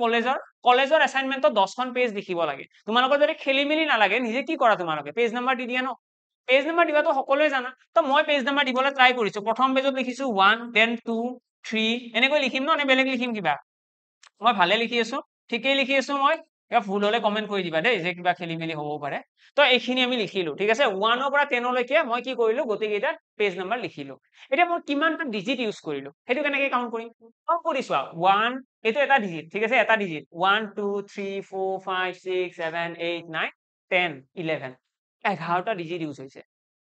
কলেজৰ এসাইনমেন্টত 10খন পেজ লিখিব লাগে তোমালোকৰ যদি খেলিমেলি নালাগে নিজে কি কৰা তোমালোকে পেজ নাম্বাৰ দি দিয়া ন পেজ নাম্বাৰ দিবাটো সকলোৱে জানা তো মই পেজ নাম্বাৰ দিবলৈ ট্ৰাই কৰিছো প্ৰথম পেজত লিখিছো 1 then 2 3 এনেকৈ লিখিম ন নে বেলেগ লিখিম কিবা মই ভালে লিখি আছো ঠিকই লিখি আছো মই কিবা ভুল হলে কমেন্ট কৰি দিবা দেই যে কিবা খেলিমেলি হ'ব পাৰে তো এইখিনি আমি লিখিলো ঠিক আছে 1 ৰ পৰা 10 লৈকে মই কি কৰিলো গোটেইকেইটা পেজ নাম্বাৰ লিখিলো এতিয়া মই কিমানটা ডিজিট ইউজ কৰিলো সেইটো কেনেকৈ কাউন্ট কৰিম কাউন্ট কৰি চোৱা 1 এইটো এটা ডিজিট ঠিক আছে এটা ডিজিট 1 2 3 4 5 6 7 8 9 10 11 11টা ডিজিট ইউজ হৈছে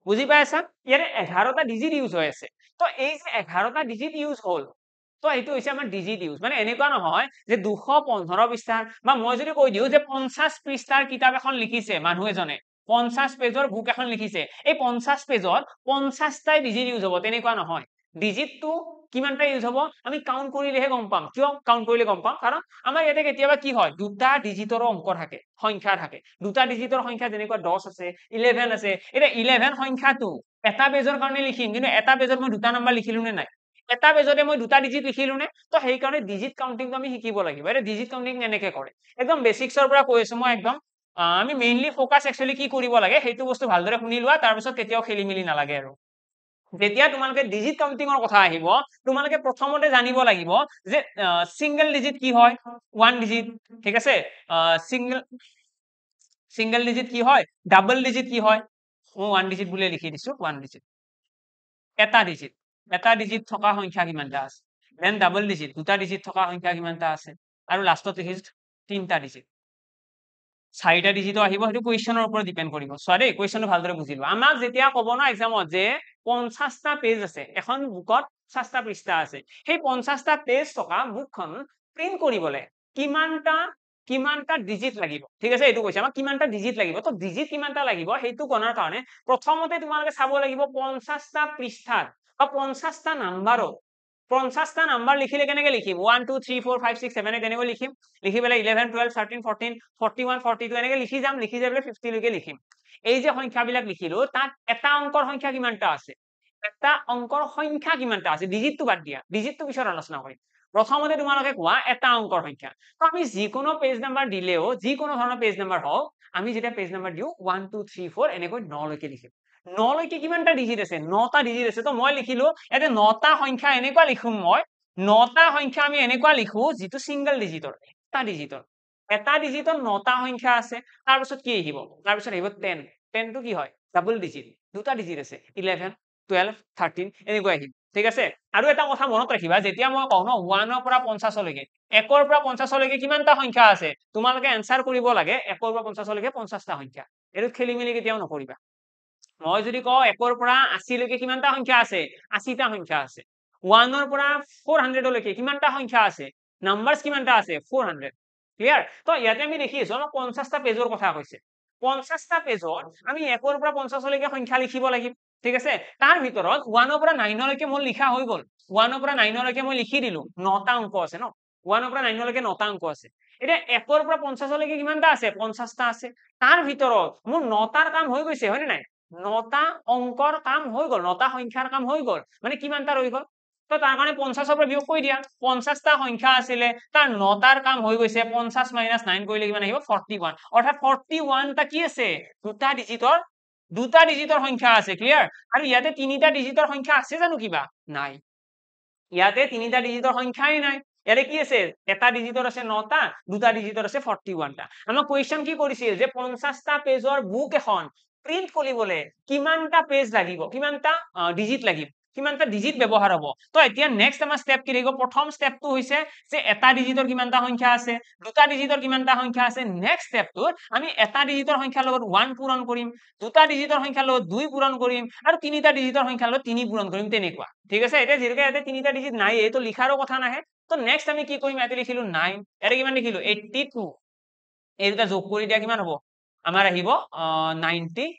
বুজি পাইছা ইয়াৰে 11টা ডিজিট ইউজ হৈ আছে তো এই যে 11টা ডিজিট ইউজ হল তো এইটো হৈছে আমাৰ ডিজিট ইউজ মানে এনেকুৱা নহয় যে 215 পৃষ্ঠাৰ বা মই যদি কৈ দিও যে 50 পৃষ্ঠাৰ কিতাপ এখন লিখিছে মানুহ এজনে 50 পেজৰ বুক এখন লিখিছে এই 50 পেজত 50টাই ডিজিট ইউজ হ'ব তেনেকুৱা নহয় ডিজিটটো কিমানটা ইউজ হ'ব আমি কাউন্ট কৰিলেহে গম পাম কিয় কাউন্ট কৰিলে গম পাম কাৰণ আমাৰ ইয়াতে কেতিয়াবা কি হয় দুটা ডিজিটৰ অংক থাকে সংখ্যা থাকে দুটা ডিজিটৰ সংখ্যা যেনেকুৱা 10 আছে 11 আছে এটা 11 সংখ্যাটো এটা পেজৰ কাৰণে লিখিম কিন্তু এটা পেজত মই দুটা নাম্বাৰ লিখিলো নে নাই এটা পেজতে মই দুটা ডিজিট লিখিলো নে তো সেই কাৰণে ডিজিট কাউন্টিংটো আমি শিকিব লাগিব এটা ডিজিট কাউন্টিং এনেকৈ কৰে একদম বেসিক্সৰ পৰা কৈ আছো মই একদম আমি মেইনলি ফোকাস একচুয়ালি কি কৰিব লাগে সেইটো বস্তু ভালদৰে শুনি লোৱা তাৰ পিছত কেতিয়াও খেলিমেলি নালাগে আৰু যেতিয়া তোমালোকে ডিজিট কাউন্টিংৰ কথা আহিব তোমালোকে প্ৰথমতে জানিব লাগিব যে সিঙ্গেল ডিজিট কি হয় 1 ডিজিট ঠিক আছে সিঙ্গেল ডিজিট কি হয় ডাবল ডিজিট কি হয় মই 1 ডিজিট বুলি লিখি দিছো 1 ডিজিট এটা ডিজিট থকা সংখ্যা কিমানটা আছে দেন ডাবল ডিজিট দুটা ডিজিট থকা সংখ্যা কিমানটা আছে আৰু লাষ্টত লিখিছো তিনটা ডিজিট 4টা ডিজিটও আহিব সেইটো কোৱেশ্চনৰ ওপৰত ডিপেন্ড কৰিব সো দেই কোৱেশ্চনটো ভালদৰে বুজিলো আমাক যেতিয়া ক'ব না এক্সামত যে 50টা পেজ আছে এখন বুকত 50টা পৃষ্ঠা আছে সেই 50টা পেজ থকা বুকখন প্ৰিন্ট কৰিবলৈ কিমানটা ডিজিট লাগিব ঠিক আছে এইটো কৈছে আমাক কিমানটা ডিজিট লাগিব তো ডিজিট কিমানটা লাগিব সেইটো গণনাৰ কাৰণে প্ৰথমতে তোমালোকে চাব লাগিব 50টা পৃষ্ঠাত বা 50টা নাম্বাৰত 50টা নাম্বাৰ লিখিলে কেনেকৈ লিখিম 1 2 3 4 5 6 7 তেনেকৈ লিখিম লিখি পেলাই 11 12 13 14 41 42 এনেকৈ লিখি যাম লিখি যাই পেলাই 50 লৈকে লিখিম এই যে সংখ্যাবিলাক লিখিলো তাত এটা অংকৰ সংখ্যা কিমানটা আছে এটা অংকৰ সংখ্যা কিমানটা আছে ডিজিটটো বাদ দিয়া ডিজিটটো পিছত আলোচনা কৰিম প্ৰথমতে তোমালোকে কোৱা এটা অংকৰ সংখ্যা তো আমি যিকোনো পেজ নাম্বাৰ দিলেও যিকোনো ধৰণৰ পেজ নাম্বাৰ হওক আমি যেতিয়া পেজ নাম্বাৰ দিও 1 2 3 4 এনেকৈ 9 লৈকে লিখিম 9 লৈকে কিমানটা ডিজিট আছে 9টা ডিজিট আছে তো মই লিখিলো এতে 9টা সংখ্যা এনেকুৱা লিখুম মই 9টা সংখ্যা আমি এনেকুৱা লিখো যিটো সিঙ্গেল ডিজিটৰ এটা ডিজিটৰ 9টা সংখ্যা আছে তাৰ পিছত কি আহিব তাৰ পিছত আহিব 10 10 টো কি হয় ডাবল ডিজিট দুটা ডিজিট আছে 11 12 13 এনেকৈ আহিব ঠিক আছে আৰু এটা কথা মনত ৰাখিবা যেতিয়া মই কওঁ ন 1 ৰ পৰা 50 লৈকে 1 ৰ পৰা 50 লৈকে কিমানটা সংখ্যা আছে তোমালোকে এনসাৰ কৰিব লাগে 1 ৰ পৰা 50 লৈকে 50টা সংখ্যা এটো খেলিমেলি কেতিয়াও নকৰিবা মই যদি কওঁ 1 ৰ পৰা 80 লৈকে কিমানটা সংখ্যা আছে 80টা সংখ্যা আছে 1 ৰ পৰা 400 লৈকে কিমানটা সংখ্যা আছে নাম্বাৰস কিমানটা আছে 400 ক্লিয়াৰ তো ইয়াতে আমি দেখি আছো 50টা পেজৰ কথা কৈছে 50টা পেজত আমি 1 ৰ পৰা 50 লৈকে সংখ্যা লিখিব লাগিব ঠিক আছে তাৰ ভিতৰত 1 ৰ পৰা 9 লৈকে মোৰ লিখা হৈ গল 1 ৰ পৰা 9 লৈকে মই লিখি দিলো 9টা অংক আছে ন 1 ৰ পৰা 9 লৈকে 9টা অংক আছে এতিয়া 1 ৰ পৰা 50 লৈকে কিমানটা আছে 50টা আছে তাৰ ভিতৰত মোৰ 9টাৰ কাম হৈ গৈছে হয় নে নাই 9টা অংকৰ কাম হৈ গল 9টা সংখ্যাৰ কাম হৈ গল মানে কিমানটা ৰৈ গল তো তাৰ কাৰণে 50ৰ পৰা বিয়োগ কৰি দিয়া 50টা সংখ্যা আছিলে তাৰ 9টাৰ কাম হৈ গৈছে 50 - 9 কৰিলে কিমান আহিব 41 অৰ্থাৎ 41 টা কি আছে দুটা ডিজিটৰ সংখ্যা আছে ক্লিয়াৰ আৰু ইয়াতে তিনিটা ডিজিটৰ সংখ্যা আছে জানো কিবা নাই ইয়াতে তিনিটা ডিজিটৰ সংখ্যাই নাই ইয়াতে কি আছে এটা ডিজিটৰ আছে 9টা দুটা ডিজিটৰ আছে 41 টা আমাক কোৱেশ্চন কি কৰিছিল যে 50টা পেজৰ বুক এখন প্ৰিন্ট কৰিবলৈ কিমানটা পেজ লাগিব কিমানটা ডিজিট লাগিব কিমানটা ডিজিট ব্যৱহাৰ হ'ব তো এতিয়া নেক্সট আমাৰ স্টেপ কি লাগিব প্ৰথম স্টেপটো হৈছে যে এটা ডিজিটৰ কিমানটা সংখ্যা আছে দুটা ডিজিটৰ কিমানটা সংখ্যা আছে নেক্সট স্টেপটোত আমি এটা ডিজিটৰ সংখ্যাৰ লগত 1 পূৰণ কৰিম দুটা ডিজিটৰ সংখ্যাৰ লগত 2 পূৰণ কৰিম আৰু তিনিটা ডিজিটৰ সংখ্যাৰ লগত 3 পূৰণ কৰিম তেনেকুৱা ঠিক আছে এতিয়া যেনেকৈ ইয়াতে তিনিটা ডিজিট নাই এইটো লিখাৰো কথা নাহে তো নেক্সট আমি কি কৰিম ইয়াতে লিখিলো 9 ইয়াতে কিমান লিখিলো 82 এই দুটা যোগ কৰি দিয়া কিমান হ'ব আমাৰ আহিব 91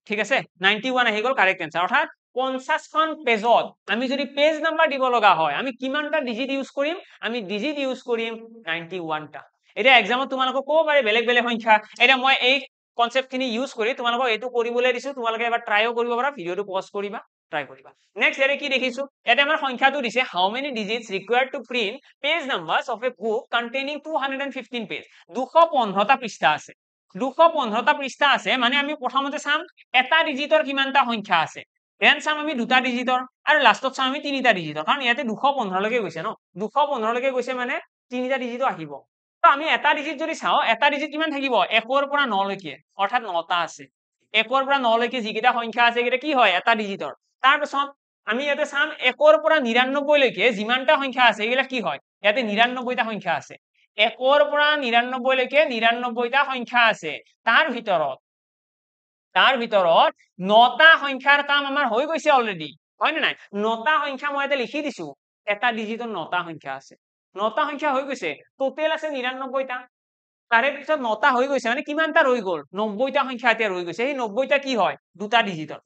ঠিক আছে 91 আহি গল কারেক্ট आंसर অর্থাৎ 50 খন পেজত আমি যদি পেজ নাম্বার দিব লগা হয় আমি কিমানটা ডিজিট ইউজ কৰিম আমি ডিজিট ইউজ কৰিম 91 টা এটা এক্সামত তোমালোকক ক'ব পাৰে বেলেগ বেলেগ সংখ্যা এটা মই এই কনসেপ্ট খিনি ইউজ কৰি তোমালোকক এটো কৰিবলৈ দিছো তোমালোকে এবাৰ ট্ৰাইও কৰিব পাৰা ভিডিওটো পজ কৰিবা ট্ৰাই কৰিবা নেক্সট এৰে কি দেখিছো এটা আমাৰ সংখ্যাটো দিছে how many digits required to print page numbers of a book containing 215 page 215টা পৃষ্ঠা আছে 215টা পৃষ্ঠা আছে মানে আমি প্ৰথমতে চাম এটা ডিজিটৰ কিমানটা সংখ্যা আছে দেন চাম আমি দুটা ডিজিটৰ আৰু লাষ্টত চাম আমি তিনিটা ডিজিটৰ কাৰণ ইয়াতে 215 লৈকে গৈছে ন 215 লৈকে গৈছে মানে তিনিটা ডিজিটও আহিব তো আমি এটা ডিজিট যদি চাও এটা ডিজিট কিমান থাকিব 1 ৰ পৰা 9 লৈকে অৰ্থাৎ 9টা আছে 1 ৰ পৰা 9 লৈকে যিকেইটা সংখ্যা আছে এটা কি হয় এটা ডিজিটৰ তাৰ পিছত আমি ইয়াতে চাম 1 ৰ পৰা 99 লৈকে যিমানটা সংখ্যা আছে এগুলা কি হয় ইয়াতে 99টা সংখ্যা আছে 1 ৰ পৰা 99 লৈকে 99টা সংখ্যা আছে তাৰ ভিতৰত 9টা সংখ্যাৰ কাম আমাৰ হৈ গৈছে অলৰেডি হয় নে নাই 9টা সংখ্যা মই এটা লিখি দিছো এটা ডিজিটৰ 9টা সংখ্যা আছে 9টা সংখ্যা হৈ গৈছে টোটাল আছে 99টা তাৰে পিছত 9টা হৈ গৈছে মানে কিমানটা ৰৈ গল 90টা সংখ্যা এতিয়া ৰৈ গৈছে এই 90টা কি হয় দুটা ডিজিটৰ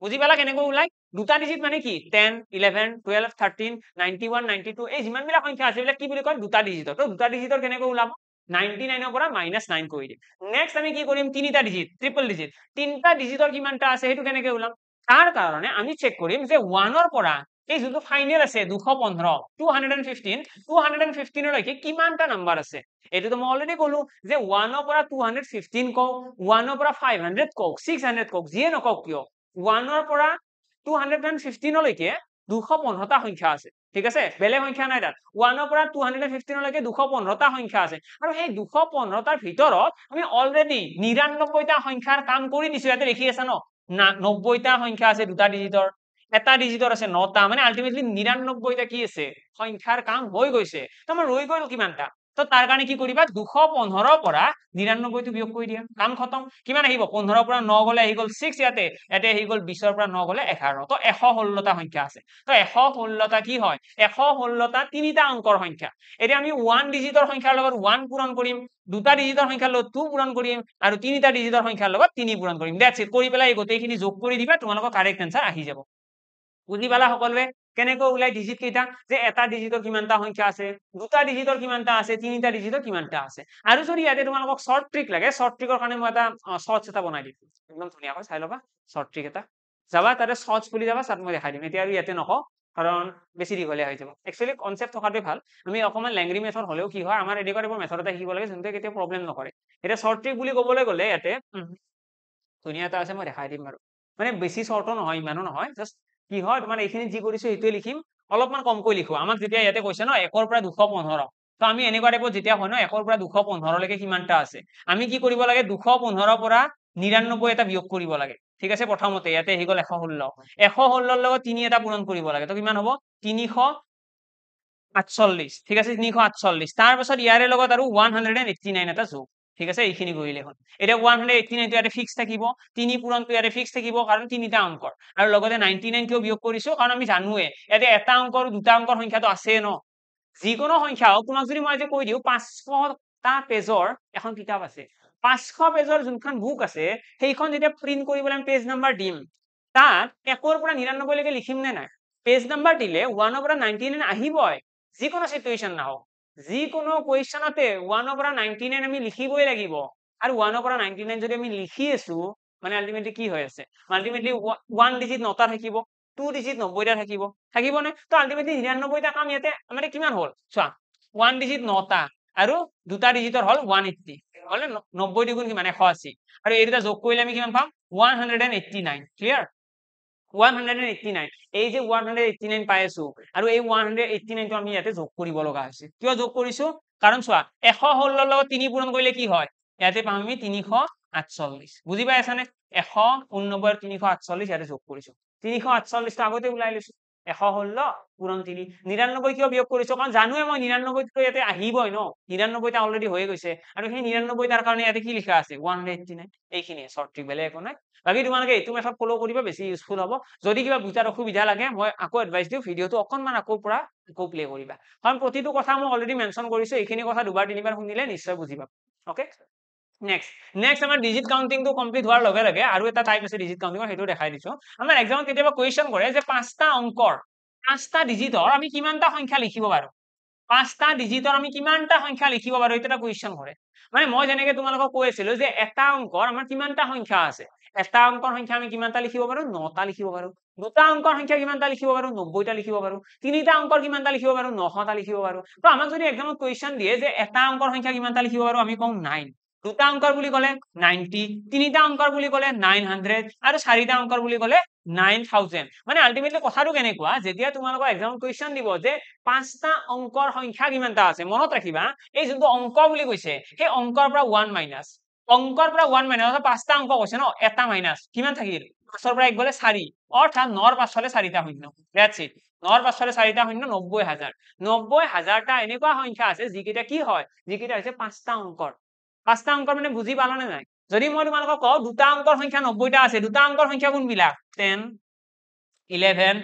বুজি পালা কেনেকৈ ওলাই দুটা ডিজিট মানে কি 10 11 12 13 91 92 এই যিমান বিলাক সংখ্যা আছে এইবিলাক কি বুলি কয় দুটা ডিজিটৰ তো দুটা ডিজিটৰ কেনেকৈ ওলাব 99 ৰ পৰা -9 কৰি দিম নেক্সট আমি কি কৰিম তিনিটা ডিজিট ট্ৰিপল ডিজিট তিনটা ডিজিটৰ কিমানটা আছে হেতু কেনেকৈ ওলাম তাৰ কাৰণে আমি চেক কৰিম যে 1 ৰ পৰা এই যোনটো ফাইনেল আছে 215 215 লৈকে কিমানটা নাম্বাৰ আছে এটোতো মই অলৰেডি কলো যে 1 ৰ পৰা 215 কও 1 ৰ পৰা 500 কও 600 কও যিয়ে নকও কিয় 1 ৰ পৰা 215 লৈকে 215টা সংখ্যা আছে ঠিক আছে বেলেগ সংখ্যা নাই তাত 1 ৰ পৰা 215 লৈকে 215টা সংখ্যা আছে আৰু সেই 215টাৰ ভিতৰত আমি অলৰেডি 99টা সংখ্যাৰ কাম কৰি দিছো ইয়াতে লিখি আছে ন 90টা সংখ্যা আছে দুটা ডিজিটৰ এটা ডিজিটৰ আছে 9টা মানে আলটিমেটলি 99টা কি আছে সংখ্যাৰ কাম হৈ গৈছে তো আমাৰ ৰৈ গ'ল কিমানটা তো তাৰ কাৰণে কি কৰিবা 215 ৰ পৰা 99টো বিয়োগ কৰি দিয়া কাম খতম কিমান আহিব 15 ৰ পৰা 9 গলে আহি গল 6 ইয়াতে আহি গল 20 ৰ পৰা 9 গলে 11 তো 116টা সংখ্যা আছে তো 116টা কি হয় 116টা তিনিটা অংকৰ সংখ্যা এতিয়া আমি 1 ডিজিটৰ সংখ্যাৰ লগত 1 পূৰণ কৰিম দুটা ডিজিটৰ সংখ্যাৰ লগত 2 পূৰণ কৰিম আৰু তিনিটা ডিজিটৰ সংখ্যাৰ লগত 3 পূৰণ কৰিম দ্যাটস ইট কৰি পেলাই গোটেইখিনি যোগ কৰি দিবা তোমালোকৰ কাৰেক্ট आंसर আহি যাব বুজি পালা সকলোৱে কেনেকৈ ওলাই ডিজিট কেইটা যে এটা ডিজিটৰ কিমানটা সংখ্যা আছে দুটা ডিজিটৰ কিমানটা আছে তিনিটা ডিজিটৰ কিমানটা আছে আৰু যদি ইয়াতে তোমালোকক শৰ্ট ট্ৰিক লাগে শৰ্ট ট্ৰিকৰ কাৰণে মই এটা শৰ্টস এটা বনাই দিম একদম ধুনীয়াকৈ চাই লবা শৰ্ট ট্ৰিক এটা যাবা তাতে শৰ্টস খুলি যাবা তাত মই দেখাই দিম এতিয়া আৰু ইয়াতে নকও কাৰণ বেছি দীঘলীয়া হৈ যাব একচুয়ালি কনসেপ্ট থকাটোই ভাল আমি অকমান ল্যাংৰি মেথড হলেও কি হয় আমাৰ এনেকুৱা টাইপৰ মেথড এটা শিকিব লাগে যোনটো কেতিয়া প্ৰবলেম নকৰে এটা শৰ্ট ট্ৰিক বুলি ক'বলৈ গ'লে ইয়াতে ধুনীয়া এটা আছে মই দেখাই দিম বাৰু মানে বেছি শৰ্টও নহয় ইমানো নহয় জাস্ট কি হয় তোমাৰ এইখিনি যি কৰিছো সেইটোৱে লিখিম অলপমান কমকৈ লিখো আমাক যেতিয়া ইয়াতে কৈছে ন 1 ৰ পৰা 215 তো আমি এনেকুৱা টাইপত যেতিয়া হয় ন 1 ৰ পৰা 215 লৈকে কিমানটা আছে আমি কি কৰিব লাগে 215 পৰা 99 এটা বিয়োগ কৰিব লাগে ঠিক আছে প্ৰথমতে ইয়াতে আহি গল 116 116 লগত 3 এটা পূৰণ কৰিব লাগে তো কিমান হ'ব 348 ঠিক আছে 348 তাৰ পাছত ইয়াৰে লগত আৰু 189 এটা যোগ ঠিক আছে এইখিনি কৰিলে হ'ল এটা 189 টো ইয়াতে ফিক্স থাকিব 3 পূৰণটো ইয়াতে ফিক্স থাকিব কাৰণ তিনিটা অংকৰ আৰু লগতে 99 টো বিয়োগ কৰিছো কাৰণ আমি জানোৱে ইয়াতে এটা অংকৰ দুটা অংকৰ সংখ্যাটো আছে ন যিকোনো সংখ্যা হোক তোমাক যদি মই যে কৈ দিও 500টা পেজৰ এখন কিতাপ আছে 500 পেজৰ যোনখন বুক আছে সেইখন যেতিয়া প্ৰিন্ট কৰিবলৈ আমি পেজ নাম্বাৰ দিম তাত 1 ৰ পৰা 99 লৈকে লিখিম নে নাই পেজ নাম্বাৰ দিলে 1 ৰ পৰা 99 আহিবই যিকোনো সিচুৱেশন না হোক যিকোনো কোৱেশ্চনতে 1 ৰ পৰা 99 আমি লিখিবই লাগিব আৰু 1 ৰ পৰা 99 যদি আমি লিখি আছো মানে আলটিমেটলি কি হৈ আছে আলটিমেটলি 1 ডিজিট নটা থাকিব 2 ডিজিট 90টা থাকিব থাকিব নে তো আলটিমেটলি 99টা কাম ইয়াতে মানে কিমান হল চোৱা 1 ডিজিট 9টা আৰু দুটা ডিজিটৰ হল 180 হলে 90 দুগুণ কিমান 180 আৰু এই দুটা যোগ কৰিলে আমি কিমান পাম 189 ক্লিয়াৰ 189 এই যে 189 পাই আছো আৰু এই 189 টো আমি ইয়াতে যোগ কৰিব লগা হৈছে কিয় যোগ কৰিছো কাৰণ চোৱা 116 লগত 3 পূৰণ কৰিলে কি হয় ইয়াতে পাম আমি 348 বুজি পাই আছানে 189 আৰু 348 ইয়াতে যোগ কৰিছো 348 টো আগতে ওলাই লৈছো 116 পূৰণ 3 99 কিয় বিয়োগ কৰিছো কাৰণ জানোৱে মই 99 টো ইয়াতে আহিবই ন 99 টা অলৰেডি হৈ গৈছে আৰু সেই 99 টাৰ কাৰণে ইয়াতে কি লিখা আছে 189 এইখিনি শৰ্ট ট্ৰিক বেলেগ একো নাই বাকি তোমালোকে এইটো মেথড ফলো কৰিবা বেছি ইউজফুল হ'ব যদি কিবা বুজাৰ অসুবিধা লাগে মই আকৌ এডভাইস দিও ভিডিওটো অকনমান আকৌ পৰা আকৌ প্লে কৰিবা কাৰণ প্ৰতিটো কথা মই অলৰেডি মেনশন কৰিছো এইখিনি কথা দুবাৰ তিনিবাৰ শুনিলে নিশ্চয় বুজিবা ওকে নেক্সট আমাৰ ডিজিট কাউন্টিং টো কমপ্লিট হোৱাৰ লগে লগে আৰু এটা টাইপ আছে ডিজিট কাউন্টিংৰ হেতু দেখাই দিছো আমাৰ এক্সামত কেতিয়াবা কোৱেশ্চন কৰে যে পাঁচটা অংকৰ পাঁচটা ডিজিটৰ আমি কিমানটা সংখ্যা লিখিব পাৰো পাঁচটা ডিজিটৰ আমি কিমানটা সংখ্যা লিখিব পাৰো এটা কোৱেশ্চন কৰে মানে মই যেনেকে তোমালোকক কৈ আছিলো যে এটা অংকৰ আমাৰ কিমানটা সংখ্যা আছে এটা অংকৰ সংখ্যা আমি কিমানটা লিখিব পাৰো 9টা লিখিব পাৰো দুটা অংকৰ সংখ্যা কিমানটা লিখিব পাৰো 90টা লিখিব পাৰো তিনিটা অংকৰ কিমানটা লিখিব পাৰো 900টা লিখিব পাৰো তো আমাক যদি এক্সামত কোৱেশ্চন দিয়ে যে এটা অংকৰ সংখ্যা কিমানটা লিখিব পাৰো আমি কম 9 দুটা অংকৰ বুলি কলে 90 তিনিটা অংকৰ বুলি কলে 900 আৰু চাৰিটা অংকৰ বুলি কলে 9000 মানে আলটিমেটলি কথাটো কেনেকুৱা যেতিয়া তোমালোকৰ এক্সামত কোৱেশ্চন দিব যে পাঁচটা অংকৰ সংখ্যা কিমানটা আছে মনত ৰাখিবা এই যোনটো অংক বুলি কৈছে সেই অংকৰ পৰা 1 মাইনাস অংকৰ পৰা 1 মাইনাস পাঁচটা অংক কৈছে ন এটা মাইনাস কিমান থাকিল 5ৰ পৰা 1 গলে 4 অৰ্থাৎ 9ৰ পাছফালে 4টা শূন্য দ্যাটস ইট 9ৰ পাছফালে 4টা শূন্য 90000 90000টা এনেকুৱা সংখ্যা আছে যিকেইটা কি হয় যিকেইটা হৈছে পাঁচটা অংকৰ পাঁচটা অংকৰ মানে বুজি পালানে নাই যদি মই তোমালোকক কওঁ দুটা অংকৰ সংখ্যা 90টা আছে দুটা অংকৰ সংখ্যা কোনবিলাক 10 11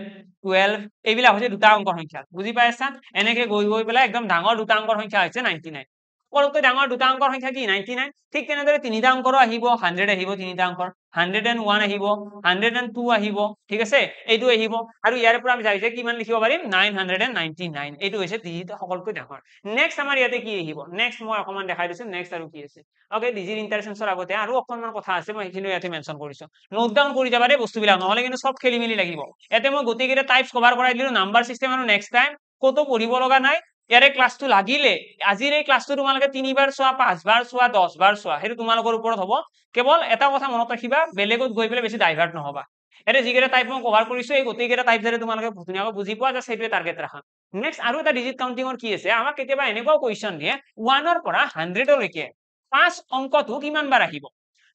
12 এইবিলাক হৈছে দুটা অংকৰ সংখ্যা বুজি পাইছা এনেকে গৈ গৈ পেলাই একদম ডাঙৰ দুটা অংকৰ সংখ্যা হৈছে 99 সকলোতকৈ ডাঙৰ দুটা অংকৰ সংখ্যা কি 99 ঠিক তেনেদৰে তিনিটা অংকৰো আহিব 100 আহিব তিনিটা অংকৰ 101 আহিব 102 আহিব ঠিক আছে এইটো আহিব আৰু ইয়াৰ পৰা আমি যাইছে কিমান লিখিব পাৰিম 999 এইটো হৈছে ডিজিট সকলোতকৈ ডাঙৰ নেক্সট আমাৰ ইয়াতে কি আহিব নেক্সট মই অকমান দেখাই দিছো নেক্সট আৰু কি আছে ওকে ডিজিট ইন্টাৰচেন্সৰ আগতে আৰু অকনমান কথা আছে মই এইখিনি ইয়াতে মেনশন কৰিছো নোট ডাউন কৰি যাবা দেই বস্তুবিলাক নহলে কিন্তু সব খেলি মেলি লাগিব ইয়াতে মই গোটেইকেইটা টাইপস কভাৰ কৰাই দিলো নাম্বাৰ সিস্টেম আৰু নেক্সট টাইম কতো পঢ়িব লগা নাই ইয়াৰে ক্লাসটো লাগিলে আজিৰ এই ক্লাসটো তোমালোকে 3বাৰ চোৱা 5বাৰ চোৱা 10বাৰ চোৱা হেতু তোমালোকৰ ওপৰত হ'ব কেৱল এটা কথা মনত ৰাখিবা বেলেগত গৈ পেলে বেছি ডাইভাৰ্ট নহবা এতে যিকেইটা টাইপ মই কভাৰ কৰিছো এই গোটেইকেইটা টাইপ যাতে তোমালোকে ধুনীয়াকৈ বুজি পোৱা যে সেইটোৱে টাৰ্গেট ৰাখা নেক্সট আৰু এটা ডিজিট কাউন্টিংৰ কি আছে আমাক কেতিয়াবা এনেকুৱা কোৱেশ্চন দিয়ে 1ৰ পৰা 100 লৈকে 5 অংকটো কিমান বাৰ আহিব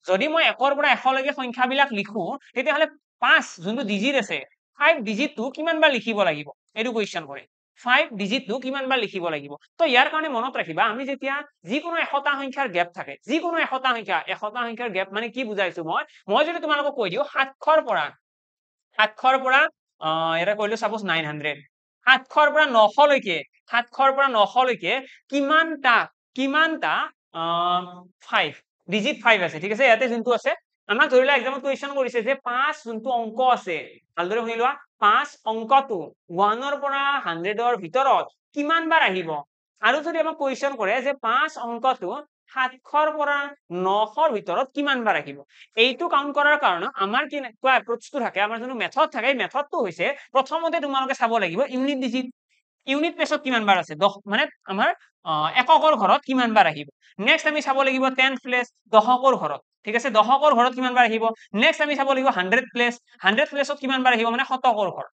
যদি মই 1ৰ পৰা 100 লৈকে সংখ্যাবিলাক লিখো তেতিয়াহলে 5 যোনটো ডিজিট আছে 5 ডিজিটটো কিমান বাৰ লিখিব লাগিব এইটো কোৱেশ্চন কৰে 5 ডিজিটটো কিমান বাৰ লিখিব লাগিব তো ইয়াৰ কাৰণে মনত ৰাখিবা আমি যেতিয়া যিকোনো 100টা সংখ্যাৰ গ্যাপ থাকে যিকোনো 100টা সংখ্যাৰ গ্যাপ মানে কি বুজাইছো মই যদি তোমালোকক কৈ দিও 700ৰ পৰা এটা কৈলো সাপোজ 900 700ৰ পৰা 900 লৈকে 700ৰ পৰা 900 লৈকে কিমানটা 5 ডিজিট 5 আছে ঠিক আছে ইয়াতে যোনটো আছে আমাক ধৰিলা এক্সামত কোৱেশ্চন কৰিছে যে 5 যোনটো অংক আছে ভালদৰে শুনি লোৱা 5 অংকটো 1ৰ পৰা 100ৰ ভিতৰত কিমান বাৰ আহিব আৰু যদি আমাক কোৱেশ্চন কৰে যে 5 অংকটো 700ৰ পৰা 900ৰ ভিতৰত কিমান বাৰ আহিব এইটো কাউন্ট কৰাৰ কাৰণে আমাৰ কি কোৱা এপ্ৰোচটো থাকে আমাৰ যোনটো মেথড থাকে এই মেথডটো হৈছে প্ৰথমতে তোমালোকে চাব লাগিব ইউনিট ডিজিট ইউনিট প্লেছত কিমান বাৰ আছে 10 মানে আমাৰ এককৰ ঘৰত কিমান বাৰ আহিব নেক্সট আমি চাব লাগিব 10 প্লেস দশকৰ ঘৰত ঠিক আছে দশকৰ ঘৰত কিমান বাৰ আহিব নেক্সট আমি চাব লাগিব 100 প্লেস 100 প্লেসত কিমান বাৰ আহিব মানে শতকৰ ঘৰ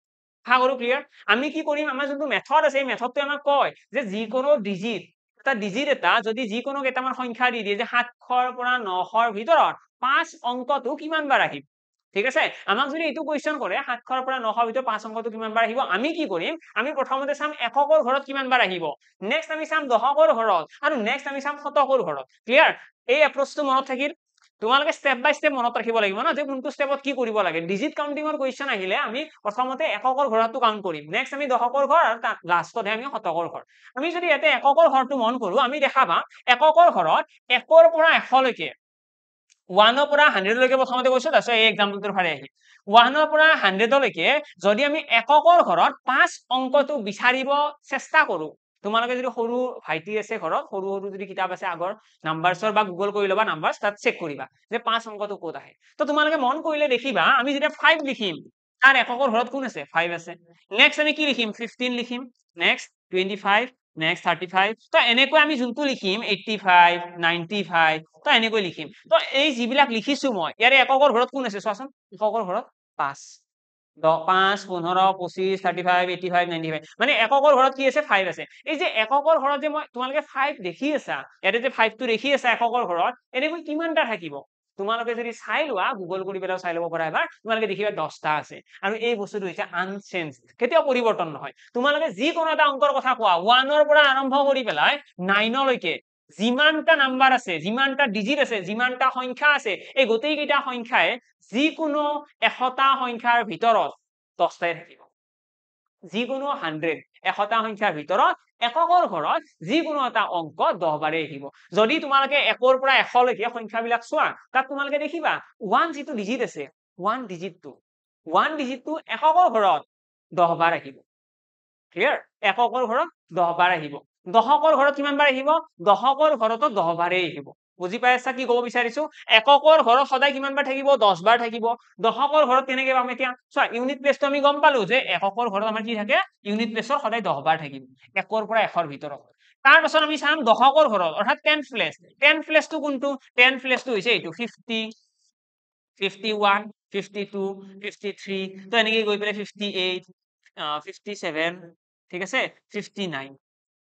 ভাগৰো ক্লিয়াৰ আমি কি কৰিম আমাৰ যোনটো মেথড আছে এই মেথডটো আমাক কয় যে যিকোনো ডিজিট এটা ডিজিট এটা যদি যিকোনো কেইটামান সংখ্যা দি দিয়ে যে 700 পৰা 900 ভিতৰত 5 অংকটো কিমান বাৰ আহিব ঠিক আছে আমাক যদি এইটো কোৱেশ্চন কৰে 700 পৰা 900 ভিতৰত 5 অংকটো কিমান বাৰ আহিব আমি কি কৰিম আমি প্ৰথমতে চাম এককৰ ঘৰত কিমান বাৰ আহিব নেক্সট আমি চাম দশকৰ ঘৰত আৰু নেক্সট আমি চাম শতকৰ ঘৰত ক্লিয়াৰ এই এপ্ৰচটো মনত থাকিল তোমালোকে স্টেপ বাই স্টেপ মনত ৰাখিব লাগিব না যে কোনটো স্টেপত কি কৰিব লাগে ডিজিট কাউন্টিংৰ কোৱেশ্চন আহিলে আমি প্ৰথমতে এককৰ ঘৰটো কাউন্ট কৰিম নেক্সট আমি দশকৰ ঘৰ আৰু লাষ্টতে আমি শতকৰ ঘৰ আমি যদি ইয়াতে এককৰ ঘৰটো মন কৰো আমি দেখা পাম এককৰ ঘৰত 1 পৰা 100 লৈকে 1 পৰা 100 লৈকে প্ৰথমতে কৈছো তাৰপিছত এই এক্সাম্পলটোৰ ফালে আহি 1 পৰা 100 লৈকে যদি আমি এককৰ ঘৰত 5 অংকটো বিচাৰিব চেষ্টা কৰো তোমালোকে যদি সৰু ভাইটি আছে ঘৰত সৰু সৰু যদি কিতাপ আছে আগৰ নাম্বাৰছৰ বা গুগল কৰি লবা নাম্বাৰছ তাত চেক কৰিবা যে 5 অংকটো ক'ত আহে তো তোমালোকে মন কৰিলে দেখিবা আমি যেতিয়া 5 লিখিম তাৰ এককৰ ঘৰত কোন আছে 5 আছে নেক্সট আমি কি লিখিম 15 লিখিম নেক্সট 25 নেক্সট 35 তো এনেকৈ আমি যোনটো লিখিম 85 95 তো এনেকৈ লিখিম তো এই যিবিলাক লিখিছো মই ইয়াৰে এককৰ ঘৰত কোন আছে চোৱাচোন এককৰ ঘৰত 5 5 15 25 35 85 95 মানে এককৰ ঘৰত কি আছে 5 আছে এই যে এককৰ ঘৰত যে মই তোমালোকে 5 দেখি আছা ইয়াতে যে 5 টো দেখি আছা এককৰ ঘৰত এনেকৈ কিমানটা থাকিব তোমালোকে যদি চাই লোৱা গুগল কৰি পেলাই চাই ল'ব পাৰা এবাৰ তোমালোকে দেখিবা 10টা আছে আৰু এই বস্তুটো হৈছে আনচেঞ্জ কেতিয়াও পৰিৱৰ্তন নহয় তোমালোকে যিকোনো এটা অংকৰ কথা কোৱা 1 ৰ পৰা আৰম্ভ কৰি পেলাই 9 লৈকে যিমানটা নাম্বাৰ আছে যিমানটা ডিজিট আছে যিমানটা সংখ্যা আছে এই গোটেই কেইটা সংখ্যাই যিকোনো 100টা সংখ্যাৰ ভিতৰত 10টাই থাকিব যিকোনো 100 100টা সংখ্যাৰ ভিতৰত এককৰ ঘৰত যিকোনো এটা অংক 10 বাৰে আহিব যদি তোমালোকে 1 ৰ পৰা 100 লৈকে সংখ্যাবিলাক চোৱা তাত তোমালোকে দেখিবা 1 যিটো ডিজিট আছে 1 ডিজিটটো এককৰ ঘৰত 10 বাৰ আহিব ক্লিয়াৰ এককৰ ঘৰত 10 বাৰ আহিব দশকৰ ঘৰত কিমান বাৰ আহিব দশকৰ ঘৰতো 10 বাৰেই আহিব বুজি পাই আছা কি ক'ব বিচাৰিছো এককৰ ঘৰত সদায় কিমান বাৰ থাকিব 10 বাৰ থাকিব দশকৰ ঘৰত কেনেকৈ পাম এতিয়া চোৱা ইউনিট প্লেসটো আমি গম পালো যে এককৰ ঘৰত আমাৰ কি থাকে ইউনিট প্লেসৰ সদায় 10 বাৰ থাকিব 1 ৰ পৰা 1 ৰ ভিতৰত তাৰ পাছত আমি চাম দশকৰ ঘৰত অৰ্থাৎ 10 প্লেসটো কোনটো 10 প্লেসটো হৈছে এইটো 50 51 52 53 তো এনেকৈ গৈ পেলাই 58 57 ঠিক আছে 59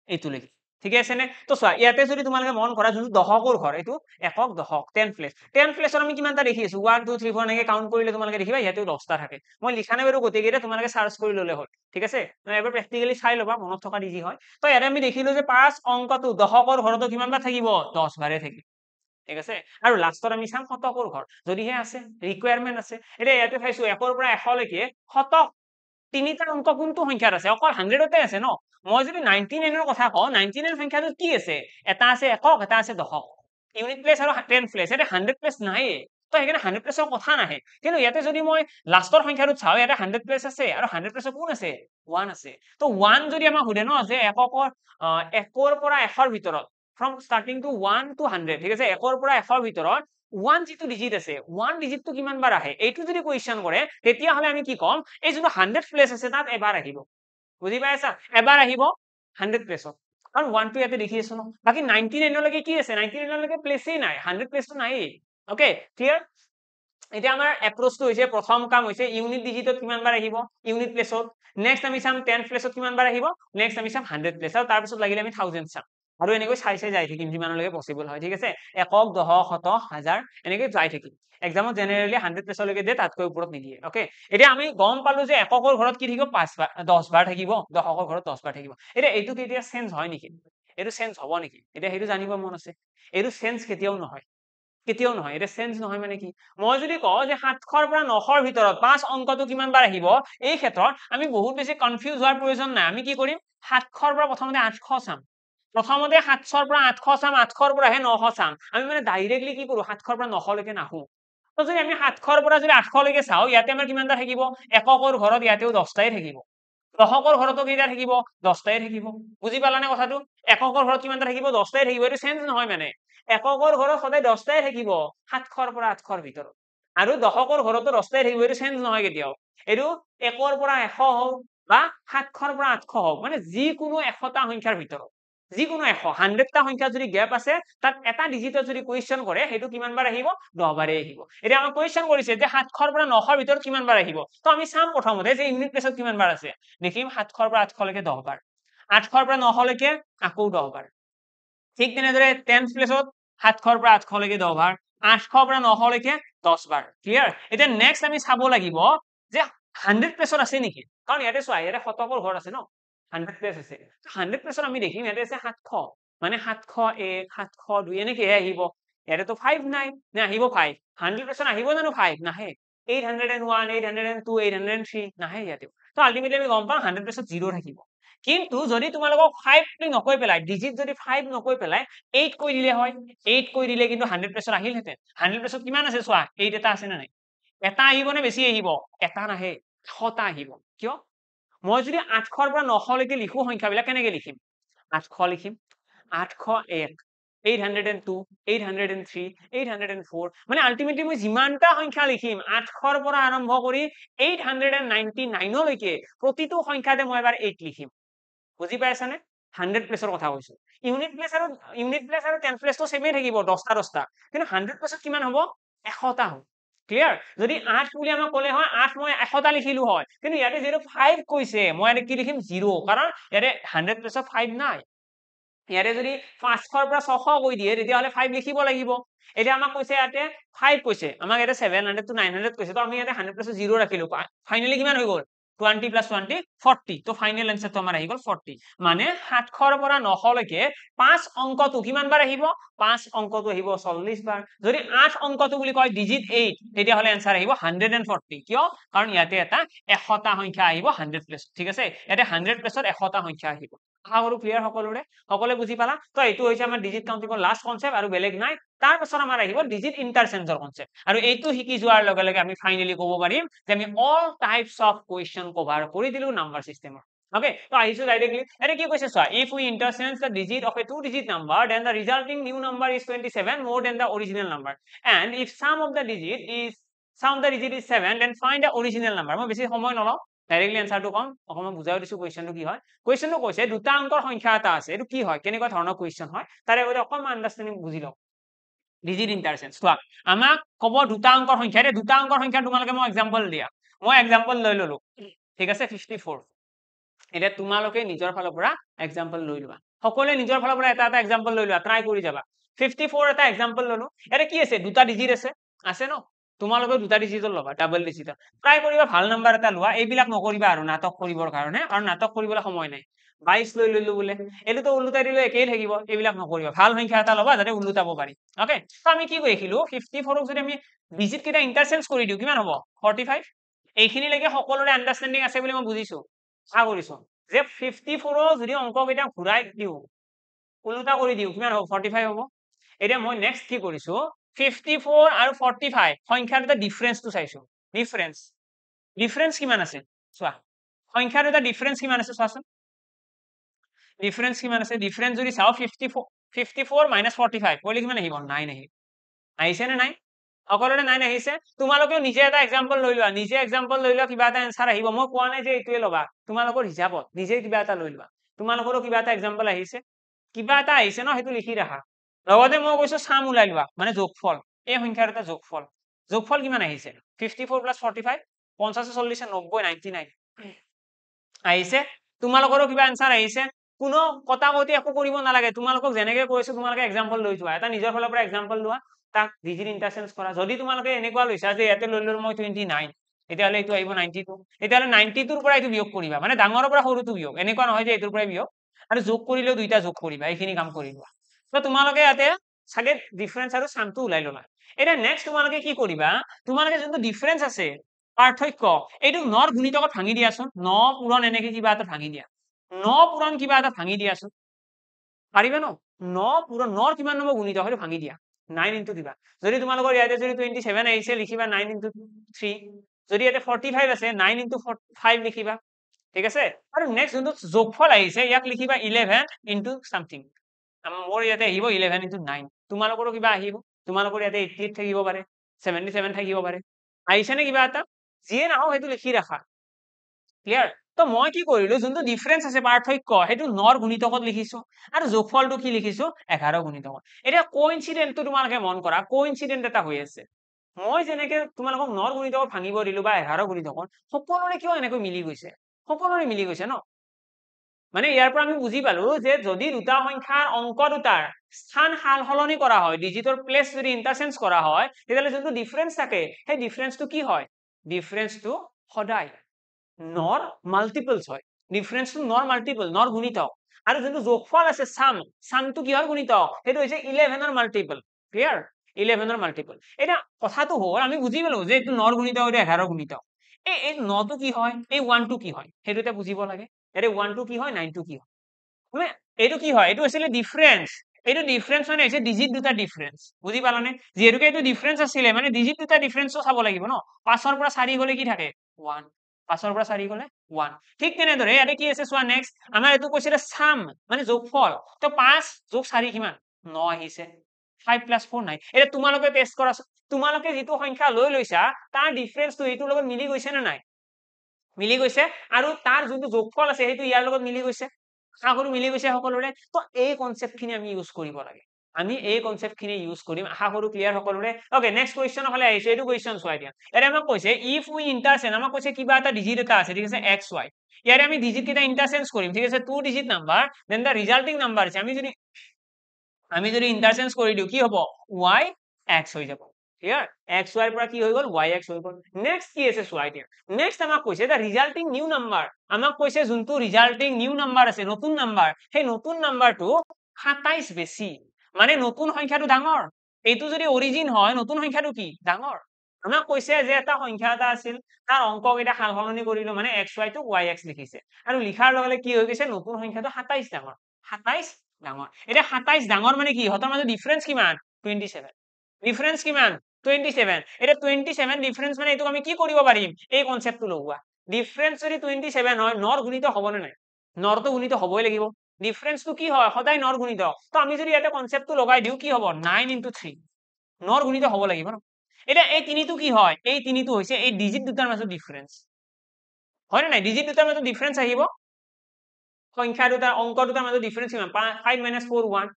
এইটো লৈকে ঠিক আছে নে তো চোৱা ইয়াতে যদি তোমালোকে মন কৰা যোনটো দশকৰ ঘৰ এইটো একক দশক 10 প্লেসৰ আমি কিমানটা দেখি আছো 1 2 3 4 এনেকৈ কাউন্ট কৰিলে তোমালোকে দেখিবা ইয়াতেও 10টা থাকে মই লিখা নাই বাৰু গোটেইকেইটা তোমালোকে সাৰ্চ কৰি ললে হ'ল ঠিক আছে এবাৰ প্ৰেক্টিকেলি চাই ল'বা মনত থকা ইজি হয় তো ইয়াতে আমি দেখিলো যে 5 অংকটো দশকৰ ঘৰতো কিমান বাৰ থাকিব 10 বাৰে থাকিব ঠিক আছে আৰু লাষ্টত আমি চাম শতকৰ ঘৰ যদিহে আছে ৰিকুৱাৰমেন্ট আছে এতিয়া ইয়াতে চাইছো 1 ৰ পৰা 100 লৈকে শতক তিনিটা অংক কোনটো সংখ্যাত আছে অকল 100তে আছে ন মই যদি 99 ৰ কথা কওঁ 99 সংখ্যাটোত কি আছে এটা আছে একক এটা আছে দশক ইউনিট প্লেস আৰু 10 প্লেস এটা 100 প্লেস নাই তো সেইকাৰণে 100 প্লেসৰ কথা নাহে কিন্তু ইয়াতে যদি মই লাষ্টৰ সংখ্যাটো চাওঁ ইয়াতে 100 প্লেস আছে আৰু 100 প্লেসৰ কোন আছে 1 আছে তো 1 যদি আমাক সুধে ন যে এককৰ 1 ৰ পৰা 1 ৰ ভিতৰত from starting to 1 to 100 ঠিক আছে 1 ৰ পৰা 1 ৰ ভিতৰত 1 যিটো ডিজিট আছে 1 ডিজিটটো কিমান বাৰ আহে এইটো যদি কোৱেশ্চন কৰে তেতিয়া হলে আমি কি কম এই যোনটো 100 প্লেস আছে তাত এবাৰ আহিব বুজি পাইছা এবাৰ আহিব 100 প্লেসত কাৰণ 1 টো ইয়াতে দেখি আছো ন বাকি 99 লৈকে কি আছে 99 লৈকে প্লেসই নাই 100 প্লেসটো নাই ওকে ক্লিয়াৰ এতিয়া আমাৰ এপ্ৰচটো হৈছে প্ৰথম কাম হৈছে ইউনিট ডিজিটত কিমান বাৰ আহিব ইউনিট প্লেসত নেক্সট আমি চাম 10 প্লেসত কিমান বাৰ আহিব নেক্সট আমি চাম 100 প্লেস আৰু তাৰ পিছত লাগিলে আমি 1000 চাম আৰু এনেকৈ চাই যাই থাকিম যিমানলৈকে পসিবল হয় ঠিক আছে একক দশক শতক হাজাৰ এনেকৈ যাই থাকিম এক্সামত জেনেৰেলি 100 প্লেসলৈকে দিয়ে তাতকৈ ওপৰত নিদিয়ে ওকে এতিয়া আমি গম পালো যে এককৰ ঘৰত কি থাকিব 5 বাৰ 10 বাৰ থাকিব দশকৰ ঘৰত 10 বাৰ থাকিব এতিয়া এইটো কেতিয়া চেঞ্জ হয় নেকি এইটো চেঞ্জ হ'ব নেকি এতিয়া সেইটো জানিব মন আছে এইটো চেঞ্জ কেতিয়াও নহয় এটা চেঞ্জ নহয় মানে কি মই যদি কওঁ যে 700 পৰা 900 ৰ ভিতৰত 5 অংকটো কিমান বাৰ আহিব এই ক্ষেত্ৰত আমি বহুত বেছি কনফিউজ হোৱাৰ প্ৰয়োজন নাই আমি কি কৰিম 700 ৰ পৰা প্ৰথমতে 800 চাম প্ৰথমতে 700 ৰ পৰা 800 চাম 800 ৰ পৰাহে 900 চাম আমি মানে ডাইৰেক্টলি কি কৰো 700 ৰ পৰা 900 লৈকে নাহো তো যদি আমি 700 ৰ পৰা যদি 800 লৈকে চাও ইয়াতে আমাৰ কিমানটা থাকিব এককৰ ঘৰত ইয়াতেও 10টাই থাকিব দশকৰ ঘৰতো কেইটা থাকিব 10টাই থাকিব বুজি পালানে কথাটো এককৰ ঘৰত কিমানটা থাকিব 10টাই থাকিব এইটো চেঞ্জ নহয় মানে এককৰ ঘৰত সদায় 10টাই থাকিব 700 ৰ পৰা 800 ৰ ভিতৰত আৰু দশকৰ ঘৰতো 10টাই থাকিব এইটো চেঞ্জ নহয় কেতিয়াও এইটো 1 ৰ পৰা 100 হওক বা 700 ৰ পৰা 800 হওক মানে যিকোনো 100টা সংখ্যাৰ ভিতৰত যিকোনো 100টা সংখ্যা যদি গ্যাপ আছে তাত এটা ডিজিটত যদি কোৱেশ্চন কৰে সেইটো কিমান বাৰ আহিব 10 বাৰে আহিব এতিয়া আমাক কোৱেশ্চন কৰিছে যে 700 ৰ পৰা 900 ৰ ভিতৰত কিমান বাৰ আহিব তো আমি চাম প্ৰথমতে যে ইউনিট প্লেসত কিমান বাৰ আছে দেখিম 700 ৰ পৰা 800 লৈকে 10 বাৰ 800 ৰ পৰা 900 লৈকে আকৌ 10 বাৰ ঠিক তেনেদৰে 10th প্লেছত 700ৰ পৰা 800 লৈকে 10 বাৰ 800 পৰা 900 লৈকে 10 বাৰ ক্লিয়াৰ এতিয়া নেক্সট আমি চাব লাগিব যে 100 প্লেছত আছে নেকি কাৰণ ইয়াতে চোৱা ইয়াতে শতকৰ ঘৰ আছে ন 100 প্লেছ আছে 100 প্লেছত আমি দেখিম ইয়াতে আছে 700 মানে 701 702 এনেকে আহিব ইয়াতেতো 5 নাই নে আহিব 5 100 প্লেছত আহিব জানো 5 নাহে 801 802 803 নাহে ইয়াতে তো আলটিমেটলি আমি গম পাম 100 প্লেছত 0 থাকিব কিন্তু যদি তোমালোকক 5 বুলি নকৈ পেলাই ডিজিট যদি 5 নকৈ পেলাই 8 কৈ দিলে হয় 8 কৈ দিলে কিন্তু 100 প্লেছত আহিলহেঁতেন 100 প্লেছত কিমান আছে চোৱা 8 এটা আছে না নাই এটা আহিব নে বেছি আহিব এটা নাহে 100টা আহিব কিয় মই যদি 800ৰ পৰা 900 লৈকে লিখো সংখ্যাবিলাক কেনেকে লিখিম 800 লিখিম 801 802 803 804 মানে আলটিমেটলি মই যিমানটা সংখ্যা লিখিম 800ৰ পৰা আৰম্ভ কৰি 899 লৈকে প্ৰতিটো সংখ্যাতে মই এবাৰ 8 লিখিম বুজি পাইছানে 100 প্লেছৰ কথা কৈছো ইউনিট প্লেছ আৰু 10 প্লেছটো সেমে থাকিব 10টা 10টা কিন্তু 100 প্লেছত কিমান হ'ব 100টা হ'ব ক্লিয়াৰ যদি 8 বুলি আমাক ক'লে হয় 8 মই 100টা লিখিলো হয় কিন্তু ইয়াতে যেটো 5 কৈছে মই ইয়াতে কি লিখিম 0 কাৰণ ইয়াতে 100 প্লেছত 5 নাই ইয়াতে যদি 500ৰ পৰা 600 কৈ দিয়ে তেতিয়াহলে 5 লিখিব লাগিব এতিয়া আমাক কৈছে ইয়াতে 5 কৈছে আমাক ইয়াতে 700 to 900 কৈছে তো আমি ইয়াতে 100 প্লাস 0 ৰাখিলো ফাইনালি কিমান হৈ গ'ল 20 plus 20 40 তো ফাইনাল আনসারটো আমাৰ আহি গ'ল 40 মানে 700ৰ পৰা 900 লৈকে 5 অংকটো কিমান বাৰ আহিব 5 অংকটো আহিব 40 বাৰ যদি 8 অংকটো বুলি কয় ডিজিট 8 তেতিয়া হলে আনসাৰ আহিব 140 কিয় কাৰণ ইয়াতে এটা 100টা সংখ্যা আহিব 100 প্লাস ঠিক আছে ইয়াতে 100 প্লাসত 100টা সংখ্যা আহিব আশা কৰো ক্লিয়াৰ সকলোৰে বুজি পালা তো এইটো হৈছে আমাৰ ডিজিট কাউন্টিংৰ লাষ্ট কনসেপ্ট আৰু বেলেগ নাই তাৰ পাছত আমাৰ আহিব ডিজিট ইন্টাৰচেঞ্জৰ কনসেপ্ট আৰু এইটো শিকি যোৱাৰ লগে লগে আমি ফাইনালি ক'ব পাৰিম যে আমি all types of question cover কৰি দিলো নাম্বাৰ সিস্টেমৰ okay so আহিছো ডাইৰেক্টলি এনে কি কৈছে চোৱা if we interchange the digit of a two digit number then the resulting new number is 27 more than the original number and if sum of the digit is 7 then find the original number মই বেছি সময় নলওঁ directly আনসাৰটো কম অকমান বুজাই দিছো কোৱেশ্চনটো কি হয় কোৱেশ্চনটো কৈছে দুটা অংকৰ সংখ্যা এটা আছে এটো কি হয় কেনেকুৱা ধৰণৰ কোৱেশ্চন হয় তাৰে আগতে অকমান আন্ডাৰষ্টেণ্ডিং বুজি লওক ডিজিট ইন্টাৰচেঞ্জ চোৱা আমাক কব দুটা অংকৰ সংখ্যা ৰে দুটা অংকৰ সংখ্যা তোমালোকে মই এক্সাম্পল দিয়া মই এক্সাম্পল লৈ ললো ঠিক আছে 54 এটা তোমালোকে নিজৰ ফালৰ পৰা এক্সাম্পল লৈ লোৱা সকলোৱে নিজৰ ফালৰ পৰা এটা এটা এক্সাম্পল লৈ লোৱা ট্ৰাই কৰি যাবা 54 এটা এক্সাম্পল ললো এটা কি আছে দুটা ডিজিট আছে ন তোমালোকে দুটা ডিজিটৰ ল'বা ডাবল ডিজিটৰ ট্ৰাই কৰিবা ভাল নাম্বাৰ এটা লোৱা এইবিলাক নকৰিবা আৰু নাটক কৰিবৰ কাৰণে কাৰণ নাটক কৰিবলৈ সময় নাই 22 লৈ ললো বোলে এটো উল্টাই দিলে একেই থাকিব এইবিলাক নকৰিবা ভাল সংখ্যা এটা ল'বা যাতে উল্টাব পাৰি ওকে তো আমি কি কৰিছিলো 54 ক যদি আমি ডিজিট কেইটা ইন্টাৰচেঞ্জ কৰি দিও কিমান হ'ব 45 এইখিনি লৈকে সকলোৰে আন্ডাৰষ্টেণ্ডিং আছে বুলি মই বুজিছো আশা কৰিছো যে 54 যদি অংক কেইটা ঘূৰাই দিও উল্টা কৰি দিও কিমান হ'ব 45 হ'ব এতিয়া মই নেক্সট কি কৰিছো 54 আৰু 45 সংখ্যাৰ এটা ডিফাৰেন্সটো চাইছো ডিফাৰেন্স কিমান আছে চোৱা সংখ্যাৰ এটা ডিফাৰেন্স কিমান আছে চোৱাচোন ডিফাৰেন্স কিমান আছে ডিফাৰেন্স যদি চাও 54 minus 45 কইলে কিমান আহিব 9 আহিছে নে নাই সকলোৰে 9 আহিছে তোমালোকেও নিজে এটা এক্সাম্পল লৈ লোৱা নিজে এক্সাম্পল লৈ লোৱা কিবা এটা আনসাৰ আহিব মই কোৱা নাই যে এইটোৱে লবা তোমালোকৰ হিচাপত নিজে কিবা এটা লৈ লোৱা তোমালোকৰো কিবা এটা এক্সাম্পল আহিছে কিবা এটা আহিছে ন হেতু লিখি ৰাখা লগতে মই কৈছো সাম উলাই লোৱা মানে যোগফল এই সংখ্যাৰ এটা যোগফল কিমান আহিছে 54 plus 45 50 40 90 99 আহিছে তোমালোকৰো কিবা আনসাৰ আহিছে কোনো কথা কতি একো কৰিব নালাগে তোমালোকক যেনেকৈ কৈছো তোমালোকে এক্সাম্পল লৈ যোৱা এটা নিজৰ ফালৰ পৰা এক্সাম্পল লোৱা তাক ডিজিট ইন্টাৰচেঞ্জ কৰা যদি তোমালোকে এনেকুৱা লৈছা যে ইয়াতে লৈ ললো মই 29 এতিয়ালে এইটো আহিব 92 এতিয়ালে 92 ৰ পৰা এইটো বিয়োগ কৰিবা মানে ডাঙৰৰ পৰা সৰুটো বিয়োগ এনেকুৱা নহয় যে এইটোৰ পৰা বিয়োগ আৰু যোগ কৰিলেও দুইটা যোগ কৰিবা এইখিনি কাম কৰিবা তো তোমালোকে ইয়াতে সাগে ডিফাৰেন্স আৰু সামটো উলাই ললা এটা নেক্সট তোমালোকে কি কৰিবা তোমালোকে যোনটো ডিফাৰেন্স আছে পাৰ্থক্য এইটো নৰ গুণিতকত ভাঙি দিয়াচোন 9 পূৰণ এনেকে কিবা এটা ভাঙি দিয়া 9 পূৰণ কিবা এটা ভাঙি দিয়াচোন পাৰিবা ন 9 পূৰণ 9 কিমান নম্বৰ গুণিতক হেতু ভাঙি দিয়া 9 into দিবা যদি তোমালোকৰ ইয়াতে যদি 27 আহিছে লিখিবা 9 into 3 যদি ইয়াতে 45 আছে 9 into 5 লিখিবা ঠিক আছে আৰু নেক্সট যোনটো যোগফল আহিছে ইয়াক লিখিবা 11 into something মোৰ ইয়াতে আহিব 11 into 9 তোমালোকৰো কিবা আহিব তোমালোকৰ ইয়াতে 88 থাকিব পাৰে 77 থাকিব পাৰে আহিছে নে কিবা এটা যিয়ে নাও হেতু লিখি ৰাখা ক্লিয়াৰ তো মই কি কৰিলো যোনটো ডিফাৰেন্স আছে পাৰ্থক্য হেতু 9 গুণিতকত লিখিছো আৰু যোগফলটো কি লিখিছো 11 গুণিতকত এটা কোইনসিডেন্টটো তোমালোকে মন কৰা কোইনসিডেন্ট এটা হৈ আছে মই যেনেকে তোমালোকক 9 গুণিতকত ভাঙিব দিলো বা 11 গুণিতকত সকলোৰে কিয় এনেকৈ মিলি গৈছে ন মানে ইয়াৰ পৰা আমি বুজি পালো যে যদি দুটা সংখ্যাৰ অংক দুটাৰ স্থান সাল সলনি কৰা হয় ডিজিটৰ প্লেচ যদি ইন্টাৰচেঞ্জ কৰা হয় তেতিয়াহ'লে যোনটো ডিফাৰেন্স থাকে সেই ডিফাৰেন্সটো কি হয় ডিফাৰেন্সটো সদায় নৰ মাল্টিপলস হয় ডিফাৰেন্সটো নৰ মাল্টিপল নৰ গুণিতক আৰু যোনটো যোগফল আছে সামটো কিহৰ গুণিতক সেইটো হৈছে 11 ৰ মাল্টিপল ক্লিয়াৰ 11 ৰ মাল্টিপল এটা কথাটো হ'ল আমি বুজি পালো যে এইটো নর গুণিতক আৰু 11 গুণিতক এই 9 টো কি হয় এই 1 টো কি হয় সেইটোতে বুজিব লাগে এৰে 1 টো কি হয় 9 টো কি হয় মানে এইটো কি হয় এইটো আছিল ডিফারেন্স এইটো ডিফারেন্স মানে হৈছে ডিজিট দুটা ডিফারেন্স বুজি পালানে যেহেতুকে এইটো ডিফারেন্স আছিল মানে ডিজিট দুটা ডিফারেন্সও চাব লাগিব ন 5 ৰ পৰা 4 গলে কি থাকে 1 5 ৰ পৰা 4 গলে 1 ঠিক তেনেদৰে ইয়াতে কি আছে চোৱা নেক্সট আমাৰ এইটো কৈছিলে সাম মানে যোগফল তো 5 যোগ 4 কিমান 9 আহিছে 5 + 4 9 এটা তোমালোকে টেস্ট কৰা তোমালোকে যেটো সংখ্যা লৈ লৈছা তাৰ ডিফাৰেন্সটো এইটোৰ লগত মিলি গৈছে না নাই মিলি গৈছে আৰু তাৰ যোনটো যোগফল আছে সেইটো ইয়াৰ লগত মিলি গৈছে আশা কৰো মিলি গৈছে সকলোৰে তো এই কনসেপ্ট খিনি আমি ইউজ কৰিব লাগে আমি এই কনসেপ্ট খিনি ইউজ কৰিম আশা কৰো ক্লিয়াৰ সকলোৰে ওকে নেক্সট কোৱেশ্চন হলে আহিছে এইটো কোৱেশ্চন চোৱা দিয়া এৰে আমাক কৈছে ইফ উই ইন্টাৰচেঞ্জ আমাক কৈছে কিবা এটা ডিজিট এটা আছে ঠিক আছে x y ইয়াৰে আমি ডিজিট কেইটা ইন্টাৰচেঞ্জ কৰিম ঠিক আছে টু ডিজিট নাম্বাৰ দেন দা ৰিজাল্টিং নাম্বাৰ আছে আমি যদি ইন্টাৰচেঞ্জ কৰি দিও কি হ'ব y x হৈ যাব ক্লিয়াৰ x y পৰা কি হৈ গল y x হৈ গল নেক্সট কি আছে চোৱা এতিয়া নেক্সট আমাক কৈছে দা ৰিজাল্টিং নিউ নাম্বাৰ আমাক কৈছে যোনটো ৰিজাল্টিং নিউ নাম্বাৰ আছে নতুন নাম্বাৰ সেই নতুন নাম্বাৰটো 27 বেছি মানে নতুন সংখ্যাটো ডাঙৰ এইটো যদি অৰিজিন হয় নতুন সংখ্যাটো কি ডাঙৰ আমাক কৈছে যে এটা সংখ্যা এটা আছিল তাৰ অংক কেইটা সাল সলনি কৰিলো মানে xy টো yx লিখিছে আৰু লিখাৰ লগে লগে কি হৈ গৈছে নতুন সংখ্যাটো 27 ডাঙৰ 27 ডাঙৰ এটা 27 ডাঙৰ মানে কি হতৰ মাজত ডিফাৰেন্স কিমান 27 ডিফাৰেন্স কিমান 27 এটা 27 ডিফাৰেন্স মানে এইটো আমি কি কৰিব পাৰিম এই কনসেপ্টটো লগোৱা ডিফাৰেন্স যদি 27 হয় নৰ গুণিত হ'ব নে নাই নৰটো গুণিত হ'বই লাগিব ডিফাৰেন্সটো কি হয় সদায় নর গুণিত তো আমি যদি এটা কনসেপ্টটো লগাই দিও কি হ'ব 9 * 3 নর গুণিত হ'ব লাগিব ন এটা এই তিনিটো কি হয় এই তিনিটো হৈছে এই ডিজিট দুটাৰ মাজত ডিফাৰেন্স হয় না নাই ডিজিট দুটাৰ মাজত ডিফাৰেন্স আহিব সংখ্যা দুটাৰ অংক দুটাৰ মাজত ডিফাৰেন্স কিমান 5 - 4 1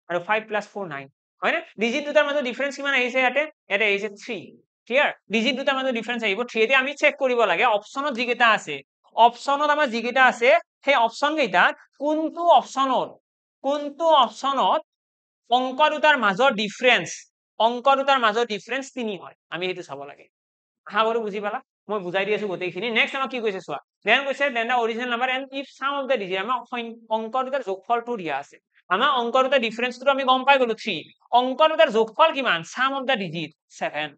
আৰু 5 + 4 9 হয় না ডিজিট দুটাৰ মাজত ডিফাৰেন্স কিমান আহিছে ইয়াতে আহিছে 3 ক্লিয়াৰ ডিজিট দুটাৰ মাজত ডিফাৰেন্স আহিব 3 তে আমি চেক কৰিব লাগে অপচনত যিকেইটা আছে অপচনত আমাৰ যিকেইটা আছে সেই অপচন কেইটাত কোনটো অপচনত অংক দুটাৰ মাজৰ ডিফাৰেন্স 3 হয় আমি সেইটো চাব লাগে আশা কৰো বুজি পালা মই বুজাই দি আছো গোটেইখিনি নেক্সট আমাক কি কৈছে চোৱা দেন কৈছে then the original number and if sum of the digit আমাৰ অংক দুটাৰ যোগফলটো দিয়া আছে আমাৰ অংক দুটাৰ ডিফাৰেন্সটো আমি গম পাই গলো 3 অংক দুটাৰ যোগফল কিমান সাম অফ দা ডিজিট 7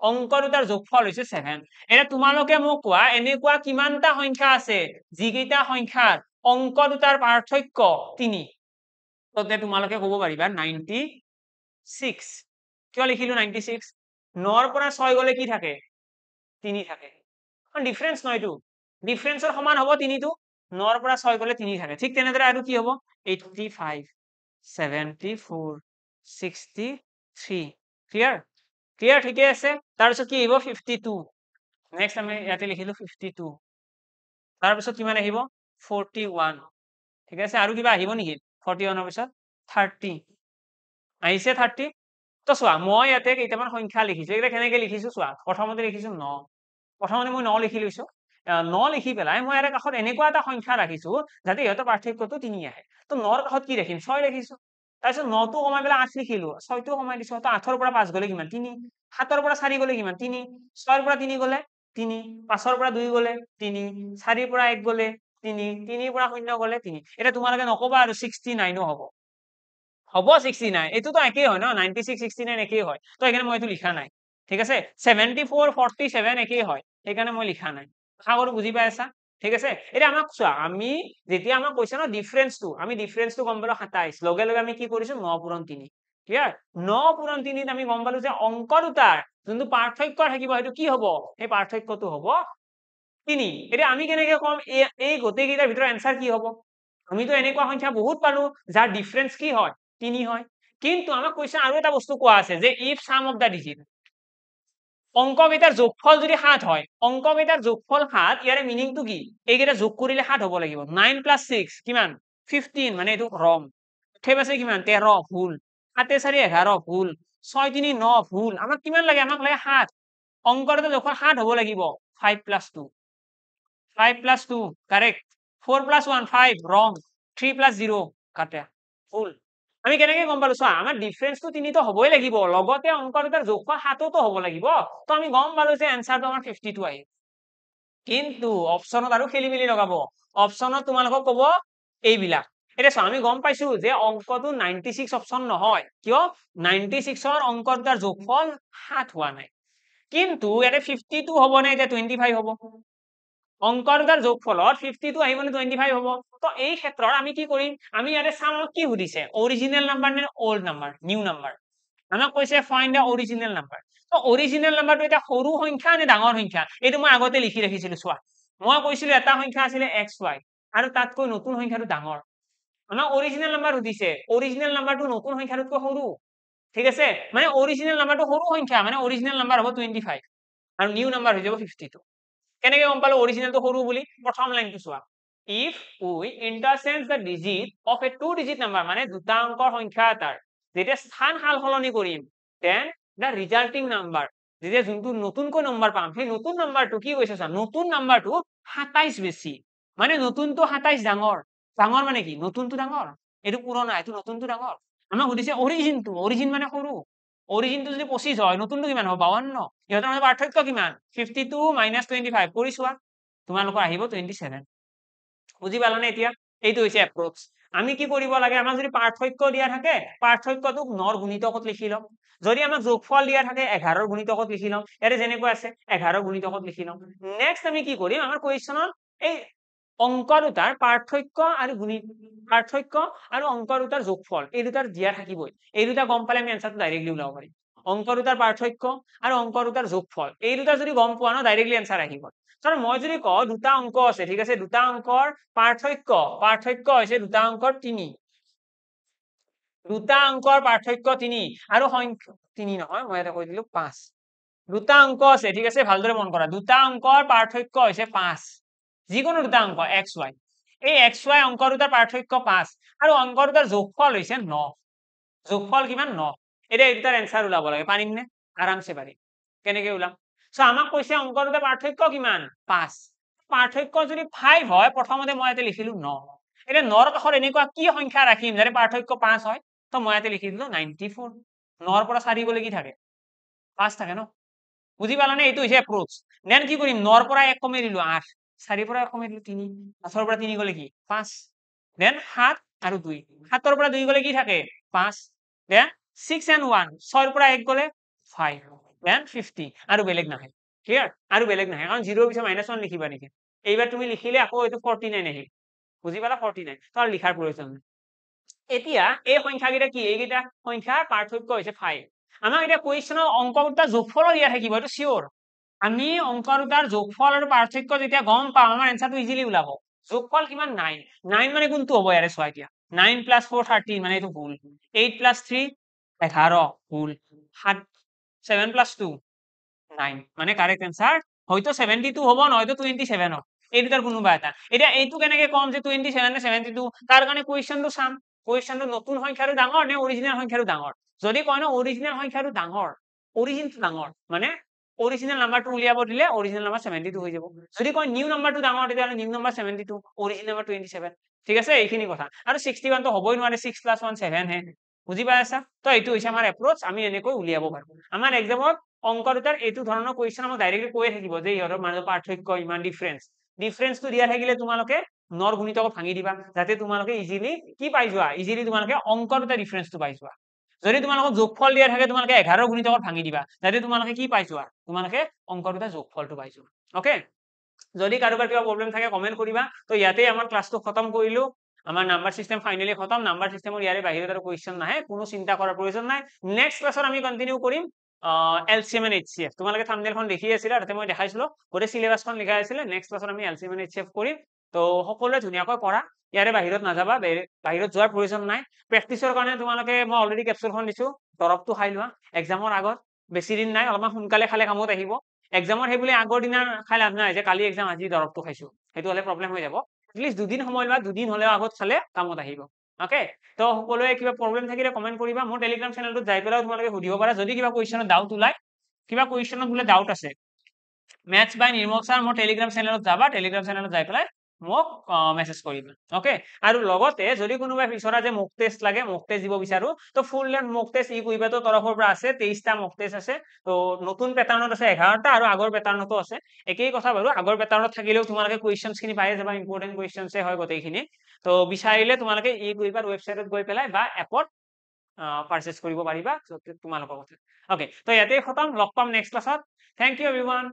অংক দুটাৰ যোগফল হৈছে 7 এটা তোমালোকে মোক কোৱা এনেকুৱা কিমানটা সংখ্যা আছে যিকেইটা সংখ্যাৰ অংক দুটাৰ পাৰ্থক্য 3 ততে তোমালোকে ক'ব পাৰিবা 96 কিয় লিখিলো 96 9 পৰা 6 গলে কি থাকে 3 থাকে ডিফাৰেন্স নহয় এইটো ডিফাৰেন্সৰ সমান হ'ব 3 টো 9 পৰা 6 গলে 3 থাকে ঠিক তেনেদৰে আৰু কি হ'ব 85 74 63 ক্লিয়াৰ ঠিকে আছে তাৰপিছত কি আহিব 52 নেক্সট আমি ইয়াতে লিখিলো 52 তাৰপিছত কিমান আহিব 41 ঠিক আছে আৰু কিবা আহিব নেকি 41 ৰ পিছত 30 আহিছে 30 তো চোৱা মই ইয়াতে কেইটামান সংখ্যা লিখিছো এটা কেনেকে লিখিছো চোৱা প্ৰথমতে লিখিছো 9 প্ৰথমতে মই 9 লিখি লৈছো 9 লিখি পেলাই মই ইয়াৰ কাষত এনেকুৱা এটা সংখ্যা ৰাখিছো যাতে ইহঁতৰ পাৰ্থক্যটো 3 আহে তো 9 ৰ কাষত কি ৰাখিম 6 লিখিছো তাৰপিছত 9 টো কমাই পেলাই 8 লিখিলো 6 টো কমাই দিছো তো 8 ৰ পৰা 5 গলে কিমান 3 7 ৰ পৰা 4 গলে কিমান 3 6 ৰ পৰা 3 গলে 3 5 ৰ পৰা 2 গলে 3 4 ৰ পৰা 1 গলে 3 3 ৰ পৰা 0 গলে 3 এটা তোমালোকে নকবা আৰু 69 ও হ'ব 69 এইটো তো একেই হয় ন 96 69 একেই হয় তো এখানে মই এইটো লিখা নাই ঠিক আছে 74 47 একেই হয় সেইকাৰণে মই লিখা নাই আশা কৰো বুজি পাই আছা ঠিক আছে এটা আমাক চোৱা আমি যেতিয়া আমাক কৈছে ন ডিফাৰেন্সটো আমি ডিফাৰেন্সটো গম পালো 27 লগে লগে আমি কি কৰিছো 9 পূৰণ 3 ক্লিয়াৰ 9 পূৰণ 3 আমি গম পালো যে অংক দুটাৰ যোনটো পাৰ্থক্য থাকিব সেইটো কি হ'ব সেই পাৰ্থক্যটো হ'ব 3 এটা আমি কেনেকে কম এই গোটেই কেইটাৰ ভিতৰত এনসাৰ কি হ'ব আমিতো এনেকুৱা সংখ্যা বহুত পালো যাৰ ডিফাৰেন্স কি হয় 3 হয় কিন্তু আমাক কৈছে আৰু এটা বস্তু কোৱা আছে যে if sum of the digit অংক কেইটাৰ যোগফল যদি 7 হয় অংক কেইটাৰ যোগফল 7 ইয়াৰে মিনিংটো কি এইকেইটা যোগ কৰিলে 7 হ'ব লাগিব 9 + 6 কিমান 15 মানে এইটো ৰং ঠিক আছে কিমান 13 ভুল 7 4 11 ভুল 6 3 9 ভুল আমাক কিমান লাগে আমাক লাগে 7 অংকৰ যোগফল 7 হ'ব লাগিব 5 + 2 5 + 2 কাৰেক্ট 4 + 1 5 ৰং 3 + 0 কাটে ফুল আমি কেনেকে গম পালো চোৱা আমাৰ ডিফাৰেন্সটো 3 তো হবই লাগিব লগতে অংক দুটাৰ যোগফল 7 তো হ'ব লাগিব তো আমি গম পালো যে এনসাৰটো আমাৰ 52 আহিব কিন্তু অপচনত আৰু খেলি মেলি লগাব অপচনত তোমালোকক ক'ব এইবিলাক এতিয়া চোৱা আমি গম পাইছো যে অংকটো 96 অপচন নহয় কিয় 96 ৰ অংক দুটাৰ যোগফল 7 হোৱা নাই কিন্তু ইয়াতে 52 হ'ব নে এতিয়া 25 হ'ব অংক দুটাৰ যোগফলত 52 আহিব নে 25 হ'ব তো এই ক্ষেত্ৰত আমি কি কৰিম আমি ইয়াতে চাম কি সুধিছে অৰিজিনেল নাম্বাৰ নে ওল্ড নাম্বাৰ নিউ নাম্বাৰ আমাক কৈছে ফাইন্ড দা অৰিজিনেল নাম্বাৰ তো অৰিজিনেল নাম্বাৰটো এটা সৰু সংখ্যা নে ডাঙৰ সংখ্যা এইটো মই আগতে লিখি ৰাখিছিলো চোৱা মই কৈছিলো এটা সংখ্যা আছিলে xy আৰু তাতকৈ নতুন সংখ্যাটো ডাঙৰ আমাক অৰিজিনেল নাম্বাৰ সুধিছে অৰিজিনেল নাম্বাৰটো নতুন সংখ্যাটোতকৈ সৰু ঠিক আছে মানে অৰিজিনেল নাম্বাৰটো সৰু সংখ্যা মানে অৰিজিনেল নাম্বাৰ হ'ব 25 আৰু নিউ নাম্বাৰ হৈ যাব 52 কেনেকে গম পালো অৰিজিনেলটো সৰু বুলি প্ৰথম লাইনটো চোৱা if we interchange the digit of a two digit number মানে দুটা অংকৰ সংখ্যা এটাৰ যেতিয়া স্থান হাল সলনি কৰিম then the resulting number যেতিয়া যোনটো নতুনকৈ নম্বৰ পাম সেই নতুন নম্বৰটো কি কৈছে চা নতুন নম্বৰটো 27 বেছি মানে নতুনটো 27 ডাঙৰ ডাঙৰ মানে কি নতুনটো ডাঙৰ এটো পুৰণা এটো নতুনটো ডাঙৰ আমাক সুধিছে অৰিজিনটো অৰিজিন মানে সৰু অৰিজিনটো যদি 25 হয় নতুনটো কিমান হ'ব 52 ইহঁতৰ মাজত পাৰ্থক্য কিমান 52 - 25 কৰি চোৱা তোমালোকৰ আহিব 27 বুজি পালানে এতিয়া এইটো হৈছে এপ্ৰোচ আমি কি কৰিব লাগে আমাক যদি পাৰ্থক্য দিয়া থাকে পাৰ্থক্যটোক 9 ৰ গুণিতকত লিখি লম যদি আমাক যোগফল দিয়া থাকে 11 ৰ গুণিতকত লিখি লম ইয়াতে যেনেকৈ আছে 11 ৰ গুণিতকত লিখি লম নেক্সট আমি কি কৰিম আমাৰ কোৱেশ্চনত এই অংক দুটাৰ পাৰ্থক্য আৰু পাৰ্থক্য আৰু অংক দুটাৰ যোগফল এই দুটাৰ দিয়া থাকিবই এই দুটা গম পালে আমি এনসাৰটো ডাইৰেক্টলি ওলাব পাৰিম অংক দুটাৰ পাৰ্থক্য আৰু অংক দুটাৰ যোগফল এই দুটা যদি গম পোৱা ন ডাইৰেক্টলি এনসাৰ আহিব কাৰণ মই যদি কওঁ দুটা অংক আছে ঠিক আছে দুটা অংকৰ পাৰ্থক্য হৈছে দুটা অংকৰ 3 দুটা অংকৰ পাৰ্থক্য 3 আৰু সংখ্যা 3 নহয় মই এটা কৈ দিলো 5 দুটা অংক আছে ঠিক আছে ভালদৰে মন কৰা দুটা অংকৰ পাৰ্থক্য হৈছে 5 যিকোনো দুটা অংক xy এই xy অংক দুটাৰ পাৰ্থক্য 5 আৰু অংক দুটাৰ যোগফল হৈছে 9 যোগফল কিমান 9 এটা এই দুটাৰ এনসাৰ ওলাব লাগে পাৰিম নে আৰামছে পাৰিম কেনেকে ওলাম সো আমাক কৈছে অংক দুটাৰ পাৰ্থক্য কিমান 5 পাৰ্থক্য যদি 5 হয় প্ৰথমতে মই ইয়াতে লিখিলো 9 এটা 9 ৰ কাষত এনেকুৱা কি সংখ্যা ৰাখিম যাতে পাৰ্থক্য 5 হয় তো মই ইয়াতে লিখি দিলো 94 9 ৰ পৰা 4 গলে কি থাকে 5 থাকে ন বুজি পালানে এইটো হৈছে এপ্ৰোচ দেন কি কৰিম 9 ৰ পৰা 1 কমাই দিলো 8 4 ৰ পৰা 1 কমাই দিলো 3 5 ৰ পৰা 3 গলে কি 5 দেন 7 আৰু 2 7 ৰ পৰা 2 গলে কি থাকে 5 দেন 6 and 1 6 ৰ পৰা 1 গলে 5 দেন 50 আৰু বেলেগ নাহে ক্লিয়াৰ আৰু বেলেগ নাহে কাৰণ 0 ৰ পিছত -1 লিখিবা নেকি এইবাৰ তুমি লিখিলে আকৌ এইটো 49 আহিল বুজি পালা 49 তাৰ লিখাৰ প্ৰয়োজন এতিয়া এই সংখ্যাকেইটা কি এইকেইটা সংখ্যাৰ পাৰ্থক্য হৈছে 5 আমাক এটা কোৱেশ্চনৰ অংক দুটা যোগফল দিয়া থাকিব এটো সিওৰ আমি অংক দুটাৰ যোগফল আৰু পাৰ্থক্য যেতিয়া গম পাম আমাৰ এনসাৰটো ইজিলি ওলাব যোগফল কিমান 9 9 মানে কোনটো হ'ব ইয়াৰে চোৱা এতিয়া 9 + 4 13 মানে এইটো ভুল 8 + 3 11 ভুল 7 + 2 9 মানে কারেক্ট आंसर হয়তো 72 হ'ব নহয়তো 27 হ'ব এই দুটাৰ কোনোবা এটা এতিয়া এইটো কেনেকে কম যে 27 নে 72 তাৰ কাৰণে কোৱেশ্চনটো চাম কোৱেশ্চনটো নতুন সংখ্যাটো ডাঙৰ নে অৰিজিনেল সংখ্যাটো ডাঙৰ যদি কয় ন অৰিজিনেল সংখ্যাটো ডাঙৰ অৰিজিনটো ডাঙৰ মানে অৰিজিনেল নাম্বাৰটো উলিয়াব দিলে অৰিজিনেল নাম্বাৰ 72 হৈ যাব যদি কয় নিউ নাম্বাৰটো ডাঙৰ তেতিয়াহলে নিউ নাম্বাৰ 72 অৰিজিনেল নাম্বাৰ 27 ঠিক আছে এইখিনি কথা আৰু 61 তো হ'বই নোৱাৰে 6 + 1 7 হে বুজি পাইছা তো এইটো হৈছে আমাৰ এপ্ৰোচ আমি এনেকৈ উলিয়াব পাৰো আমাৰ এক্সামত অংক দুটাৰ এইটো ধৰণৰ কোৱেশ্চন আমাক ডাইৰেক্টলি কৈয়ে থাকিব যে ইহঁতৰ মাজৰ পাৰ্থক্য ইমান ডিফাৰেন্সটো দিয়া থাকিলে তোমালোকে 9 ৰ গুণিতকত ভাঙি দিবা যাতে তোমালোকে ইজিলি কি পাই যোৱা ইজিলি তোমালোকে অংক দুটাৰ ডিফাৰেন্সটো পাই যোৱা যদি তোমালোকক যোগফল দিয়া থাকে তোমালোকে 11 ৰ গুণিতকত ভাঙি দিবা যাতে তোমালোকে কি পাই যোৱা তোমালোকে অংক দুটাৰ যোগফলটো পাই যোৱা ওকে যদি কাৰোবাৰ কিবা প্ৰবলেম থাকে কমেন্ট কৰিবা তো ইয়াতে আমাৰ ক্লাসটো খতম কৰিলো আমাৰ নাম্বাৰ সিস্টেম ফাইনালি খতম নাম্বাৰ সিস্টেমৰ ইয়াৰে বাহিৰত আৰু কোৱেশ্চন নাহে কোনো চিন্তা কৰাৰ প্ৰয়োজন নাই নেক্সট ক্লাছত আমি কন্টিনিউ কৰিম LCM and HCF তোমালোকে থাম্বনেইলখন দেখি আছিলা তাতে মই দেখাইছিলো গোটে সিলেবাসখন লিখা আছিল নেক্সট ক্লাছত আমি LCM and HCF কৰিম তো সকলোৱে ধুনীয়াকৈ পঢ়া ইয়াৰে বাহিৰত নাযাবা বাহিৰত যোৱাৰ প্ৰয়োজন নাই প্ৰেক্টিছৰ কাৰণে তোমালোকে মই অলৰেডি কেপচুলখন দিছো দৰবটো খাই লোৱা এক্সামৰ আগত বেছি দিন নাই অলপমান সোনকালে খালে কামত আহিব এক্সামৰ সেই বুলি আগৰ দিনা খাই লাভ নাই যে কালি এক্সাম আজি দৰবটো খাইছো সেইটো হলে প্ৰবলেম হৈ যাব এটলিষ্ট দুদিন সময় লোৱা দুদিন হলেও আগত খালে কামত আহিব ওকে তো সকলোৱে কিবা প্ৰবলেম থাকিলে কমেন্ট কৰিবা মোৰ টেলিগ্ৰাম চেনেলটোত যাই পেলাই তোমালোকে সুধিব পাৰা যদি কিবা কুৱেশ্চনত ডাউট ওলাই কিবা কুৱেশ্চনত বোলে ডাউট আছে মেথছ বাই নিৰ্মল ছাৰ মোৰ টেলিগ্ৰাম চেনেলত যাবা টেলিগ্ৰাম চেনেলত যাই পেলাই মোক মেছেজ কৰিবা ওকে আৰু লগতে যদি কোনোবাই বিচৰা যে মক টেষ্ট লাগে মক টেষ্ট দিব বিচাৰো তো ফুল লেন্থ মক টেষ্ট ই কুইবেটৰ তৰফৰ পৰা আছে 23টা মক টেষ্ট আছে তো নতুন পেটাৰ্ণত আছে 11টা আৰু আগৰ পেটাৰ্ণতো আছে একেই কথা বাৰু আগৰ পেটাৰ্ণত থাকিলেও তোমালোকে কুৱেশ্যনছ খিনি পাই যাবা ইম্পৰ্টেন্ট কুৱেশ্যনছে হয় গোটেইখিনি তো বিচাৰিলে তোমালোকে ই কুইবেট ৱেবছাইটত গৈ পেলাই বা এপত পাৰচেজ কৰিব পাৰিবা তোমালোকৰ কথা ওকে তো ইয়াতে খতম লগ পাম নেক্সট ক্লাছত থ্যাংক ইউ এভৰিওয়ান